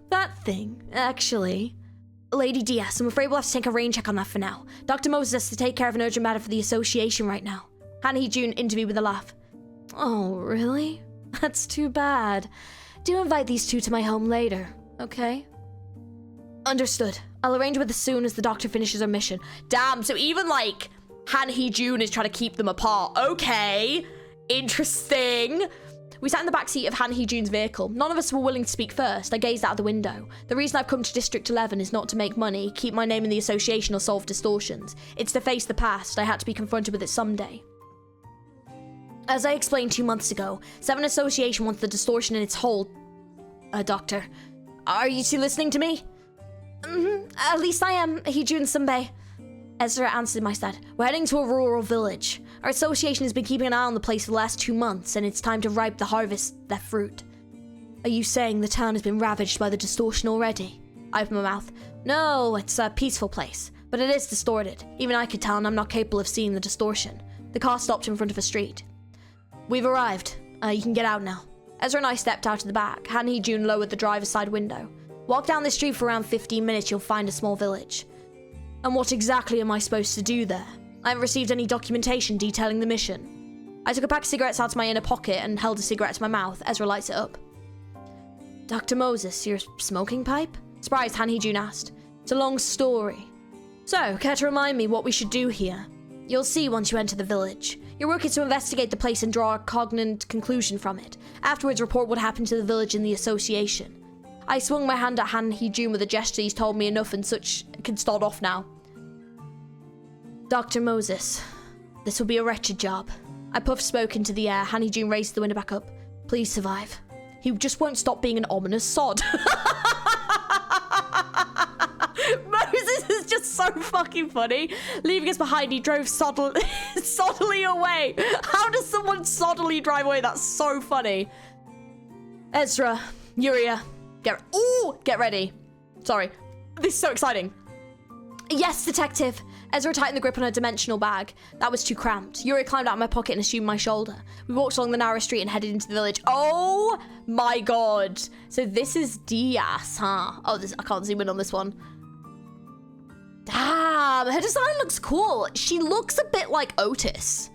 Speaker 2: That thing, actually. Lady Diaz, I'm afraid we'll have to take a rain check on that for now. Dr. Moses has to take care of an urgent matter for the association right now. Han Hee-jun interviewed with a laugh. Oh, really? That's too bad. Do invite these two to my home later, okay? Understood. I'll arrange with as soon as the doctor finishes her mission. Damn, so even like Han Hee-jun is trying to keep them apart. Okay, interesting. We sat in the backseat of Han Hee-jun's vehicle. None of us were willing to speak first. I gazed out the window. The reason I've come to District 11 is not to make money, keep my name in the association, or solve distortions. It's to face the past. I had to be confronted with it someday. As I explained 2 months ago, Seven Association wants the distortion in its hold. Doctor, are you two listening to me? At least I am, Hee-jun-sunbae. Ezra answered my stead. We're heading to a rural village. Our association has been keeping an eye on the place for the last 2 months, and it's time to ripe the harvest, their fruit. Are you saying the town has been ravaged by the distortion already? I opened my mouth. No, it's a peaceful place, but it is distorted. Even I could tell, and I'm not capable of seeing the distortion. The car stopped in front of a street. We've arrived. You can get out now. Ezra and I stepped out of the back. Han Hee-jun lowered the driver's side window. Walk down this street for around 15 minutes, you'll find a small village. And what exactly am I supposed to do there? I haven't received any documentation detailing the mission. I took a pack of cigarettes out of my inner pocket and held a cigarette to my mouth. Ezra lights it up. Dr. Moses, your smoking pipe? Surprised, Han Hee-jun asked. It's a long story. So, care to remind me what we should do here?
Speaker 1: You'll see once you enter the village. Your work is to investigate the place and draw a cognate conclusion from it. Afterwards, report what happened to the village and the association. I swung my hand at Han Hee-jun with a gesture. He's told me enough and such can start off now. Dr. Moses, this will be a wretched job. I puffed smoke into the air. Han Hee-jun raised the window back up. Please survive. He just won't stop being an ominous sod. Moses is just so fucking funny. Leaving us behind, he drove soddily away. How does someone soddily drive away? That's so funny. Ezra, Yuria, get ready. Sorry, this is so exciting. Yes, detective. Ezra tightened the grip on her dimensional bag. That was too cramped. Yuria climbed out of my pocket and assumed my shoulder. We walked along the narrow street and headed into the village. Oh my god. So this is Diaz, huh? Oh, I can't zoom in on this one. Damn, her design looks cool. She looks a bit like Otis.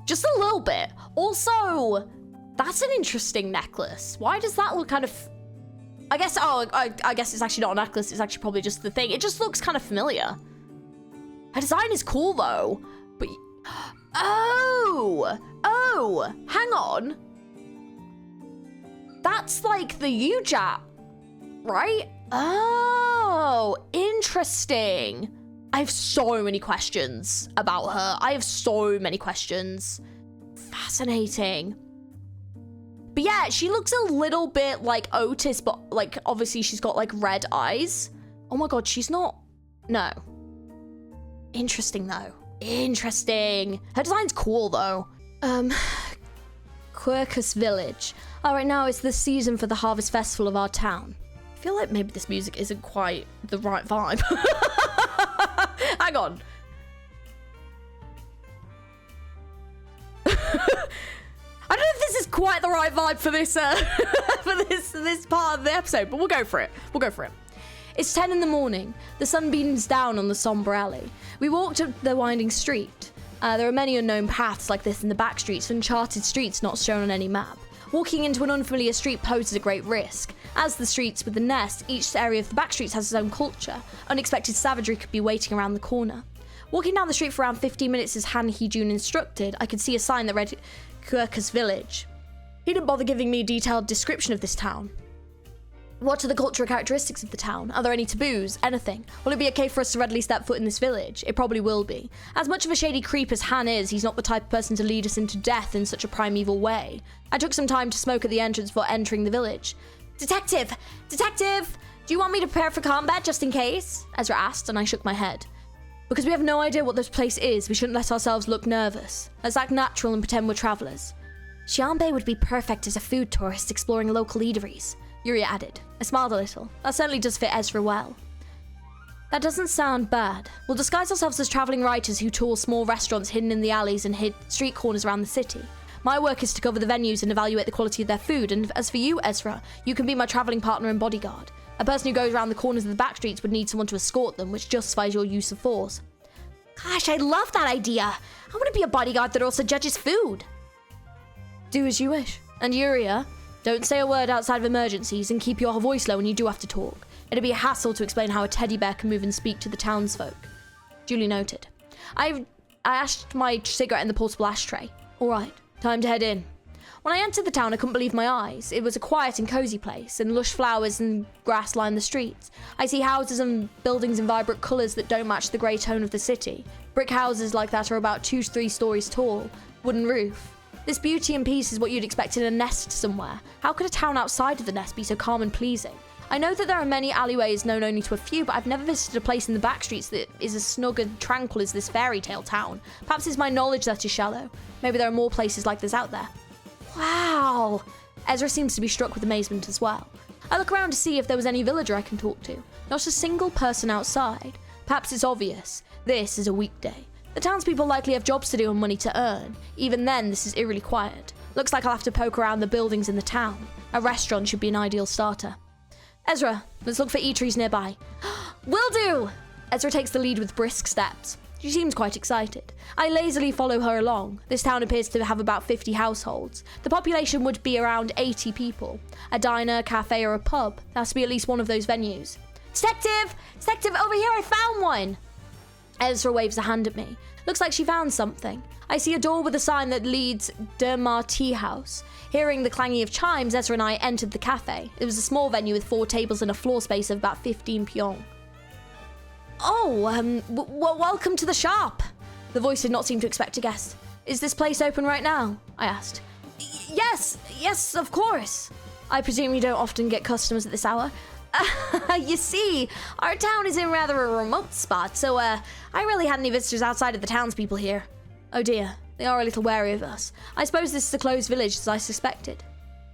Speaker 1: Just a little bit. Also, that's an interesting necklace. Why does that look kind of... I guess it's actually not a necklace. It's actually probably just the thing. It just looks kind of familiar. Her design is cool though, but... Oh, hang on. That's like the UJAP, right? Oh, interesting. I have so many questions about her. I have so many questions. Fascinating. But yeah, she looks a little bit like Otis, but like obviously she's got like red eyes. Oh my god, she's not... No. Interesting though. Interesting. Her design's cool though. Quercus Village. All right, now it's the season for the harvest festival of our town. I feel like maybe this music isn't quite the right vibe. Hang on. I don't know if this is quite the right vibe for this for this part of the episode, but we'll go for it. It's 10 in the morning. The sun beams down on the somber alley. We walked up the winding street. There are many unknown paths like this in the back streets, uncharted streets not shown on any map. Walking into an unfamiliar street poses a great risk. As the streets with the nest, each area of the back streets has its own culture. Unexpected savagery could be waiting around the corner. Walking down the street for around 15 minutes as Han Hee-jun instructed, I could see a sign that read Quercus Village. He didn't bother giving me a detailed description of this town. What are the cultural characteristics of the town? Are there any taboos? Anything? Will it be okay for us to readily step foot in this village? It probably will be. As much of a shady creep as Han is, he's not the type of person to lead us into death in such a primeval way. I took some time to smoke at the entrance before entering the village. Detective! Detective! Do you want me to prepare for combat just in case? Ezra asked, and I shook my head. Because we have no idea what this place is, we shouldn't let ourselves look nervous. Let's act natural and pretend we're travelers. Xianbei would be perfect as a food tourist exploring local eateries, Yuria added. I smiled a little. That certainly does fit Ezra well. That doesn't sound bad. We'll disguise ourselves as traveling writers who tour small restaurants hidden in the alleys and street corners around the city. My work is to cover the venues and evaluate the quality of their food, and as for you, Ezra, you can be my traveling partner and bodyguard. A person who goes around the corners of the back streets would need someone to escort them, which justifies your use of force. Gosh, I love that idea. I want to be a bodyguard that also judges food. Do as you wish. And Yuria, don't say a word outside of emergencies and keep your voice low when you do have to talk. It'd be a hassle to explain how a teddy bear can move and speak to the townsfolk. Duly noted. I ashed my cigarette in the portable ashtray. All right, time to head in. When I entered the town, I couldn't believe my eyes. It was a quiet and cozy place, and lush flowers and grass lined the streets. I see houses and buildings in vibrant colours that don't match the grey tone of the city. Brick houses like that are about 2 to 3 stories tall, wooden roof. This beauty and peace is what you'd expect in a nest somewhere. How could a town outside of the nest be so calm and pleasing? I know that there are many alleyways known only to a few, but I've never visited a place in the back streets that is as snug and tranquil as this fairy tale town. Perhaps it's my knowledge that is shallow. Maybe there are more places like this out there. Wow! Ezra seems to be struck with amazement as well. I look around to see if there was any villager I can talk to. Not a single person outside. Perhaps it's obvious. This is a weekday. The townspeople likely have jobs to do and money to earn. Even then, this is eerily quiet. Looks like I'll have to poke around the buildings in the town. A restaurant should be an ideal starter. Ezra, let's look for eateries nearby. Will do! Ezra takes the lead with brisk steps. She seems quite excited. I lazily follow her along. This town appears to have about 50 households. The population would be around 80 people. A diner, cafe, or a pub. There has to be at least one of those venues. Detective! Detective, over here, I found one! Ezra waves a hand at me. Looks like she found something. I see a door with a sign that leads DAAAANG Tea House. Hearing the clanging of chimes, Ezra and I entered the cafe. It was a small venue with 4 tables and a floor space of about 15 pyong. Oh, welcome to the shop. The voice did not seem to expect a guest. Is this place open right now? I asked. Yes, of course. I presume you don't often get customers at this hour. You see, our town is in rather a remote spot, so I rarely had any visitors outside of the townspeople here. Oh dear, they are a little wary of us. I suppose this is a closed village, as I suspected.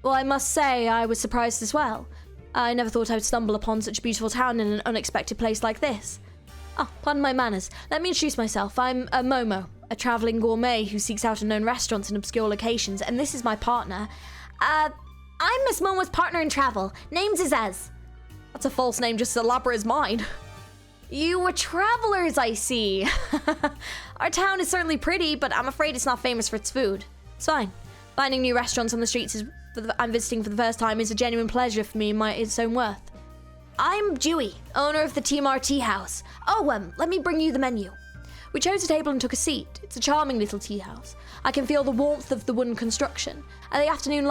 Speaker 1: Well, I must say I was surprised as well. I never thought I would stumble upon such a beautiful town in an unexpected place like this. Oh, pardon my manners. Let me introduce myself. I'm Momo, a travelling gourmet who seeks out unknown restaurants in obscure locations, and this is my partner. I'm Miss Momo's partner in travel. Name's Izez. That's a false name just as elaborate as mine. You were travelers, I see. Our town is certainly pretty, but I'm afraid it's not famous for its food. It's fine. Finding new restaurants on the streets I'm visiting for the first time is a genuine pleasure for me in its own worth. I'm Dewey, owner of the Timar Tea House. Oh, let me bring you the menu. We chose a table and took a seat. It's a charming little tea house. I can feel the warmth of the wooden construction, and the afternoon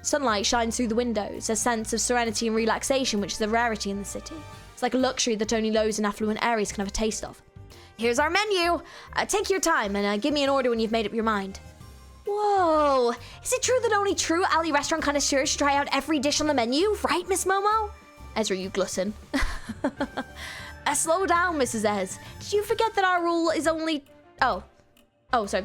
Speaker 1: sunlight shines through the windows, a sense of serenity and relaxation which is a rarity in the city. It's like a luxury that only those in affluent areas can have a taste of. Here's our menu. Take your time and give me an order when you've made up your mind. Whoa, is it true that only true alley restaurant connoisseurs should try out every dish on the menu, right, Miss Momo? Ezra, you glutton. Slow down, Mrs. Ez. Did you forget that our rule is only... Oh, sorry.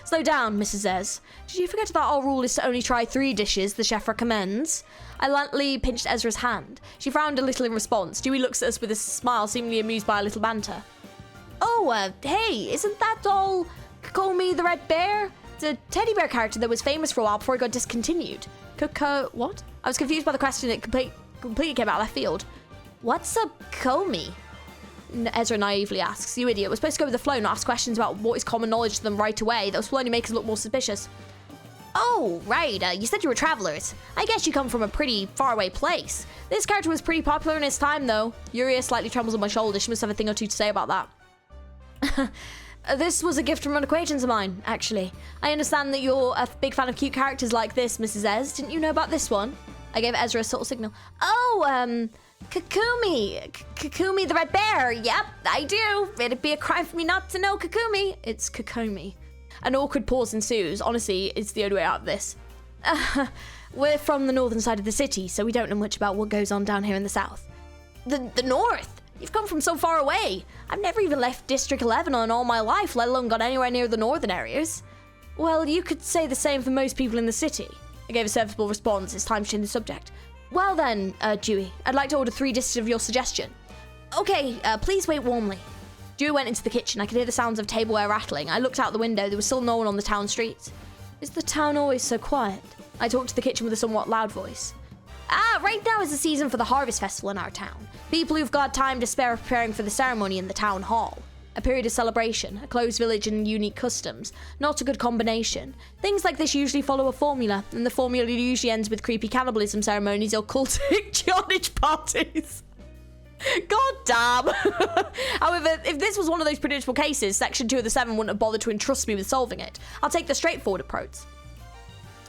Speaker 1: Slow down, Mrs. Ez. Did you forget that our rule is to only try 3 dishes the chef recommends? I lightly pinched Ezra's hand. She frowned a little in response. Dewey looks at us with a smile, seemingly amused by a little banter. Oh, hey, isn't that all Kokomi the Red Bear? It's a teddy bear character that was famous for a while before it got discontinued. What? I was confused by the question that completely came out of left field. What's a Komi? Ezra naively asks. You idiot. We're supposed to go with the flow, not ask questions about what is common knowledge to them right away. Those will only make us look more suspicious. Oh, right. You said you were travelers. I guess you come from a pretty faraway place. This character was pretty popular in its time, though. Yuria slightly trembles on my shoulder. She must have a thing or two to say about that. This was a gift from an acquaintance of mine, actually. I understand that you're a big fan of cute characters like this, Mrs. Ez. Didn't you know about this one? I gave Ezra a subtle signal. Oh, Kokumi the Red Bear. Yep, I do. It'd be a crime for me not to know Kokumi. It's Kokomi. An awkward pause ensues. Honestly, it's the only way out of this. We're from the northern side of the city, so we don't know much about what goes on down here in the south. The north? You've come from so far away. I've never even left District 11 in all my life, let alone got anywhere near the northern areas. Well, you could say the same for most people in the city. I gave a serviceable response. It's time to change the subject. Well then, Dewey, I'd like to order 3 dishes of your suggestion. Okay, please wait warmly. Dewey went into the kitchen. I could hear the sounds of tableware rattling. I looked out the window. There was still no one on the town streets. Is the town always so quiet? I talked to the kitchen with a somewhat loud voice. Right now is the season for the harvest festival in our town. People who've got time to spare are preparing for the ceremony in the town hall. A period of celebration, a closed village and unique customs. Not a good combination. Things like this usually follow a formula, and the formula usually ends with creepy cannibalism ceremonies or cultic geonage parties. God damn. However, if this was one of those predictable cases, Section 2 of the 7 wouldn't have bothered to entrust me with solving it. I'll take the straightforward approach.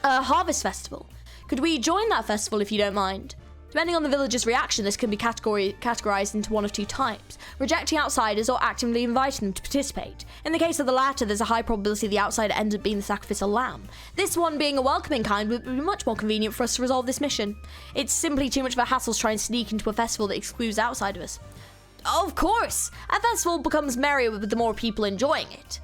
Speaker 1: Harvest festival. Could we join that festival if you don't mind? Depending on the villager's reaction, this can be categorized into one of 2 types: rejecting outsiders or actively inviting them to participate. In the case of the latter, there's a high probability the outsider ends up being the sacrificial lamb. This one, being a welcoming kind, would be much more convenient for us to resolve this mission. It's simply too much of a hassle to try and sneak into a festival that excludes outsiders. Of course! A festival becomes merrier with the more people enjoying it.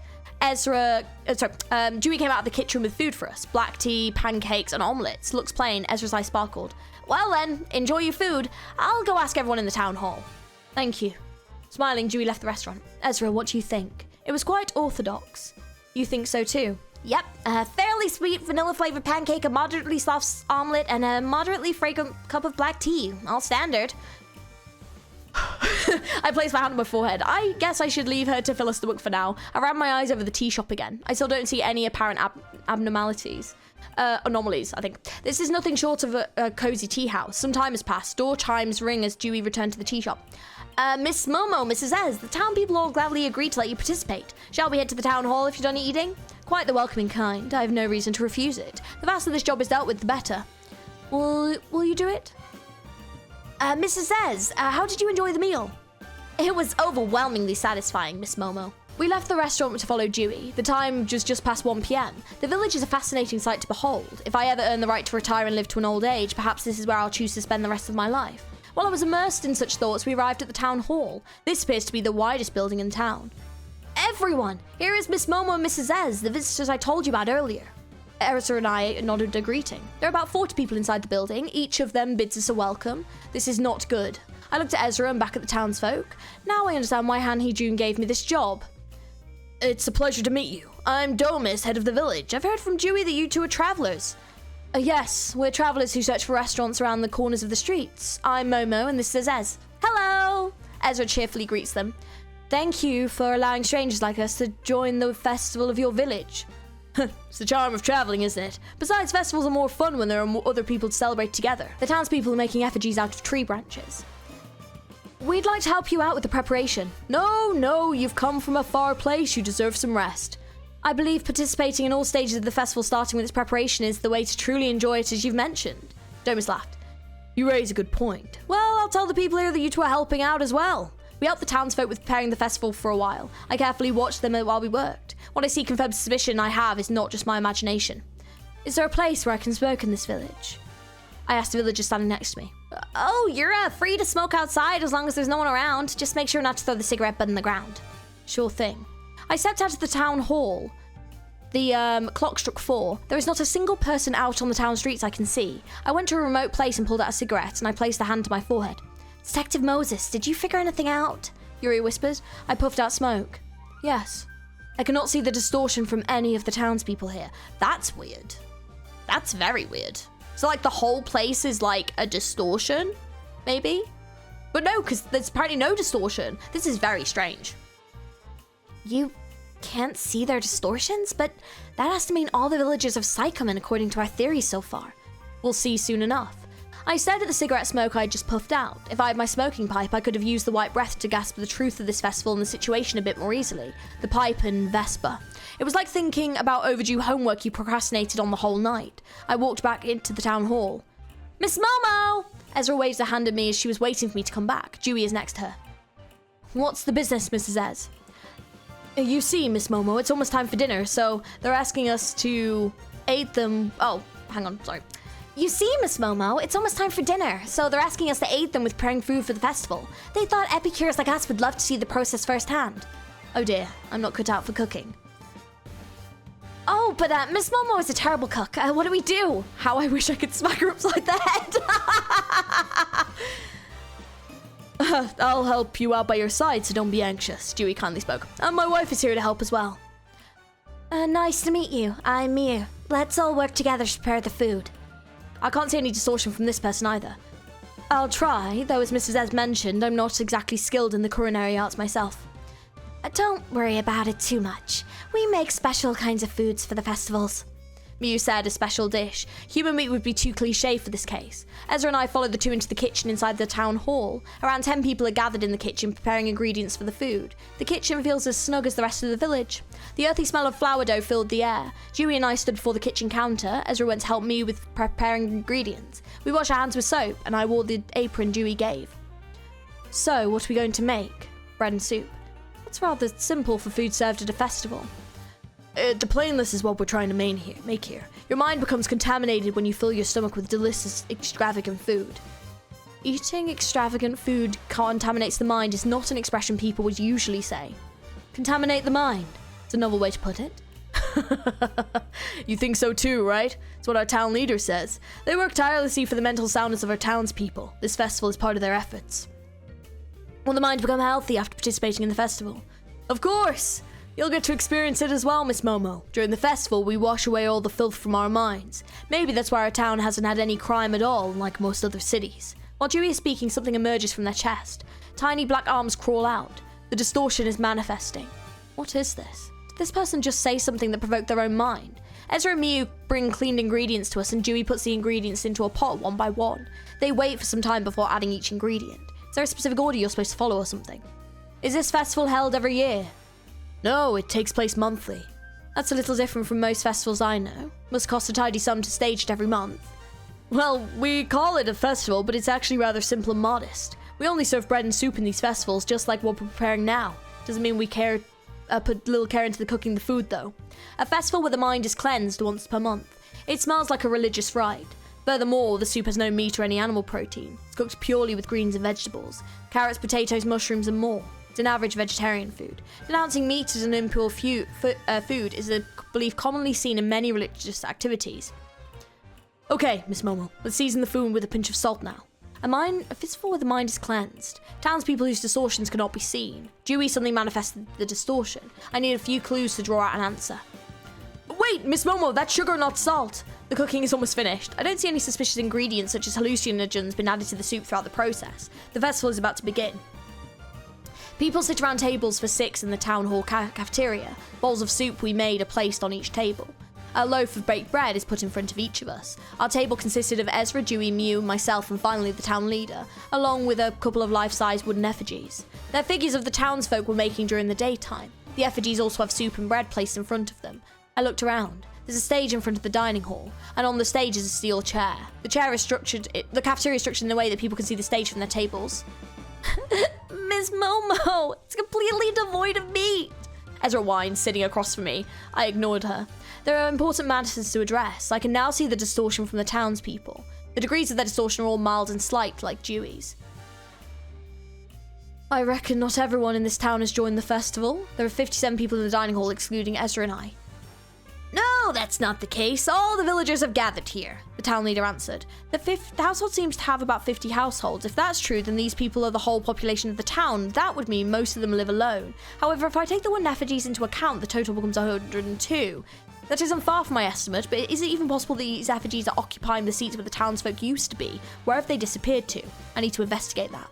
Speaker 1: Dewey came out of the kitchen with food for us. Black tea, pancakes, and omelettes. Looks plain. Ezra's eye sparkled. Well then, enjoy your food. I'll go ask everyone in the town hall. Thank you. Smiling, Dewey left the restaurant. Ezra, what do you think? It was quite orthodox. You think so too? Yep, a fairly sweet vanilla-flavored pancake, a moderately soft omelette, and a moderately fragrant cup of black tea. All standard. I placed my hand on my forehead. I guess I should leave her to fill us the book for now. I ran my eyes over the tea shop again. I still don't see any apparent anomalies, I think. This is nothing short of a cozy tea house. Some time has passed. Door chimes ring as Dewey returned to the tea shop.
Speaker 2: Miss Momo, Mrs. Ez, the town people all gladly agreed to let you participate. Shall we head to the town hall if you're done eating? Quite the welcoming kind. I have no reason to refuse it. The faster this job is dealt with, the better. Will you do it? Mrs. Ez, how did you enjoy the meal? It was overwhelmingly satisfying, Miss Momo. We left the restaurant to follow Dewey. The time was just past 1 p.m. The village is a fascinating sight to behold. If I ever earn the right to retire and live to an old age, perhaps this is where I'll choose to spend the rest of my life. While I was immersed in such thoughts, we arrived at the town hall. This appears to be the widest building in town. Everyone! Here is Miss Momo and Mrs. Ez, the visitors I told you about earlier. Ezra and I nodded a greeting. There are about 40 people inside the building. Each of them bids us a welcome. This is not good. I looked at Ezra and back at the townsfolk. Now I understand why Han Hee-jun gave me this job. It's a pleasure to meet you. I'm Domus, head of the village. I've heard from Dewey that you two are travelers. Yes, we're travelers who search for restaurants around the corners of the streets. I'm Momo and this is Ez. Hello! Ezra cheerfully greets them. Thank you for allowing strangers like us to join the festival of your village. It's the charm of traveling, isn't it? Besides, festivals are more fun when there are other people to celebrate together. The townspeople are making effigies out of tree branches. We'd like to help you out with the preparation. No, you've come from a far place. You deserve some rest. I believe participating in all stages of the festival, starting with its preparation, is the way to truly enjoy it, as you've mentioned. Domus laughed. You raise a good point. Well, I'll tell the people here that you two are helping out as well. We helped the townsfolk with preparing the festival for a while. I carefully watched them while we worked. What I see confirms the suspicion I have is not just my imagination. Is there a place where I can smoke in this village? I asked the villager standing next to me. Oh, you're free to smoke outside as long as there's no one around. Just make sure not to throw the cigarette butt in the ground. Sure thing. I stepped out of the town hall. The clock struck 4. There is not a single person out on the town streets I can see. I went to a remote place and pulled out a cigarette, and I placed a hand to my forehead. Detective Moses, did you figure anything out? Yuri whispered. I puffed out smoke. Yes. I cannot see the distortion from any of the townspeople here. That's weird. That's very weird. So, like, the whole place is, like, a distortion? Maybe? But no, because there's apparently no distortion. This is very strange. You can't see their distortions? But that has to mean all the villagers have Psychomen according to our theories so far. We'll see soon enough. I stared at the cigarette smoke I had just puffed out. If I had my smoking pipe, I could have used the white breath to grasp the truth of this festival and the situation a bit more easily. The pipe and Vespa. It was like thinking about overdue homework you procrastinated on the whole night. I walked back into the town hall. Miss Momo! Ezra waved a hand at me as she was waiting for me to come back. Dewey is next to her. What's the business, Mrs. Ez? You see, Miss Momo, it's almost time for dinner, so they're asking us to aid them. Oh, hang on, sorry. You see, Miss Momo, it's almost time for dinner, so they're asking us to aid them with preparing food for the festival. They thought epicures like us would love to see the process firsthand. Oh dear, I'm not cut out for cooking. Oh, but Miss Momo is a terrible cook. What do we do? How I wish I could smack her upside the head. I'll help you out by your side, so don't be anxious, Dewey kindly spoke. And my wife is here to help as well. Nice to meet you. I'm Miu. Let's all work together to prepare the food. I can't see any distortion from this person either. I'll try, though as Mrs. Ez mentioned, I'm not exactly skilled in the culinary arts myself. Don't worry about it too much. We make special kinds of foods for the festivals. Miu said, a special dish. Human meat would be too cliché for this case. Ezra and I followed the two into the kitchen inside the town hall. Around 10 people are gathered in the kitchen preparing ingredients for the food. The kitchen feels as snug as the rest of the village. The earthy smell of flour dough filled the air. Dewey and I stood before the kitchen counter. Ezra went to help me with preparing ingredients. We washed our hands with soap, and I wore the apron Dewey gave. So, what are we going to make? Bread and soup. That's rather simple for food served at a festival. The plainness is what we're trying to make here. Your mind becomes contaminated when you fill your stomach with delicious, extravagant food. Eating extravagant food contaminates the mind is not an expression people would usually say. Contaminate the mind. It's a novel way to put it. You think so too, right? It's what our town leader says. They work tirelessly for the mental soundness of our townspeople. This festival is part of their efforts. Will the mind become healthy after participating in the festival? Of course! You'll get to experience it as well, Miss Momo. During the festival, we wash away all the filth from our minds. Maybe that's why our town hasn't had any crime at all, unlike most other cities. While Dewey is speaking, something emerges from their chest. Tiny black arms crawl out. The distortion is manifesting. What is this? Did this person just say something that provoked their own mind? Ezra and Miu bring cleaned ingredients to us, and Dewey puts the ingredients into a pot one by one. They wait for some time before adding each ingredient. there a specific order you're supposed to follow or something? Is this festival held every year? No, it takes place monthly. That's a little different from most festivals I know. Must cost a tidy sum to stage it every month. Well, we call it a festival, but it's actually rather simple and modest. We only serve bread and soup in these festivals, just like what we're preparing now. Doesn't mean we put little care into the cooking the food, though. A festival where the mind is cleansed once per month. It smells like a religious rite. Furthermore, the soup has no meat or any animal protein. It's cooked purely with greens and vegetables. Carrots, potatoes, mushrooms, and more. It's an average vegetarian food. Denouncing meat as an impure food is a belief commonly seen in many religious activities. Okay, Miss Momo, let's season the food with a pinch of salt now. A fistful where the mind is cleansed. Townspeople whose distortions cannot be seen. Dewey suddenly manifested the distortion. I need a few clues to draw out an answer. Wait, Miss Momo, that's sugar, not salt. The cooking is almost finished. I don't see any suspicious ingredients such as hallucinogens been added to the soup throughout the process. The festival is about to begin. People sit around tables for 6 in the town hall cafeteria. Bowls of soup we made are placed on each table. A loaf of baked bread is put in front of each of us. Our table consisted of Ezra, Dewey, Mew, myself, and finally the town leader, along with a couple of life-size wooden effigies. They're figures of the townsfolk were making during the daytime. The effigies also have soup and bread placed in front of them. I looked around. There's a stage in front of the dining hall, and on the stage is a steel chair. The cafeteria is structured in a way that people can see the stage from their tables. Miss Momo, it's completely devoid of meat. Ezra whined, sitting across from me. I ignored her. There are important matters to address. I can now see the distortion from the townspeople. The degrees of their distortion are all mild and slight, like Dewey's. I reckon not everyone in this town has joined the festival. There are 57 people in the dining hall, excluding Ezra and I. No, that's not the case. All the villagers have gathered here, the town leader answered. The household seems to have about 50 households. If that's true, then these people are the whole population of the town. That would mean most of them live alone. However, if I take the wooden effigies into account, the total becomes 102. That isn't far from my estimate, but is it even possible that these effigies are occupying the seats where the townsfolk used to be? Where have they disappeared to? I need to investigate that.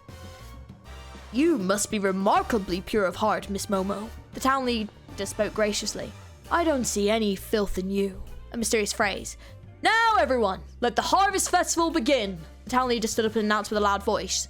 Speaker 2: You must be remarkably pure of heart, Miss Momo. The town leader spoke graciously. I don't see any filth in you. A mysterious phrase. Now, everyone, let the harvest festival begin. The town leader stood up and announced with a loud voice.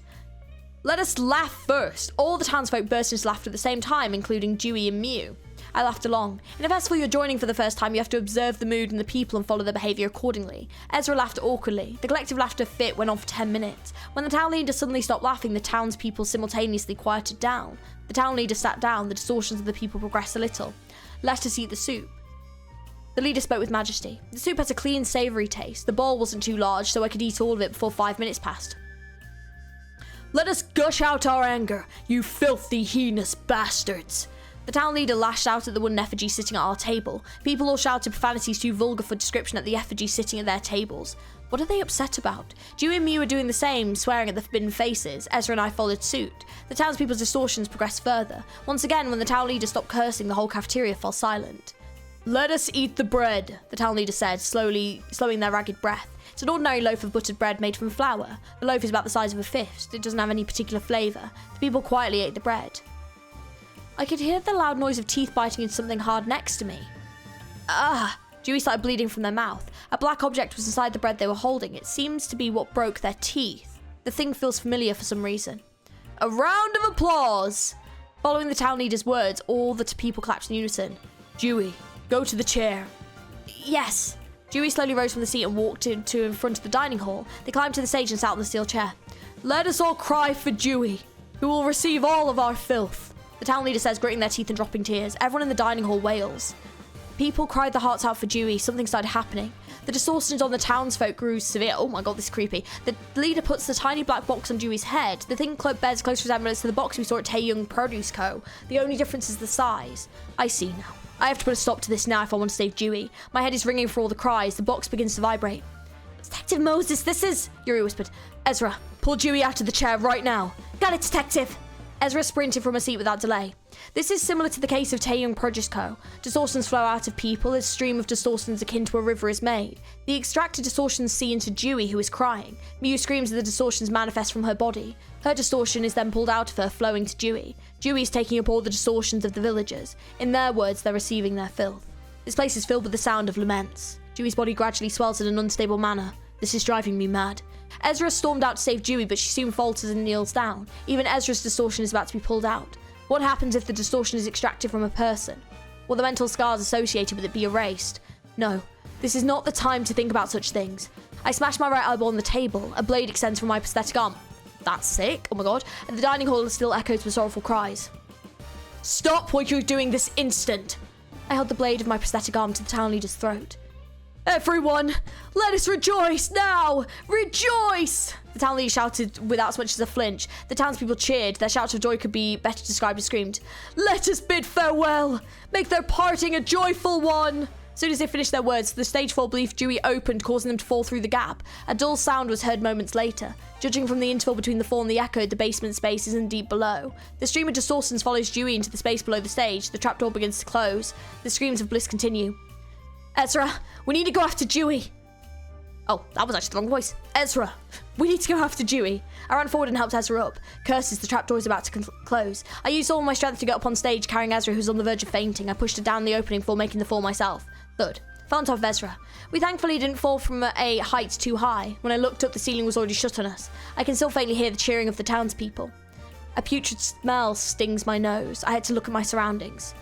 Speaker 2: Let us laugh first. All the townsfolk burst into laughter at the same time, including Dewey and Mew. I laughed along. In a festival you're joining for the first time, you have to observe the mood and the people and follow their behaviour accordingly. Ezra laughed awkwardly. The collective laughter fit went on for 10 minutes. When the town leader suddenly stopped laughing, the townspeople simultaneously quieted down. The town leader sat down. The distortions of the people progressed a little. Let us eat the soup. The leader spoke with majesty. The soup has a clean, savoury taste. The bowl wasn't too large, so I could eat all of it before 5 minutes passed. Let us gush out our anger, you filthy, heinous bastards. The town leader lashed out at the wooden effigy sitting at our table. People all shouted profanities too vulgar for description at the effigy sitting at their tables. What are they upset about? Dewey and Mew were doing the same, swearing at the forbidden faces. Ezra and I followed suit. The townspeople's distortions progressed further. Once again, when the town leader stopped cursing, the whole cafeteria fell silent. Let us eat the bread, the town leader said, slowing their ragged breath. It's an ordinary loaf of buttered bread made from flour. The loaf is about the size of a fist. It doesn't have any particular flavour. The people quietly ate the bread. I could hear the loud noise of teeth biting into something hard next to me. Ah! Dewey started bleeding from their mouth. A black object was inside the bread they were holding. It seems to be what broke their teeth. The thing feels familiar for some reason. A round of applause! Following the town leader's words, all the people clapped in unison. Dewey, go to the chair. Yes. Dewey slowly rose from the seat and walked in front of the dining hall. They climbed to the stage and sat on the steel chair. Let us all cry for Dewey, who will receive all of our filth. The town leader says, gritting their teeth and dropping tears. Everyone in the dining hall wails. People cried their hearts out for Dewey. Something started happening. The distortions on the townsfolk grew severe. Oh my god, this is creepy. The leader puts the tiny black box on Dewey's head. The thing bears close resemblance to the box we saw at Taeyong Produce Co. The only difference is the size. I see now. I have to put a stop to this now if I want to save Dewey. My head is ringing for all the cries. The box begins to vibrate. Detective Moses, this is... Yuri whispered. Ezra, pull Dewey out of the chair right now. Got it, Detective. Ezra sprinted from a seat without delay. This is similar to the case of Taeyong Produce Co. Distortions flow out of people. A stream of distortions akin to a river is made. The extracted distortions see into Dewey, who is crying. Mew screams as the distortions manifest from her body. Her distortion is then pulled out of her, flowing to Dewey. Dewey is taking up all the distortions of the villagers. In their words, they're receiving their filth. This place is filled with the sound of laments. Dewey's body gradually swells in an unstable manner. This is driving me mad. Ezra stormed out to save Dewey, but she soon falters and kneels down. Even Ezra's distortion is about to be pulled out. What happens if the distortion is extracted from a person? Will the mental scars associated with it be erased? No, this is not the time to think about such things. I smash my right elbow on the table. A blade extends from my prosthetic arm. That's sick, oh my god. And the dining hall still echoes with sorrowful cries. Stop what you're doing this instant! I held the blade of my prosthetic arm to the town leader's throat. Everyone, let us rejoice now! Rejoice! The town leader shouted without so much as a flinch. The townspeople cheered. Their shouts of joy could be better described as screamed. Let us bid farewell! Make their parting a joyful one! As soon as they finished their words, the stage fall beneath Dewey opened, causing them to fall through the gap. A dull sound was heard moments later. Judging from the interval between the fall and the echo, the basement space isn't deep below. The stream of distortions follows Dewey into the space below the stage. The trapdoor begins to close. The screams of bliss continue. Ezra, we need to go after Dewey. Oh, that was actually the wrong voice. Ezra, we need to go after Dewey. I ran forward and helped Ezra up. Curses, the trapdoor is about to close. I used all my strength to get up on stage, carrying Ezra, who's on the verge of fainting. I pushed her down the opening before making the fall myself. Thud. Fell on top of Ezra. We thankfully didn't fall from a height too high. When I looked up, the ceiling was already shut on us. I can still faintly hear the cheering of the townspeople. A putrid smell stings my nose. I had to look at my surroundings.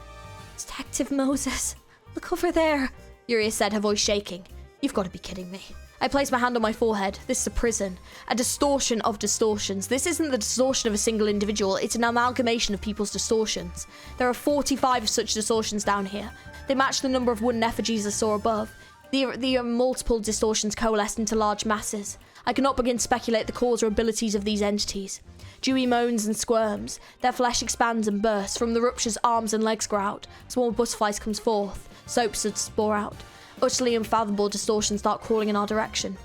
Speaker 2: Detective Moses, look over there, Uriah said, her voice shaking. You've got to be kidding me. I placed my hand on my forehead. This is a prison. A distortion of distortions. This isn't the distortion of a single individual. It's an amalgamation of people's distortions. There are 45 such distortions down here. They match the number of wooden effigies I saw above. The multiple distortions coalesced into large masses. I cannot begin to speculate the cause or abilities of these entities. Dewey moans and squirms. Their flesh expands and bursts. From the ruptures, arms and legs grow out. A swarm of butterflies comes forth. Soaps that spore out. Utterly unfathomable distortions start crawling in our direction.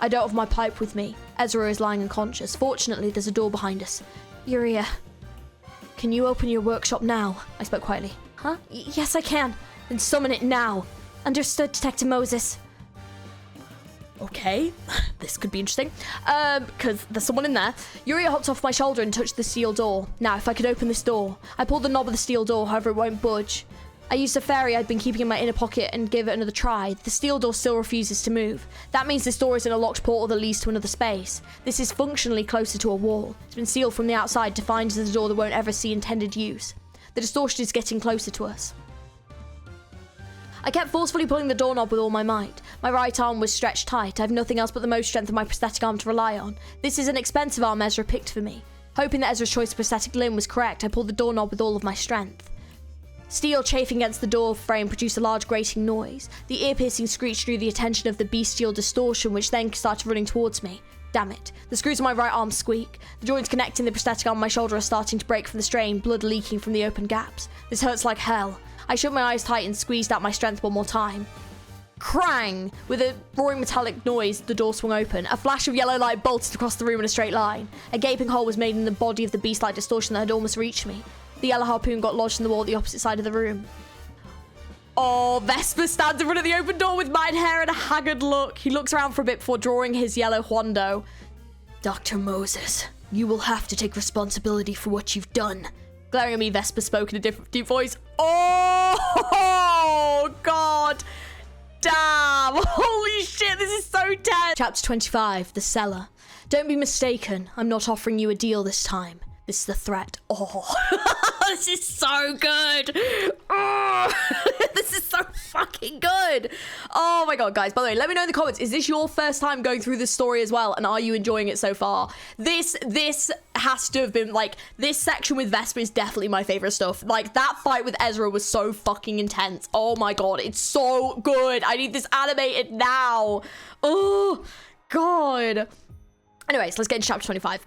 Speaker 2: I don't have my pipe with me. Ezra is lying unconscious. Fortunately, there's a door behind us. Uriah, can you open your workshop now? I spoke quietly. Huh? Yes, I can. Then summon it now. Understood, Detective Moses. Okay, this could be interesting. Because there's someone in there. Uriah hopped off my shoulder and touched the steel door. Now, if I could open this door. I pulled the knob of the steel door, however it won't budge. I used a fairy I'd been keeping in my inner pocket and gave it another try. The steel door still refuses to move. That means this door is in a locked portal that leads to another space. This is functionally closer to a wall. It's been sealed from the outside, defined as a door that won't ever see intended use. The distortion is getting closer to us. I kept forcefully pulling the doorknob with all my might. My right arm was stretched tight. I have nothing else but the most strength of my prosthetic arm to rely on. This is an expensive arm Ezra picked for me. Hoping that Ezra's choice of prosthetic limb was correct, I pulled the doorknob with all of my strength. Steel chafing against the door frame produced a large grating noise. The ear-piercing screech drew the attention of the bestial distortion, which then started running towards me. Damn it. The screws on my right arm squeak. The joints connecting the prosthetic arm on my shoulder are starting to break from the strain, blood leaking from the open gaps. This hurts like hell. I shut my eyes tight and squeezed out my strength one more time. Krang! With a roaring metallic noise, the door swung open. A flash of yellow light bolted across the room in a straight line. A gaping hole was made in the body of the beast-like distortion that had almost reached me. The yellow harpoon got lodged in the wall at the opposite side of the room. Oh, Vesper stands in front of the open door with matted hair and a haggard look. He looks around for a bit before drawing his yellow Huando. Dr. Moses, you will have to take responsibility for what you've done. Glaring at me, Vesper spoke in a deep voice. Oh, God. Damn. Holy shit, this is so tense. Chapter 25, The Cellar. Don't be mistaken. I'm not offering you a deal this time. This is the threat. Oh, this is so good. Oh, this is so fucking good. Oh my God, guys. By the way, let me know in the comments, is this your first time going through this story as well? And are you enjoying it so far? This has to have been, like, this section with Vesper is definitely my favorite stuff. Like, that fight with Ezra was so fucking intense. Oh my God, it's so good. I need this animated now. Oh, God. Anyways, let's get into chapter 25.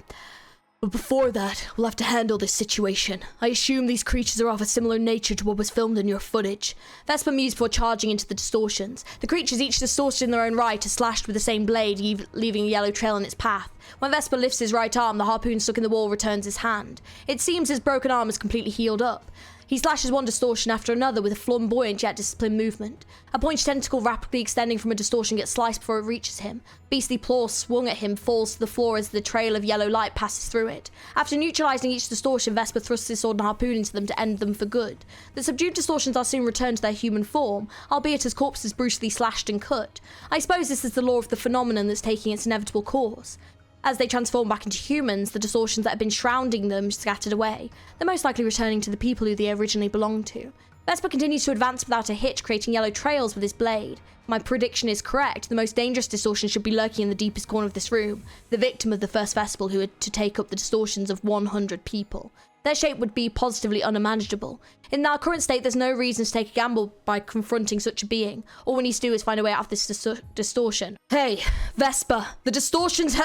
Speaker 2: But before that, we'll have to handle this situation. I assume these creatures are of a similar nature to what was filmed in your footage. Vesper mused before charging into the distortions. The creatures, each distorted in their own right, are slashed with the same blade, leaving a yellow trail in its path. When Vesper lifts his right arm, the harpoon stuck in the wall returns his hand. It seems his broken arm is completely healed up. He slashes one distortion after another with a flamboyant yet disciplined movement. A pointy tentacle rapidly extending from a distortion gets sliced before it reaches him. Beastly claw swung at him falls to the floor as the trail of yellow light passes through it. After neutralizing each distortion, Vesper thrusts his sword and harpoon into them to end them for good. The subdued distortions are soon returned to their human form, albeit as corpses brutally slashed and cut. I suppose this is the law of the phenomenon that's taking its inevitable course. As they transform back into humans, the distortions that have been shrouding them scattered away. They're most likely returning to the people who they originally belonged to. Vesper continues to advance without a hitch, creating yellow trails with his blade. My prediction is correct. The most dangerous distortion should be lurking in the deepest corner of this room, the victim of the first festival who had to take up the distortions of 100 people. Their shape would be positively unmanageable. In our current state, there's no reason to take a gamble by confronting such a being. All we need to do is find a way out of this distortion. Hey, Vesper, the distortions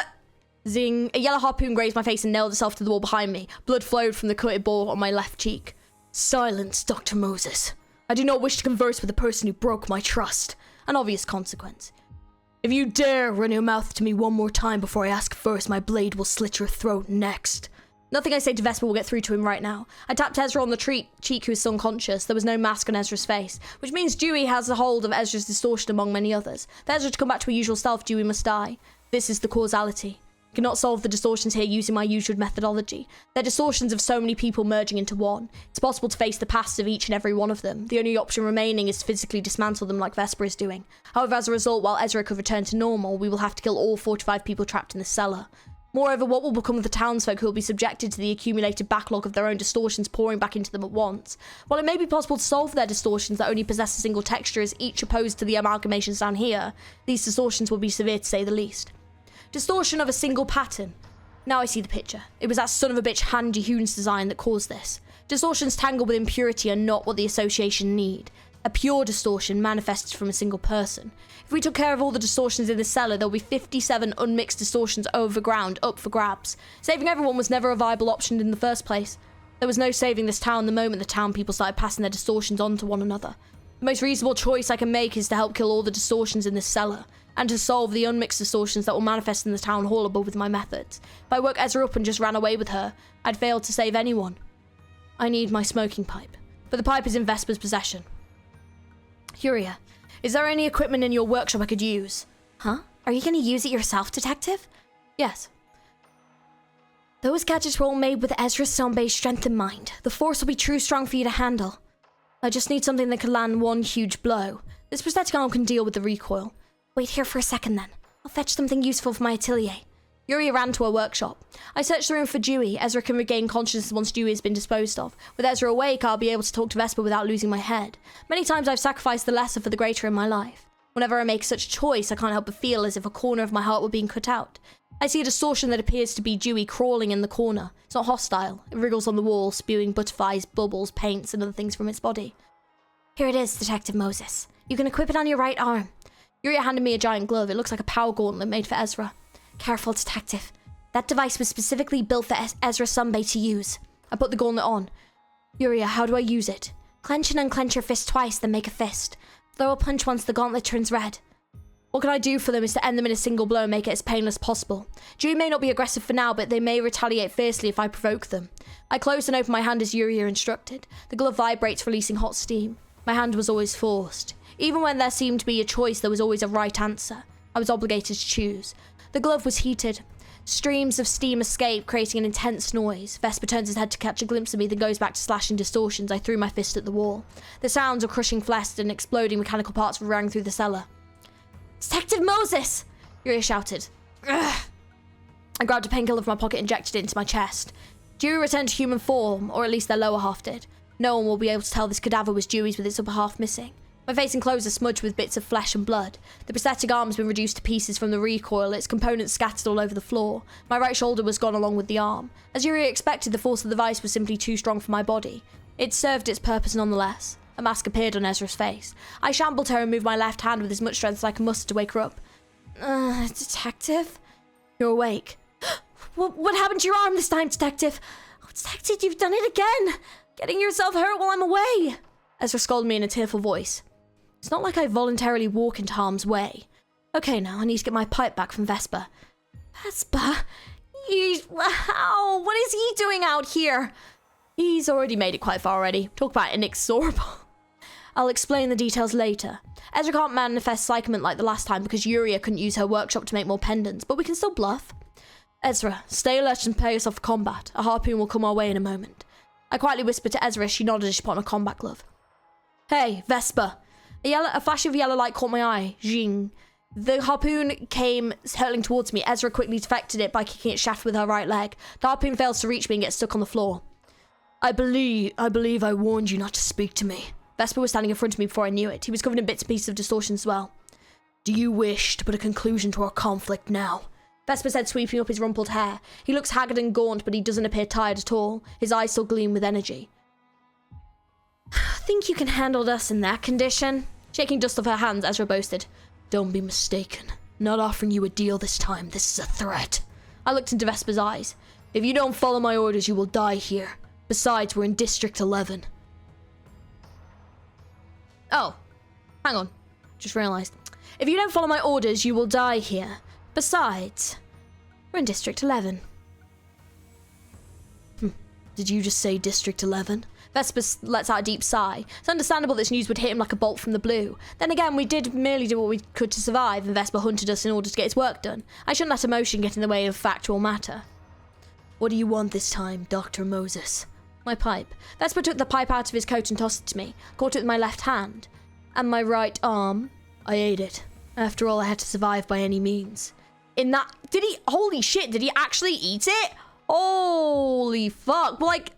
Speaker 2: Zing. A yellow harpoon grazed my face and nailed itself to the wall behind me. Blood flowed from the cutted ball on my left cheek. Silence, Dr. Moses. I do not wish to converse with a person who broke my trust. An obvious consequence. If you dare run your mouth to me one more time before I ask first, my blade will slit your throat next. Nothing I say to Vesper will get through to him right now. I tapped Ezra on the cheek who is still unconscious. There was no mask on Ezra's face, which means Dewey has a hold of Ezra's distortion among many others. For Ezra to come back to her usual self, Dewey must die. This is the causality. I cannot solve the distortions here using my usual methodology. They're distortions of so many people merging into one. It's possible to face the past of each and every one of them. The only option remaining is to physically dismantle them like Vesper is doing. However, as a result, while Ezra could return to normal, we will have to kill all 45 people trapped in the cellar. Moreover, what will become of the townsfolk who will be subjected to the accumulated backlog of their own distortions pouring back into them at once? While it may be possible to solve their distortions that only possess a single texture as each opposed to the amalgamations down here, these distortions will be severe to say the least. Distortion of a single pattern. Now I see the picture. It was that son of a bitch Handy Hoon's design that caused this. Distortions tangled with impurity are not what the association need. A pure distortion manifested from a single person. If we took care of all the distortions in the cellar, there will be 57 unmixed distortions overground up for grabs. Saving everyone was never a viable option in the first place. There was no saving this town the moment the town people started passing their distortions on to one another. The most reasonable choice I can make is to help kill all the distortions in this cellar, and to solve the unmixed distortions that will manifest in the town hall above with my methods. If I woke Ezra up and just ran away with her, I'd fail to save anyone. I need my smoking pipe, but the pipe is in Vesper's possession. Huria, is there any equipment in your workshop I could use?
Speaker 1: Huh? Are you going to use it yourself, Detective?
Speaker 2: Yes.
Speaker 1: Those gadgets were all made with Ezra's Sombe's strength in mind. The force will be too strong for you to handle. I just need something that could land one huge blow. This prosthetic arm can deal with the recoil. Wait here for a second then. I'll fetch something useful for my atelier.
Speaker 2: Yuri ran to her workshop. I searched the room for Dewey. Ezra can regain consciousness once Dewey has been disposed of. With Ezra awake, I'll be able to talk to Vesper without losing my head. Many times I've sacrificed the lesser for the greater in my life. Whenever I make such a choice, I can't help but feel as if a corner of my heart were being cut out. I see a distortion that appears to be Dewey crawling in the corner. It's not hostile. It wriggles on the wall, spewing butterflies, bubbles, paints, and other things from its body.
Speaker 1: Here it is, Detective Moses. You can equip it on your right arm.
Speaker 2: Yuri handed me a giant glove. It looks like a power gauntlet made for Ezra.
Speaker 1: Careful, Detective. That device was specifically built for Ezra Sombe to use.
Speaker 2: I put the gauntlet on. Yuri, how do I use it?
Speaker 1: Clench and unclench your fist twice, then make a fist. Throw a punch once the gauntlet turns red.
Speaker 2: What can I do for them is to end them in a single blow and make it as painless as possible. Dewey may not be aggressive for now, but they may retaliate fiercely if I provoke them. I closed and opened my hand as Yuri instructed. The glove vibrates, releasing hot steam. My hand was always forced. Even when there seemed to be a choice, there was always a right answer. I was obligated to choose. The glove was heated. Streams of steam escape, creating an intense noise. Vesper turns his head to catch a glimpse of me, then goes back to slashing distortions. I threw my fist at the wall. The sounds of crushing flesh and exploding mechanical parts rang through the cellar.
Speaker 1: Detective Moses!
Speaker 2: Yuri shouted. Ugh. I grabbed a painkiller from my pocket and injected it into my chest. Dewey returned to human form, or at least their lower half did. No one will be able to tell this cadaver was Dewey's with its upper half missing. My face and clothes are smudged with bits of flesh and blood. The prosthetic arm has been reduced to pieces from the recoil, its components scattered all over the floor. My right shoulder was gone along with the arm. As Yuri expected, the force of the device was simply too strong for my body. It served its purpose nonetheless. A mask appeared on Ezra's face. I shambled her and moved my left hand with as much strength as I could muster to wake her up.
Speaker 1: Detective?
Speaker 2: You're awake.
Speaker 1: What happened to your arm this time, Detective? Oh, Detective, you've done it again! Getting yourself hurt while I'm away!
Speaker 2: Ezra scolded me in a tearful voice. It's not like I voluntarily walk into harm's way. Okay, now I need to get my pipe back from Vesper.
Speaker 1: Vesper? Wow, what is he doing out here?
Speaker 2: He's already made it quite far already. Talk about inexorable. I'll explain the details later. Ezra can't manifest psychement like the last time because Yuria couldn't use her workshop to make more pendants, but we can still bluff. Ezra, stay alert and prepare yourself for combat. A harpoon will come our way in a moment. I quietly whispered to Ezra as she nodded as she put on a combat glove. Hey, Vesper. A flash of yellow light caught my eye. Zing. The harpoon came hurtling towards me. Ezra quickly deflected it by kicking its shaft with her right leg. The harpoon fails to reach me and gets stuck on the floor. I believe I warned you not to speak to me. Vesper was standing in front of me before I knew it. He was covered in bits and pieces of distortion as well. Do you wish to put a conclusion to our conflict now? Vesper said, sweeping up his rumpled hair. He looks haggard and gaunt, but he doesn't appear tired at all. His eyes still gleam with energy. Think you can handle us in that condition? Shaking dust off her hands, Ezra boasted. Don't be mistaken. Not offering you a deal this time. This is a threat. I looked into Vesper's eyes. If you don't follow my orders, you will die here. Besides, we're in District 11. Oh, hang on. Just realised. If you don't follow my orders, you will die here. Besides, we're in District 11. Did you just say District 11? Vesper lets out a deep sigh. It's understandable this news would hit him like a bolt from the blue. Then again, we did merely do what we could to survive, and Vesper hunted us in order to get his work done. I shouldn't let emotion get in the way of factual matter. What do you want this time, Dr. Moses? My pipe. Vesper took the pipe out of his coat and tossed it to me. Caught it with my left hand. And my right arm. I ate it. After all, I had to survive by any means. Holy shit, did he actually eat it? Holy fuck. Well, like,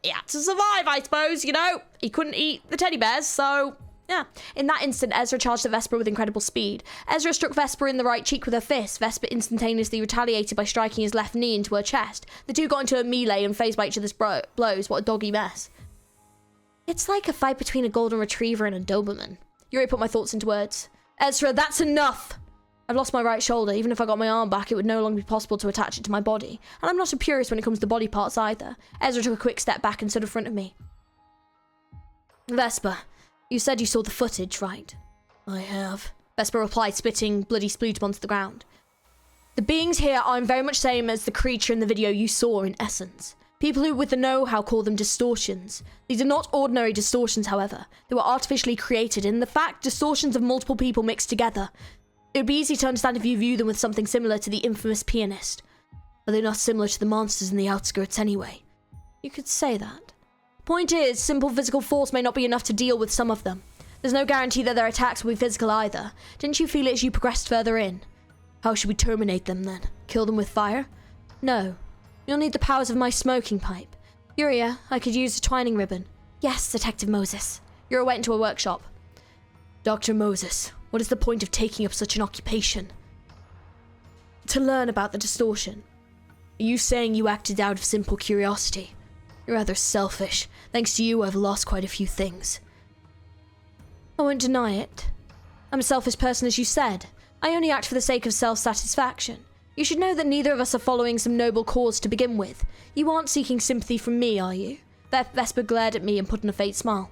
Speaker 2: he had to survive, I suppose, you know? He couldn't eat the teddy bears, so, yeah. In that instant, Ezra charged at Vesper with incredible speed. Ezra struck Vesper in the right cheek with her fist. Vesper instantaneously retaliated by striking his left knee into her chest. The two got into a melee and phased by each other's blows. What a doggy mess. It's like a fight between a golden retriever and a Doberman. Yuri put my thoughts into words. Ezra, that's enough! I've lost my right shoulder. Even if I got my arm back, it would no longer be possible to attach it to my body. And I'm not a purist when it comes to body parts either. Ezra took a quick step back and stood in front of me. Vesper, you said you saw the footage, right? I have. Vesper replied, spitting bloody sputum onto the ground. The beings here are very much the same as the creature in the video you saw in essence. People who with the know-how call them distortions. These are not ordinary distortions, however. They were artificially created, and in fact, distortions of multiple people mixed together. It would be easy to understand if you view them with something similar to the infamous pianist. But they're not similar to the monsters in the outskirts anyway. You could say that. Point is, simple physical force may not be enough to deal with some of them. There's no guarantee that their attacks will be physical either. Didn't you feel it as you progressed further in? How should we terminate them then? Kill them with fire? No. You'll need the powers of my smoking pipe. Yuria, I could use a twining ribbon. Yes, Detective Moses. Yuria went into a workshop. Dr. Moses. What is the point of taking up such an occupation? To learn about the distortion. Are you saying you acted out of simple curiosity? You're rather selfish. Thanks to you, I've lost quite a few things. I won't deny it. I'm a selfish person, as you said. I only act for the sake of self-satisfaction. You should know that neither of us are following some noble cause to begin with. You aren't seeking sympathy from me, are you? Vesper glared at me and put on a faint smile.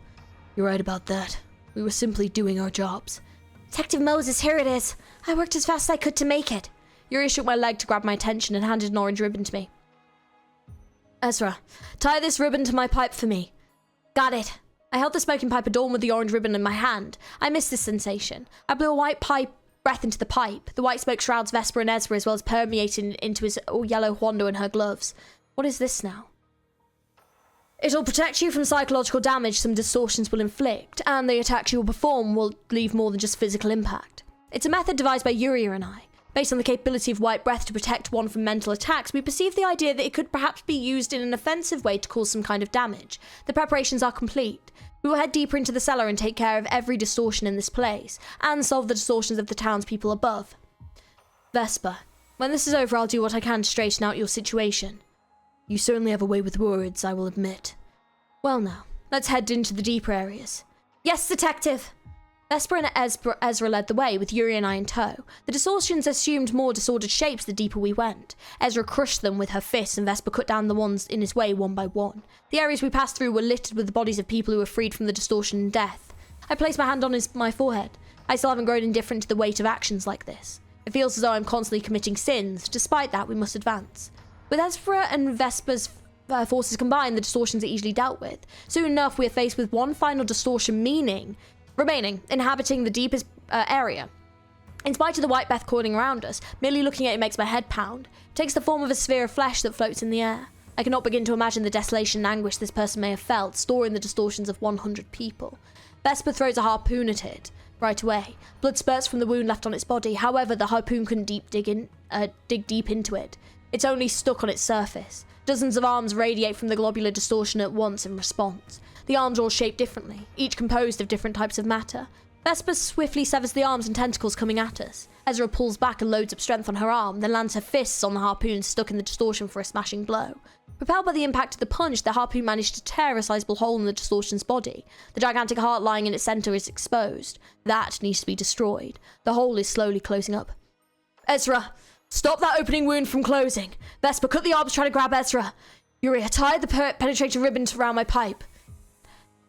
Speaker 2: You're right about that. We were simply doing our jobs. Detective Moses, here it is. I worked as fast as I could to make it. Yuri shook my leg to grab my attention and handed an orange ribbon to me. Ezra, tie this ribbon to my pipe for me. Got it. I held the smoking pipe adorned with the orange ribbon in my hand. I missed this sensation. I blew a white breath into the pipe. The white smoke shrouds Vesper and Ezra as well as permeating into his yellow Hondo and her gloves. What is this now? It'll protect you from psychological damage some distortions will inflict, and the attacks you will perform will leave more than just physical impact. It's a method devised by Yuria and I. Based on the capability of white breath to protect one from mental attacks, we perceive the idea that it could perhaps be used in an offensive way to cause some kind of damage. The preparations are complete. We will head deeper into the cellar and take care of every distortion in this place, and solve the distortions of the townspeople above. Vesper, when this is over, I'll do what I can to straighten out your situation. You certainly have a way with words, I will admit. Well now, let's head into the deeper areas. Yes, Detective! Vesper and Ezra led the way, with Yuri and I in tow. The distortions assumed more disordered shapes the deeper we went. Ezra crushed them with her fists, and Vesper cut down the ones in his way one by one. The areas we passed through were littered with the bodies of people who were freed from the distortion and death. I placed my hand on my forehead. I still haven't grown indifferent to the weight of actions like this. It feels as though I'm constantly committing sins. Despite that, we must advance. With Ezra and Vesper's forces combine, the distortions are easily dealt with. Soon enough, we are faced with one final distortion remaining, inhabiting the deepest area. In spite of the white Beth coiling around us, merely looking at it makes my head pound. It takes the form of a sphere of flesh that floats in the air. I cannot begin to imagine the desolation and anguish this person may have felt, storing the distortions of 100 people. Vesper throws a harpoon at it right away. Blood spurts from the wound left on its body. However, the harpoon couldn't dig deep into it. It's only stuck on its surface. Dozens of arms radiate from the globular distortion at once in response. The arms are all shaped differently, each composed of different types of matter. Vesper swiftly severs the arms and tentacles coming at us. Ezra pulls back and loads up strength on her arm, then lands her fists on the harpoon stuck in the distortion for a smashing blow. Propelled by the impact of the punch, the harpoon managed to tear a sizable hole in the distortion's body. The gigantic heart lying in its center is exposed. That needs to be destroyed. The hole is slowly closing up. Ezra, stop that opening wound from closing. Vesper, cut the arms trying to grab Ezra. Yuri, tie the penetrating ribbon around my pipe.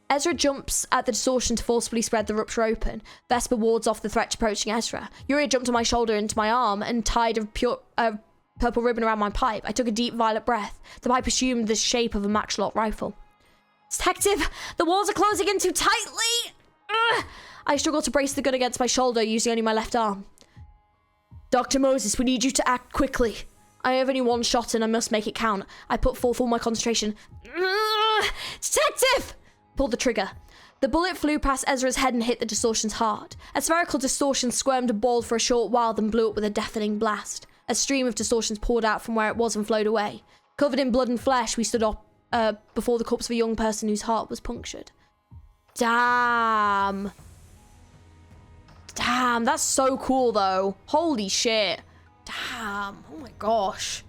Speaker 2: Ezra jumps at the distortion to forcefully spread the rupture open. Vesper wards off the threat approaching Ezra. Yuri jumped on my shoulder into my arm and tied a purple ribbon around my pipe. I took a deep violet breath. The pipe assumed the shape of a matchlock rifle. Detective, the walls are closing in too tightly. Ugh. I struggled to brace the gun against my shoulder, using only my left arm. Dr. Moses, we need you to act quickly. I have only one shot and I must make it count. I put forth all my concentration. Detective! Pulled the trigger. The bullet flew past Ezra's head and hit the distortion's heart. A spherical distortion squirmed and balled for a short while, then blew up with a deafening blast. A stream of distortions poured out from where it was and flowed away. Covered in blood and flesh, we stood up before the corpse of a young person whose heart was punctured. Damn, that's so cool though. Holy shit. Damn, oh my gosh.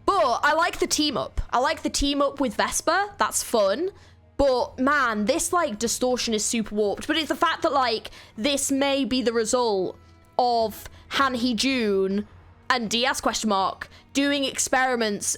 Speaker 2: But I like the team up. I like the team up with Vesper. That's fun. But man, this like distortion is super warped. But it's the fact that like this may be the result of Han Hee-jun and Diaz doing experiments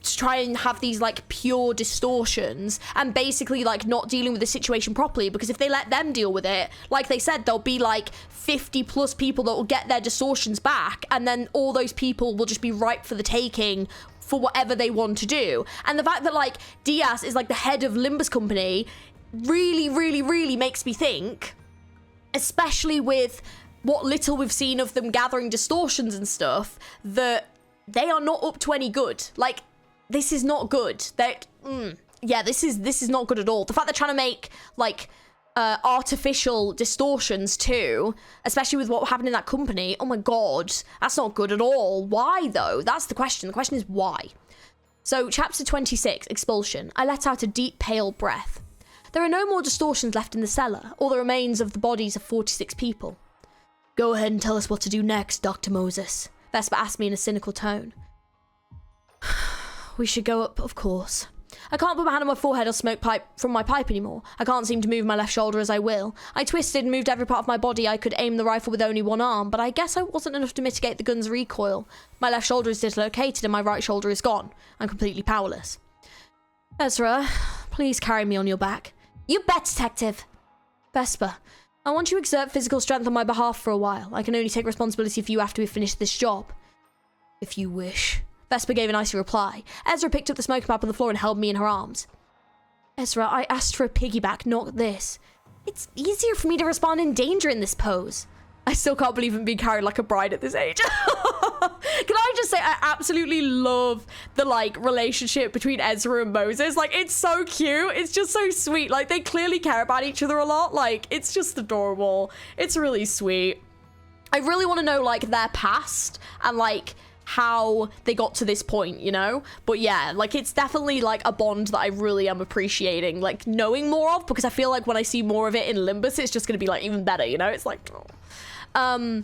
Speaker 2: to try and have these like pure distortions and basically like not dealing with the situation properly, because if they let them deal with it, like they said, there'll be like 50 plus people that will get their distortions back, and then all those people will just be ripe for the taking for whatever they want to do. And the fact that like Diaz is like the head of Limbus company really makes me think, especially with what little we've seen of them gathering distortions and stuff, that they are not up to any good. Like, this is not good. Yeah, this is not good at all. The fact they're trying to make like artificial distortions too, especially with what happened in that company, oh my god, that's not good at all. Why though? That's the question. The question is why. So chapter 26, Expulsion. I let out a deep pale breath. There are no more distortions left in the cellar, or the remains of the bodies of 46 people. Go ahead and tell us what to do next, Dr. Moses, Vesper asked me in a cynical tone. We should go up, of course. I can't put my hand on my forehead or smoke from my pipe anymore. I can't seem to move my left shoulder as I will. I twisted and moved every part of my body I could aim the rifle with only one arm, but I guess I wasn't enough to mitigate the gun's recoil. My left shoulder is dislocated and my right shoulder is gone. I'm completely powerless. Ezra, please carry me on your back. You bet, Detective. Vesper, I want you to exert physical strength on my behalf for a while. I can only take responsibility for you after we've finished this job. If you wish. Vesper gave an icy reply. Ezra picked up the smoke map on the floor and held me in her arms. Ezra, I asked for a piggyback, not this. It's easier for me to respond in danger in this pose. I still can't believe I'm being carried like a bride at this age. Can I just say, I absolutely love the like relationship between Ezra and Moses. Like, it's so cute. It's just so sweet. Like, they clearly care about each other a lot. Like, it's just adorable. It's really sweet. I really want to know like their past and like how they got to this point, you know? But yeah, like it's definitely like a bond that I really am appreciating, like knowing more of, because I feel like when I see more of it in Limbus, it's just gonna be like even better, you know? It's like, oh.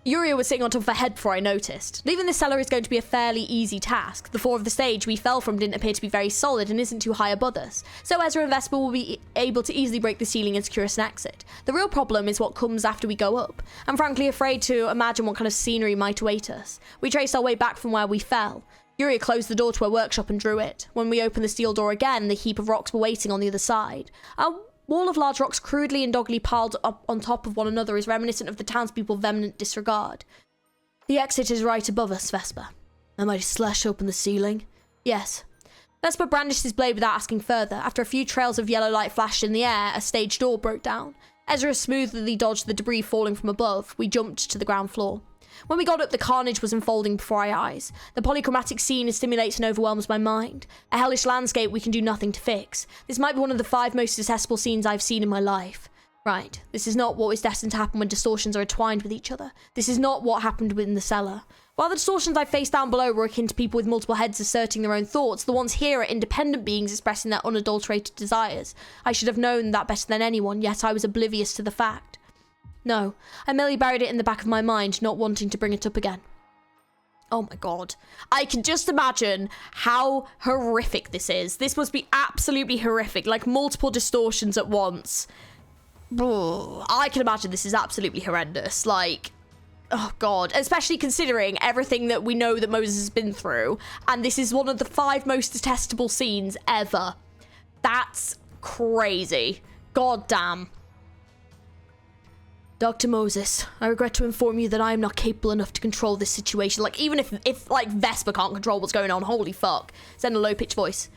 Speaker 2: Yuri was sitting on top of her head before I noticed. Leaving the cellar is going to be a fairly easy task. The floor of the stage we fell from didn't appear to be very solid and isn't too high above us, so Ezra and Vesper will be able to easily break the ceiling and secure us an exit. The real problem is what comes after we go up. I'm frankly afraid to imagine what kind of scenery might await us. We traced our way back from where we fell. Yuri closed the door to her workshop and drew it. When we opened the steel door again, the heap of rocks were waiting on the other side. A wall of large rocks crudely and doggedly piled up on top of one another is reminiscent of the townspeople's vehement disregard. The exit is right above us, Vesper. Am I to slash open the ceiling? Yes. Vesper brandished his blade without asking further. After a few trails of yellow light flashed in the air, a stage door broke down. Ezra smoothly dodged the debris falling from above. We jumped to the ground floor. When we got up, the carnage was unfolding before our eyes. The polychromatic scene stimulates and overwhelms my mind. A hellish landscape we can do nothing to fix. This might be one of the 5 most detestable scenes I've seen in my life. Right, this is not what is destined to happen when distortions are entwined with each other. This is not what happened in the cellar. While the distortions I faced down below were akin to people with multiple heads asserting their own thoughts, the ones here are independent beings expressing their unadulterated desires. I should have known that better than anyone, yet I was oblivious to the fact. No, I merely buried it in the back of my mind, not wanting to bring it up again. Oh my god. I can just imagine how horrific this is. This must be absolutely horrific, like multiple distortions at once. I can imagine this is absolutely horrendous. Like, oh god. Especially considering everything that we know that Moses has been through. And this is one of the 5 most detestable scenes ever. That's crazy. God damn. Dr. Moses, I regret to inform you that I am not capable enough to control this situation. Like, even if like, Vesper can't control what's going on, holy fuck. Said in a low-pitched voice.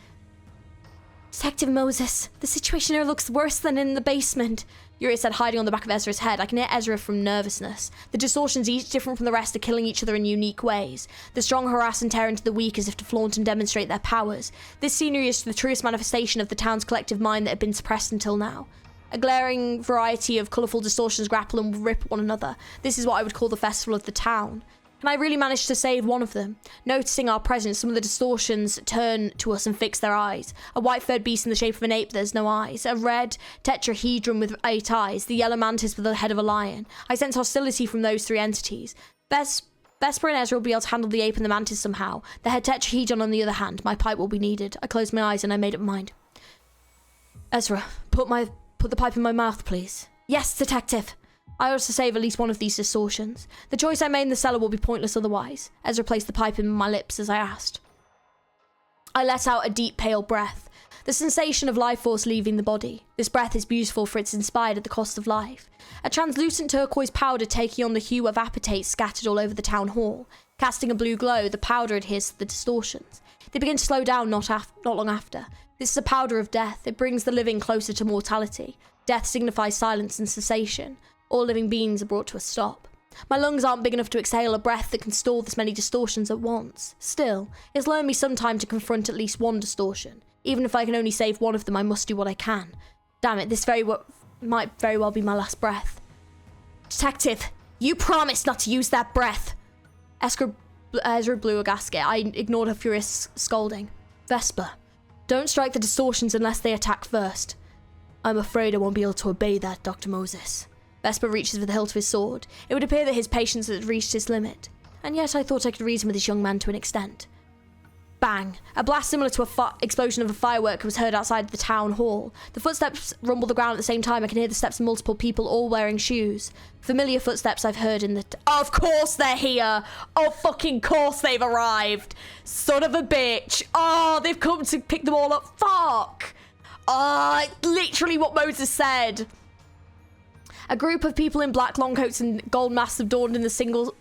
Speaker 2: Detective Moses, the situation here looks worse than in the basement. Yuri said, hiding on the back of Ezra's head. I can hear Ezra from nervousness. The distortions, each different from the rest, are killing each other in unique ways. The strong harass and tear into the weak as if to flaunt and demonstrate their powers. This scenery is the truest manifestation of the town's collective mind that had been suppressed until now. A glaring variety of colourful distortions grapple and rip one another. This is what I would call the festival of the town. And I really managed to save one of them. Noticing our presence, some of the distortions turn to us and fix their eyes. A white-furred beast in the shape of an ape that has no eyes. A red tetrahedron with 8 eyes. The yellow mantis with the head of a lion. I sense hostility from those 3 entities. Vesper and Ezra will be able to handle the ape and the mantis somehow. The head tetrahedron on the other hand. My pipe will be needed. I closed my eyes and I made up my mind. Ezra, put the pipe in my mouth, please. Yes, detective. I ought to save at least one of these distortions. The choice I made in the cellar will be pointless otherwise. Ezra placed the pipe in my lips as I asked. I let out a deep, pale breath. The sensation of life force leaving the body. This breath is beautiful for it's inspired at the cost of life. A translucent turquoise powder taking on the hue of apatate scattered all over the town hall. Casting a blue glow, the powder adheres to the distortions. They begin to slow down not long after. This is a powder of death. It brings the living closer to mortality. Death signifies silence and cessation. All living beings are brought to a stop. My lungs aren't big enough to exhale a breath that can store this many distortions at once. Still, it's loaned me some time to confront at least one distortion. Even if I can only save one of them, I must do what I can. Damn it, this might very well be my last breath. Detective, you promised not to use that breath. Ezra blew a gasket. I ignored her furious scolding. Vesper, don't strike the distortions unless they attack first. I'm afraid I won't be able to obey that, Dr. Moses. Vesper reaches for the hilt of his sword. It would appear that his patience had reached its limit. And yet I thought I could reason with this young man to an extent. Bang! A blast similar to an explosion of a firework was heard outside the town hall. The footsteps rumble the ground at the same time. I can hear the steps of multiple people, all wearing shoes. Familiar footsteps I've heard in the... Of course they're here! Oh, fucking course they've arrived! Son of a bitch! Oh, they've come to pick them all up. Fuck! Oh, literally what Moses said. A group of people in black long coats and gold masks adorned in the single...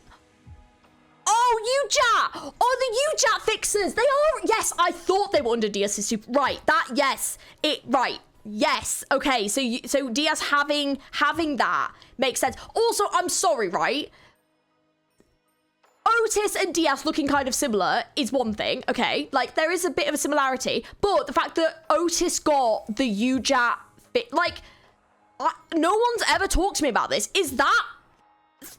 Speaker 2: Oh, UJAT! Oh, the UJAT fixers! They are... Yes, I thought they were under Diaz's super... Right, that... Yes. Right. Yes. Okay, so Diaz having that makes sense. Also, I'm sorry, right? Otis and Diaz looking kind of similar is one thing, okay? Like, there is a bit of a similarity. But the fact that Otis got the UJAT fit... Like... no one's ever talked to me about this. Is that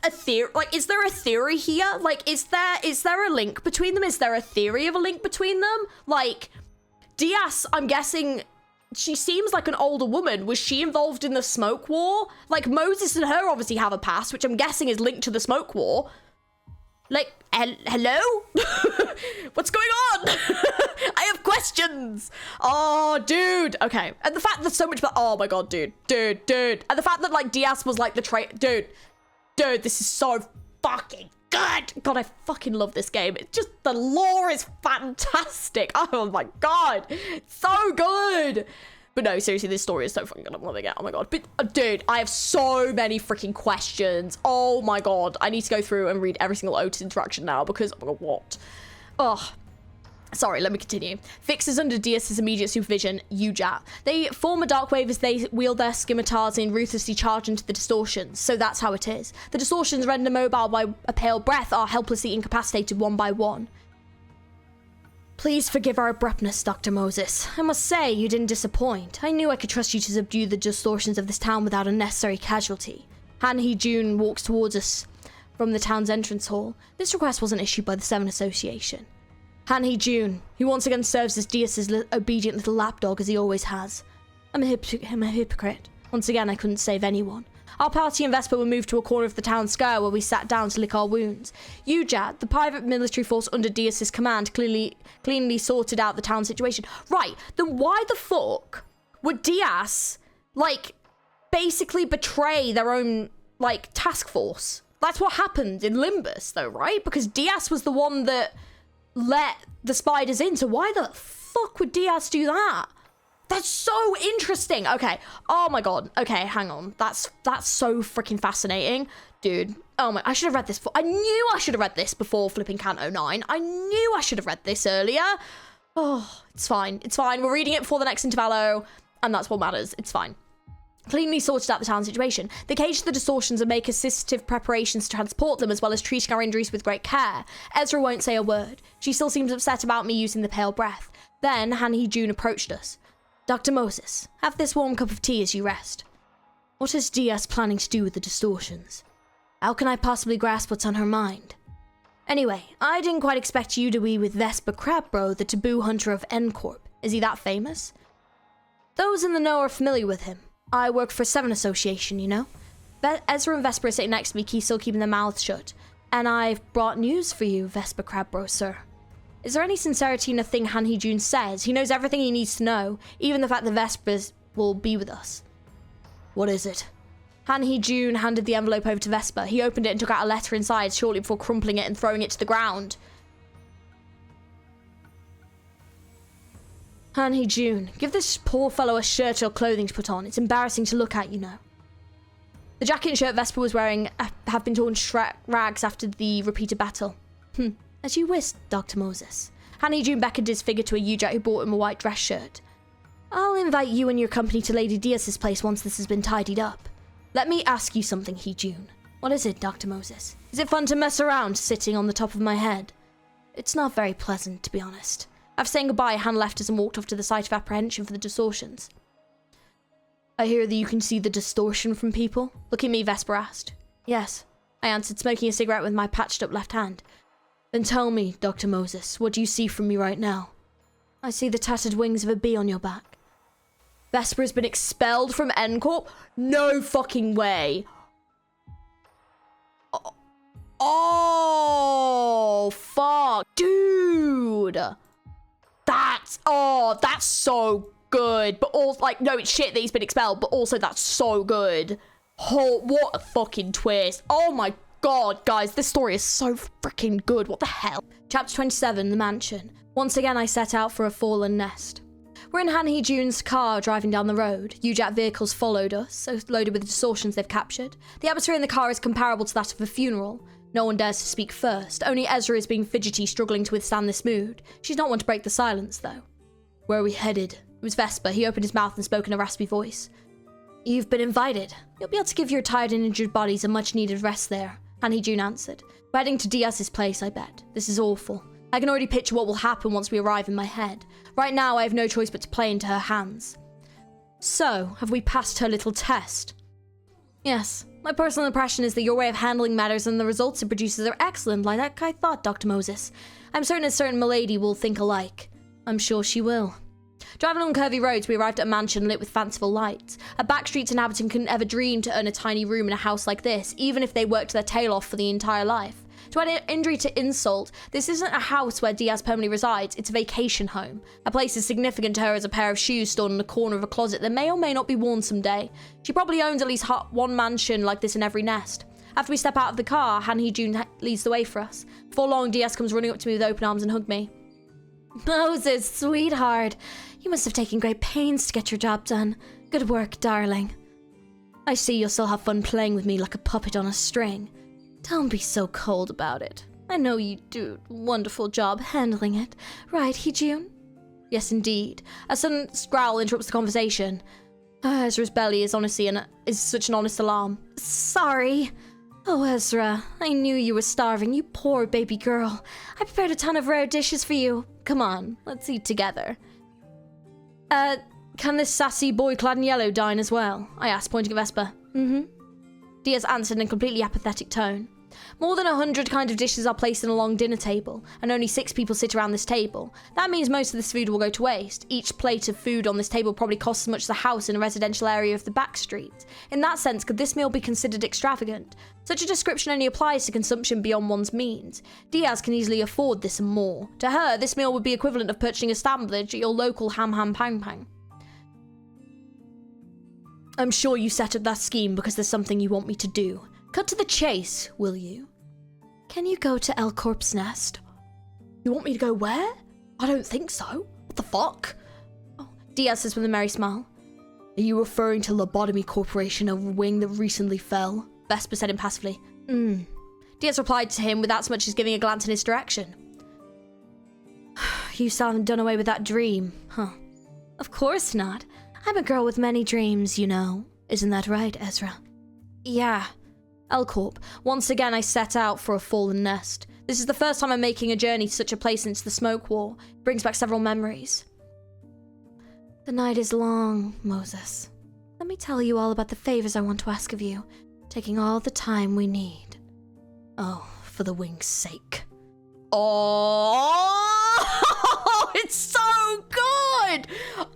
Speaker 2: a theory? Like, is there a theory here? Like, is there a link between them? Is there a theory of a link between them? Like, Diaz, I'm guessing, she seems like an older woman. Was she involved in the smoke war? Like, Moses and her obviously have a past, which I'm guessing is linked to the smoke war. Like, hello? What's going on? I have questions. Oh, dude. Okay. And the fact that so much... Oh, my God, dude. And the fact that, like, Diaz was, like, the Dude, this is so fucking good. God, I fucking love this game. It's just... The lore is fantastic. Oh, my God. It's so good. But no, seriously, this story is so fucking good. I'm loving it. Oh my God. But, dude, I have so many freaking questions. Oh my God. I need to go through and read every single Otis interaction now because, oh my God, what? Ugh. Sorry, let me continue. Fix is under Diaz's immediate supervision, UJAT. They form a dark wave as they wield their scimitars and ruthlessly charge into the distortions, so that's how it is. The distortions, rendered mobile by a pale breath, are helplessly incapacitated one by one. Please forgive our abruptness, Dr. Moses. I must say, you didn't disappoint. I knew I could trust you to subdue the distortions of this town without unnecessary casualty. Han Hee-jun walks towards us from the town's entrance hall. This request wasn't issued by the Seven Association. Han Hee-jun, he once again serves as Diaz's obedient little lapdog as he always has. I'm a hypocrite. Once again, I couldn't save anyone. Our party and Vesper were moved to a corner of the town square where we sat down to lick our wounds. UJAT, the private military force under Diaz's command, cleanly sorted out the town situation. Right, then why the fuck would Diaz, like, basically betray their own, like, task force? That's what happened in Limbus, though, right? Because Diaz was the one that let the spiders in, so why the fuck would Diaz do that? That's so interesting. Okay. Oh my god. Okay, hang on. That's so freaking fascinating. Dude. Oh my, I should have read this. I knew I should have read this before flipping Canto 9. I knew I should have read this earlier. Oh, it's fine. It's fine. We're reading it before the next intervallo, and that's what matters. It's fine. Cleanly sorted out the town situation. They caged the distortions and make assistive preparations to transport them, as well as treating our injuries with great care. Ezra won't say a word. She still seems upset about me using the pale breath. Then Han Hee-jun approached us. Dr. Moses, have this warm cup of tea as you rest. What is Diaz planning to do with the distortions? How can I possibly grasp what's on her mind? Anyway, I didn't quite expect you to be with Vesper Crabbro, the taboo hunter of N-Corp. Is he that famous? Those in the know are familiar with him. I work for Seven Association, you know? Ezra and Vesper are sitting next to me, still keeping their mouths shut. And I've brought news for you, Vesper Crabbro, sir. Is there any sincerity in a thing Han Hee-jun says? He knows everything he needs to know, even the fact that Vespers will be with us. What is it? Han Hee-jun handed the envelope over to Vesper. He opened it and took out a letter inside shortly before crumpling it and throwing it to the ground. Han Hee-jun, give this poor fellow a shirt or clothing to put on. It's embarrassing to look at, you know. The jacket and shirt Vesper was wearing have been torn to rags after the repeated battle. As you wish, Dr. Moses. Han Hee-jun beckoned his figure to a UJAT who bought him a white dress shirt. I'll invite you and your company to Lady Diaz's place once this has been tidied up. Let me ask you something, Hee-jun. What is it, Dr. Moses? Is it fun to mess around sitting on the top of my head? It's not very pleasant, to be honest. After saying goodbye, Han left us and walked off to the site of apprehension for the distortions. I hear that you can see the distortion from people? Look at me, Vesper asked. Yes, I answered, smoking a cigarette with my patched up left hand. Then tell me, Dr. Moses, what do you see from me right now? I see the tattered wings of a bee on your back. Vesper has been expelled from N-Corp? No fucking way. Oh, fuck. Dude. That's so good. But also, like, no, it's shit that he's been expelled, but also that's so good. Oh, what a fucking twist. Oh my god, guys, this story is so freaking good. What the hell? Chapter 27, The Mansion. Once again, I set out for a fallen nest. We're in Han Hee-jun's car driving down the road. UJAT vehicles followed us, loaded with the distortions they've captured. The atmosphere in the car is comparable to that of a funeral. No one dares to speak first. Only Ezra is being fidgety, struggling to withstand this mood. She's not one to break the silence, though. Where are we headed? It was Vesper. He opened his mouth and spoke in a raspy voice. You've been invited. You'll be able to give your tired and injured bodies a much-needed rest there. Han Hee-jun answered. We're heading to Diaz's place, I bet. This is awful. I can already picture what will happen once we arrive in my head. Right now, I have no choice but to play into her hands. So, have we passed her little test? Yes. My personal impression is that your way of handling matters and the results it produces are excellent, like I thought, Dr. Moses. I'm certain a certain milady will think alike. I'm sure she will. Driving along curvy roads, we arrived at a mansion lit with fanciful lights. A backstreet's inhabitant couldn't ever dream to earn a tiny room in a house like this, even if they worked their tail off for the entire life. To add injury to insult, this isn't a house where Diaz permanently resides, it's a vacation home. A place as significant to her as a pair of shoes stored in the corner of a closet that may or may not be worn someday. She probably owns at least one mansion like this in every nest. After we step out of the car, Han Hee-jun leads the way for us. Before long, Diaz comes running up to me with open arms and hugged me. Moses, sweetheart. You must have taken great pains to get your job done. Good work, darling. I see you'll still have fun playing with me like a puppet on a string. Don't be so cold about it.
Speaker 1: I know you do a wonderful job handling it. Right, Hee-jun?
Speaker 2: Yes, indeed. A sudden growl interrupts the conversation. Ezra's belly is such an honest alarm.
Speaker 1: Sorry. Oh, Ezra, I knew you were starving, you poor baby girl. I prepared a ton of rare dishes for you.
Speaker 2: Come on, let's eat together. Can this sassy boy clad in yellow dine as well? I asked, pointing at Vesper. Diaz answered in a completely apathetic tone. More than 100 kind of dishes are placed in a long dinner table, and only 6 people sit around this table. That means most of this food will go to waste. Each plate of food on this table probably costs as much as a house in a residential area of the back streets. In that sense, could this meal be considered extravagant? Such a description only applies to consumption beyond one's means. Diaz can easily afford this and more. To her, this meal would be equivalent of purchasing a sandwich at your local ham pang pang. I'm sure you set up that scheme because there's something you want me to do. Cut to the chase, will you?
Speaker 1: Can you go to L Corp's nest?
Speaker 2: You want me to go where? I don't think so. What the fuck?
Speaker 1: Oh, Diaz says with a merry smile.
Speaker 2: Are you referring to Lobotomy Corporation, a wing that recently fell? Vesper said impassively. Diaz replied to him without so much as giving a glance in his direction.
Speaker 1: You still haven't done away with that dream, huh? Of course not. I'm a girl with many dreams, you know. Isn't that right, Ezra?
Speaker 2: Yeah. L-Corp, once again I set out for a fallen nest. This is the first time I'm making a journey to such a place since the Smoke War. It brings back several memories.
Speaker 1: The night is long, Moses. Let me tell you all about the favors I want to ask of you, taking all the time we need.
Speaker 2: Oh, for the wing's sake. Oh, it's so good!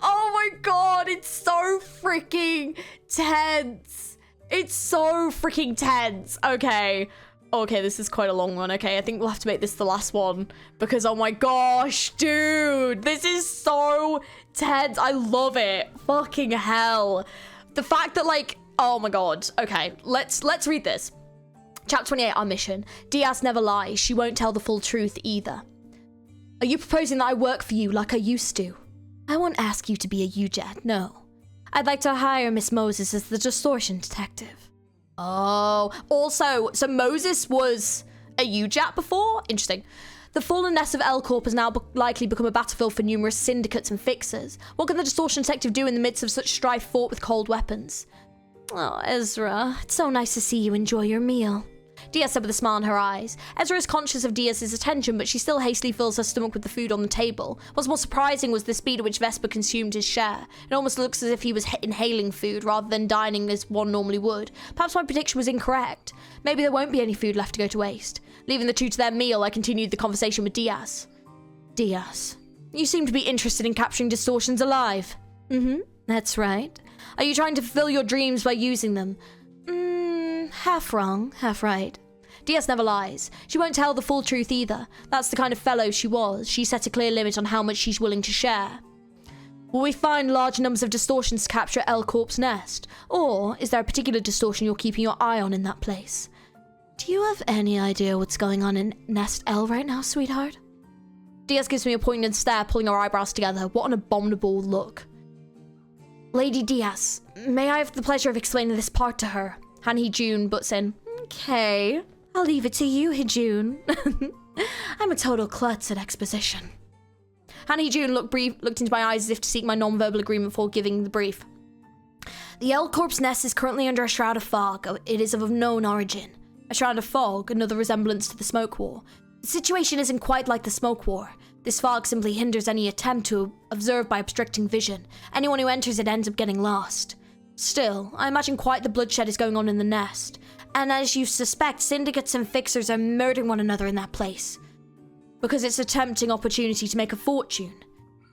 Speaker 2: Oh my god, it's so freaking tense. It's so freaking tense. Okay, this is quite a long one. Okay, I think we'll have to make this the last one because, oh my gosh, dude, this is so tense. I love it. Fucking hell. The fact that, like, oh my god. Okay, let's read this. Chapter 28, our mission. Diaz never lies. She won't tell the full truth either. Are you proposing that I work for you like I used to?
Speaker 1: I won't ask you to be a UJet, no. I'd like to hire Miss Moses as the Distortion Detective.
Speaker 2: Oh, also, so Moses was a UJAT before? Interesting. The fallen nest of L-Corp has now likely become a battlefield for numerous syndicates and fixers. What can the Distortion Detective do in the midst of such strife fought with cold weapons?
Speaker 1: Oh, Ezra, it's so nice to see you enjoy your meal.
Speaker 2: Diaz said with a smile in her eyes. Ezra is conscious of Diaz's attention, but she still hastily fills her stomach with the food on the table. What's more surprising was the speed at which Vesper consumed his share. It almost looks as if he was inhaling food rather than dining as one normally would. Perhaps my prediction was incorrect. Maybe there won't be any food left to go to waste. Leaving the two to their meal, I continued the conversation with Diaz.
Speaker 1: Diaz,
Speaker 2: you seem to be interested in capturing distortions alive.
Speaker 1: That's right.
Speaker 2: Are you trying to fulfill your dreams by using them?
Speaker 1: Half wrong, half right.
Speaker 2: Diaz never lies. She won't tell the full truth either. That's the kind of fellow she was. She set a clear limit on how much she's willing to share. Will we find large numbers of distortions to capture at L-Corp's nest? Or is there a particular distortion you're keeping your eye on in that place?
Speaker 1: Do you have any idea what's going on in Nest L right now, sweetheart?
Speaker 2: Diaz gives me a poignant stare, pulling her eyebrows together. What an abominable look. Lady Diaz, may I have the pleasure of explaining this part to her? Han Hee-jun butts in.
Speaker 1: Okay, I'll leave it to you, Hee-jun. I'm a total klutz at exposition.
Speaker 2: Han Hee-jun looked into my eyes as if to seek my non-verbal agreement before giving the brief. The L-Corp's nest is currently under a shroud of fog. It is of unknown origin. A shroud of fog, another resemblance to the Smoke War. The situation isn't quite like the Smoke War. This fog simply hinders any attempt to observe by obstructing vision. Anyone who enters it ends up getting lost. Still, I imagine quite the bloodshed is going on in the nest. And as you suspect, syndicates and fixers are murdering one another in that place. Because it's a tempting opportunity to make a fortune.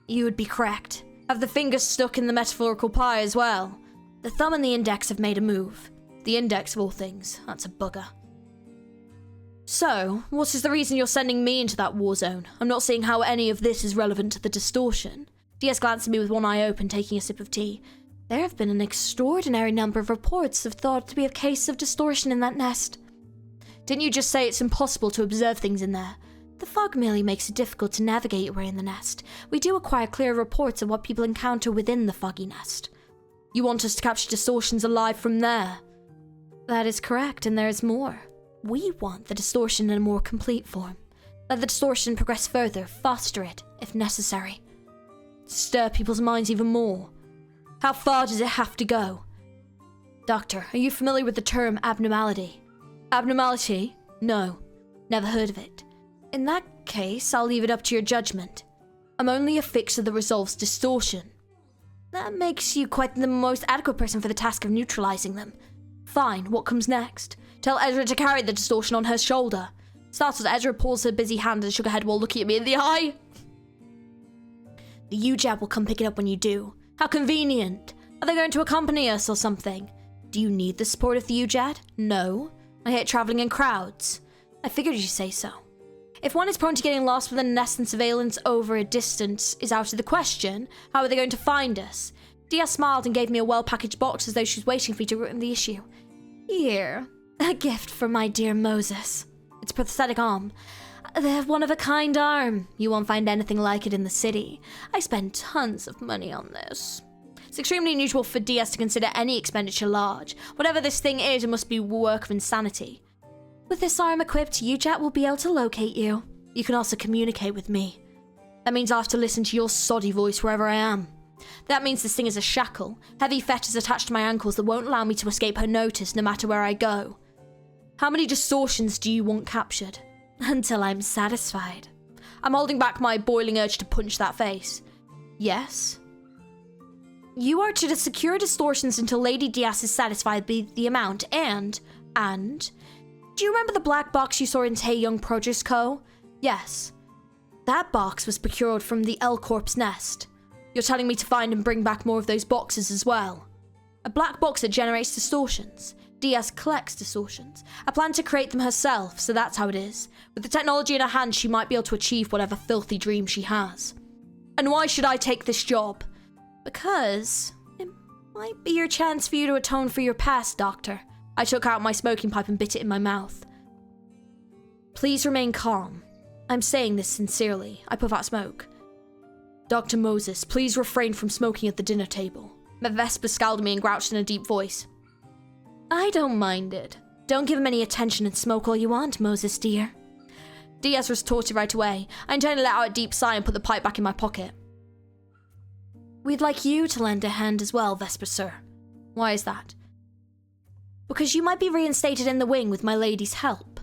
Speaker 2: You would be correct. Have the fingers stuck in the metaphorical pie as well. The thumb and the index have made a move. The index of all things, that's a bugger. So, what is the reason you're sending me into that war zone? I'm not seeing how any of this is relevant to the distortion. Diaz glanced at me with one eye open, taking a sip of tea.
Speaker 1: There have been an extraordinary number of reports of thought to be a case of distortion in that nest.
Speaker 2: Didn't you just say it's impossible to observe things in there?
Speaker 1: The fog merely makes it difficult to navigate your way in the nest. We do acquire clear reports of what people encounter within the foggy nest.
Speaker 2: You want us to capture distortions alive from there?
Speaker 1: That is correct, and there is more. We want the distortion in a more complete form. Let the distortion progress further, foster it, if necessary. Stir people's minds even more. How far does it have to go? Doctor, are you familiar with the term abnormality? Abnormality? No. Never heard of it. In that case, I'll leave it up to your judgment. I'm only a fixer that resolves distortion. That makes you quite the most adequate person for the task of neutralizing them. Fine, what comes next? Tell Ezra to carry the distortion on her shoulder. Startled, Ezra pulls her busy hand and shook her head while looking at me in the eye. The UJAB will come pick it up when you do. How convenient. Are they going to accompany us or something? Do you need the support of the UJAD? No. I hate traveling in crowds. I figured you'd say so. If one is prone to getting lost within Nest and surveillance over a distance is out of the question, how are they going to find us? Diaz smiled and gave me a well-packaged box as though she was waiting for me to ruin the issue. Here, a gift for my dear Moses. It's a prosthetic arm. They have one-of-a-kind arm. You won't find anything like it in the city. I spend tons of money on this. It's extremely unusual for Diaz to consider any expenditure large. Whatever this thing is, it must be a work of insanity. With this arm equipped, UJAT will be able to locate you. You can also communicate with me. That means I have to listen to your soddy voice wherever I am. That means this thing is a shackle. Heavy fetters attached to my ankles that won't allow me to escape her notice no matter where I go. How many distortions do you want captured? Until I'm satisfied. I'm holding back my boiling urge to punch that face. Yes? You are to secure distortions until Lady Diaz is satisfied with the amount and... Do you remember the black box you saw in Taeyong Produce Co? Yes. That box was procured from the L-Corp's nest. You're telling me to find and bring back more of those boxes as well. A black box that generates distortions. Diaz collects distortions. I plan to create them herself, so that's how it is. With the technology in her hands, she might be able to achieve whatever filthy dream she has. And why should I take this job? Because it might be your chance for you to atone for your past, Doctor. I took out my smoking pipe and bit it in my mouth. Please remain calm. I'm saying this sincerely. I puff out smoke. Dr. Moses, please refrain from smoking at the dinner table. Vesper scowled at me and grouched in a deep voice. I don't mind it. Don't give him any attention and smoke all you want, Moses dear. Diaz retorted right away. I intended to let out a deep sigh and put the pipe back in my pocket. We'd like you to lend a hand as well, Vesper sir. Why is that? Because you might be reinstated in the wing with my lady's help.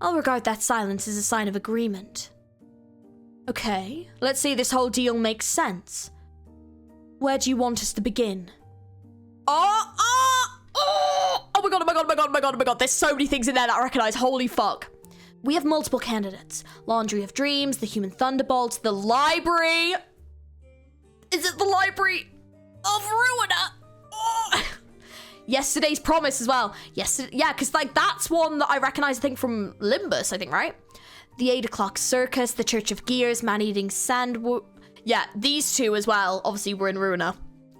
Speaker 1: I'll regard that silence as a sign of agreement. Okay, let's see this whole deal makes sense. Where do you want us to begin? Oh my god, oh my god, oh my god, oh my god, oh my god. There's so many things in there that I recognize. Holy fuck. We have multiple candidates. Laundry of Dreams, the Human Thunderbolts, the Library. Is it the Library of Ruiner? Oh. Yesterday's Promise as well. Yeah, because like that's one that I recognize, I think, from Limbus, I think, right? The 8 o'clock Circus, the Church of Gears, Man-Eating Sand... Yeah, these two as well, obviously, were in Ruiner.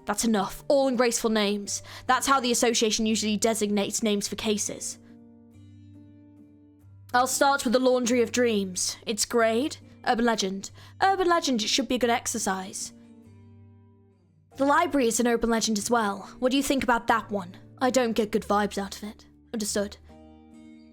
Speaker 1: That's enough. All in graceful names. That's how the association usually designates names for cases. I'll start with the Laundry of Dreams. Its grade? Urban Legend. Urban Legend, it should be a good exercise. The Library is an urban legend as well. What do you think about that one? I don't get good vibes out of it. Understood.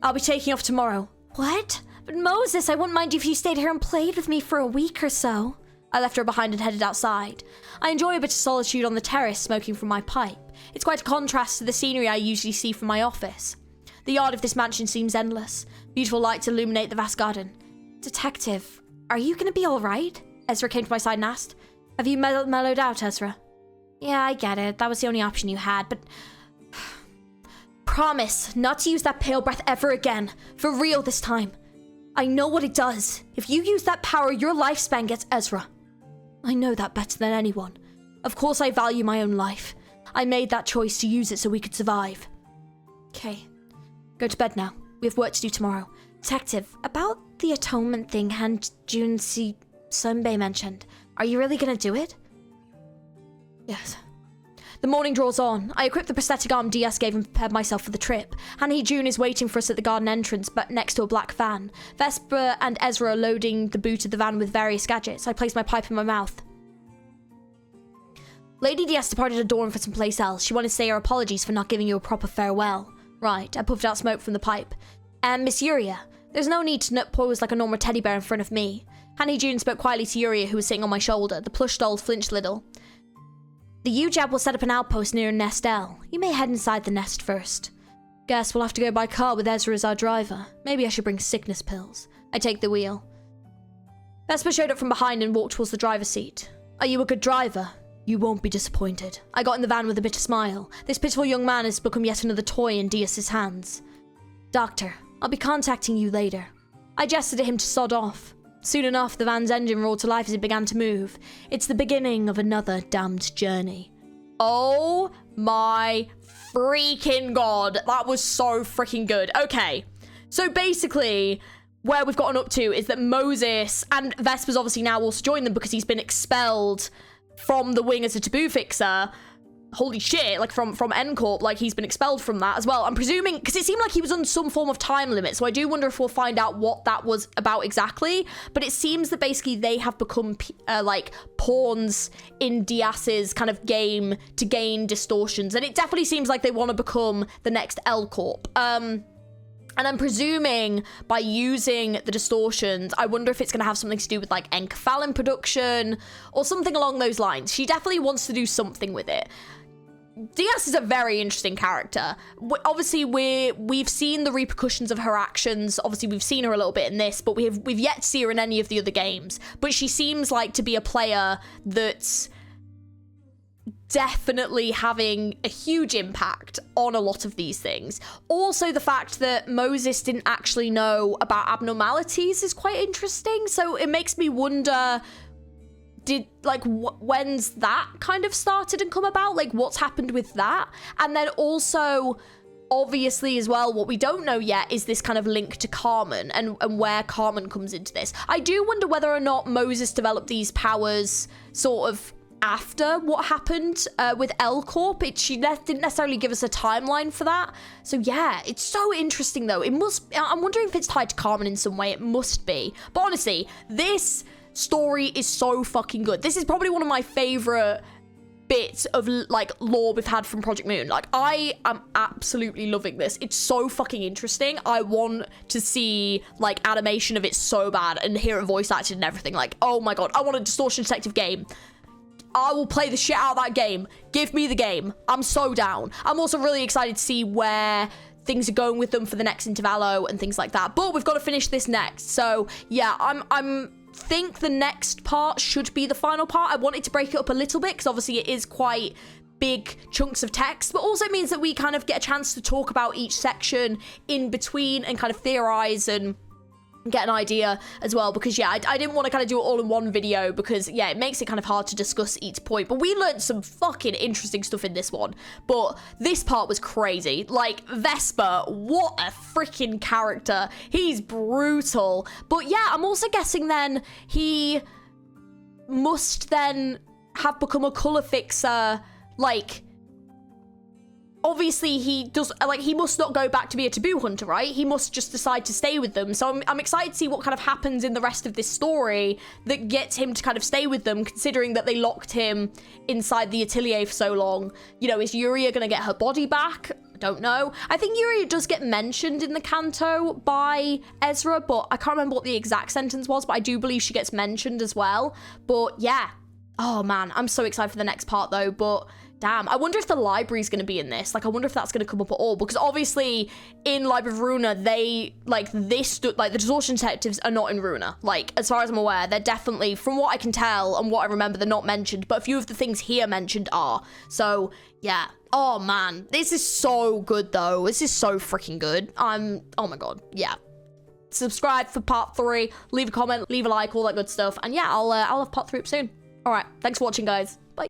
Speaker 1: I'll be taking off tomorrow. What? But Moses, I wouldn't mind if you stayed here and played with me for a week or so. I left her behind and headed outside. I enjoy a bit of solitude on the terrace, smoking from my pipe. It's quite a contrast to the scenery I usually see from my office. The yard of this mansion seems endless. Beautiful lights illuminate the vast garden. Detective, are you going to be alright? Ezra came to my side and asked. Have you mellowed out, Ezra? Yeah, I get it. That was the only option you had, but... Promise not to use that pale breath ever again. For real this time. I know what it does. If you use that power, your lifespan gets Ezra. I know that better than anyone. Of course I value my own life. I made that choice to use it so we could survive. Okay. Go to bed now. We have work to do tomorrow. Detective, about the atonement thing Han Junsi Sunbei mentioned, are you really gonna do it? Yes. The morning draws on. I equipped the prosthetic arm DS gave and prepared myself for the trip. Han June is waiting for us at the garden entrance, but next to a black van. Vesper and Ezra are loading the boot of the van with various gadgets. I placed my pipe in my mouth. Lady DS departed Adorn for someplace else. She wanted to say her apologies for not giving you a proper farewell. Right, I puffed out smoke from the pipe. Miss Yuria, there's no need to pose like a normal teddy bear in front of me. Hanny June spoke quietly to Yuria, who was sitting on my shoulder. The plush doll flinched a little. The UJAB will set up an outpost near Nest L. You may head inside the nest first. Guess we'll have to go by car with Ezra as our driver. Maybe I should bring sickness pills. I take the wheel. Vesper showed up from behind and walked towards the driver's seat. Are you a good driver? You won't be disappointed. I got in the van with a bitter smile. This pitiful young man has become yet another toy in Dias's hands. Doctor, I'll be contacting you later. I gestured at him to sod off. Soon enough, the van's engine roared to life as it began to move. It's the beginning of another damned journey.
Speaker 2: Oh my freaking god. That was so freaking good. Okay, so basically, where we've gotten up to is that Moses, and Vesper's obviously now also joined them because he's been expelled from the wing as a taboo fixer. Holy shit, like from N-Corp, like he's been expelled from that as well. I'm presuming, because it seemed like he was on some form of time limit, so I do wonder if we'll find out what that was about exactly. But it seems that basically they have become like pawns in Dias's kind of game to gain distortions, and it definitely seems like they want to become the next L-Corp. And I'm presuming by using the distortions, I wonder if it's going to have something to do with like enkephalin production or something along those lines. She definitely wants to do something with it. Dias is a very interesting character. Obviously, we've seen the repercussions of her actions. Obviously, we've seen her a little bit in this, but we've yet to see her in any of the other games. But she seems like to be a player that's definitely having a huge impact on a lot of these things. Also, the fact that Moses didn't actually know about abnormalities is quite interesting. So it makes me wonder, did like when's that kind of started and come about? Like what's happened with that? And then also, obviously as well, what we don't know yet is this kind of link to Carmen and where Carmen comes into this. I do wonder whether or not Moses developed these powers sort of after what happened with L-Corp. She didn't necessarily give us a timeline for that. So yeah, it's so interesting though. I'm wondering if it's tied to Carmen in some way. It must be. But honestly, this story is so fucking good. This is probably one of my favorite bits of like lore we've had from Project Moon. Like I am absolutely loving this. It's so fucking interesting. I want to see like animation of it so bad and hear it voice acted and everything. Like, oh my god, I want a Distortion Detective game. I will play the shit out of that game. Give me the game. I'm so down. I'm also really excited to see where things are going with them for the next Intervallo and things like that. But we've got to finish this next. So yeah, I'm think the next part should be the final part. I wanted to break it up a little bit because obviously it is quite big chunks of text, but also means that we kind of get a chance to talk about each section in between and kind of theorize and get an idea as well, because yeah, I didn't want to kind of do it all in one video because yeah, it makes it kind of hard to discuss each point. But we learned some fucking interesting stuff in this one, but this part was crazy. Like Vesper, what a freaking character. He's brutal. But yeah, I'm also guessing then he must then have become a color fixer. Like obviously he must not go back to be a taboo hunter, right? He must just decide to stay with them. So I'm excited to see what kind of happens in the rest of this story that gets him to kind of stay with them, considering that they locked him inside the atelier for so long. You know, is Yuria gonna get her body back? I don't know. I think Yuria does get mentioned in the canto by Ezra, but I can't remember what the exact sentence was, but I do believe she gets mentioned as well. But yeah, oh man, I'm so excited for the next part though. But damn, I wonder if the library's going to be in this. Like, I wonder if that's going to come up at all. Because obviously, in Library of Runa, they, like, the Distortion Detectives are not in Runa. Like, as far as I'm aware, they're definitely, from what I can tell and what I remember, they're not mentioned. But a few of the things here mentioned are. So, yeah. Oh, man. This is so good, though. This is so freaking good. Oh my god. Yeah. Subscribe for part 3. Leave a comment, leave a like, all that good stuff. And yeah, I'll have part 3 up soon. All right. Thanks for watching, guys. Bye.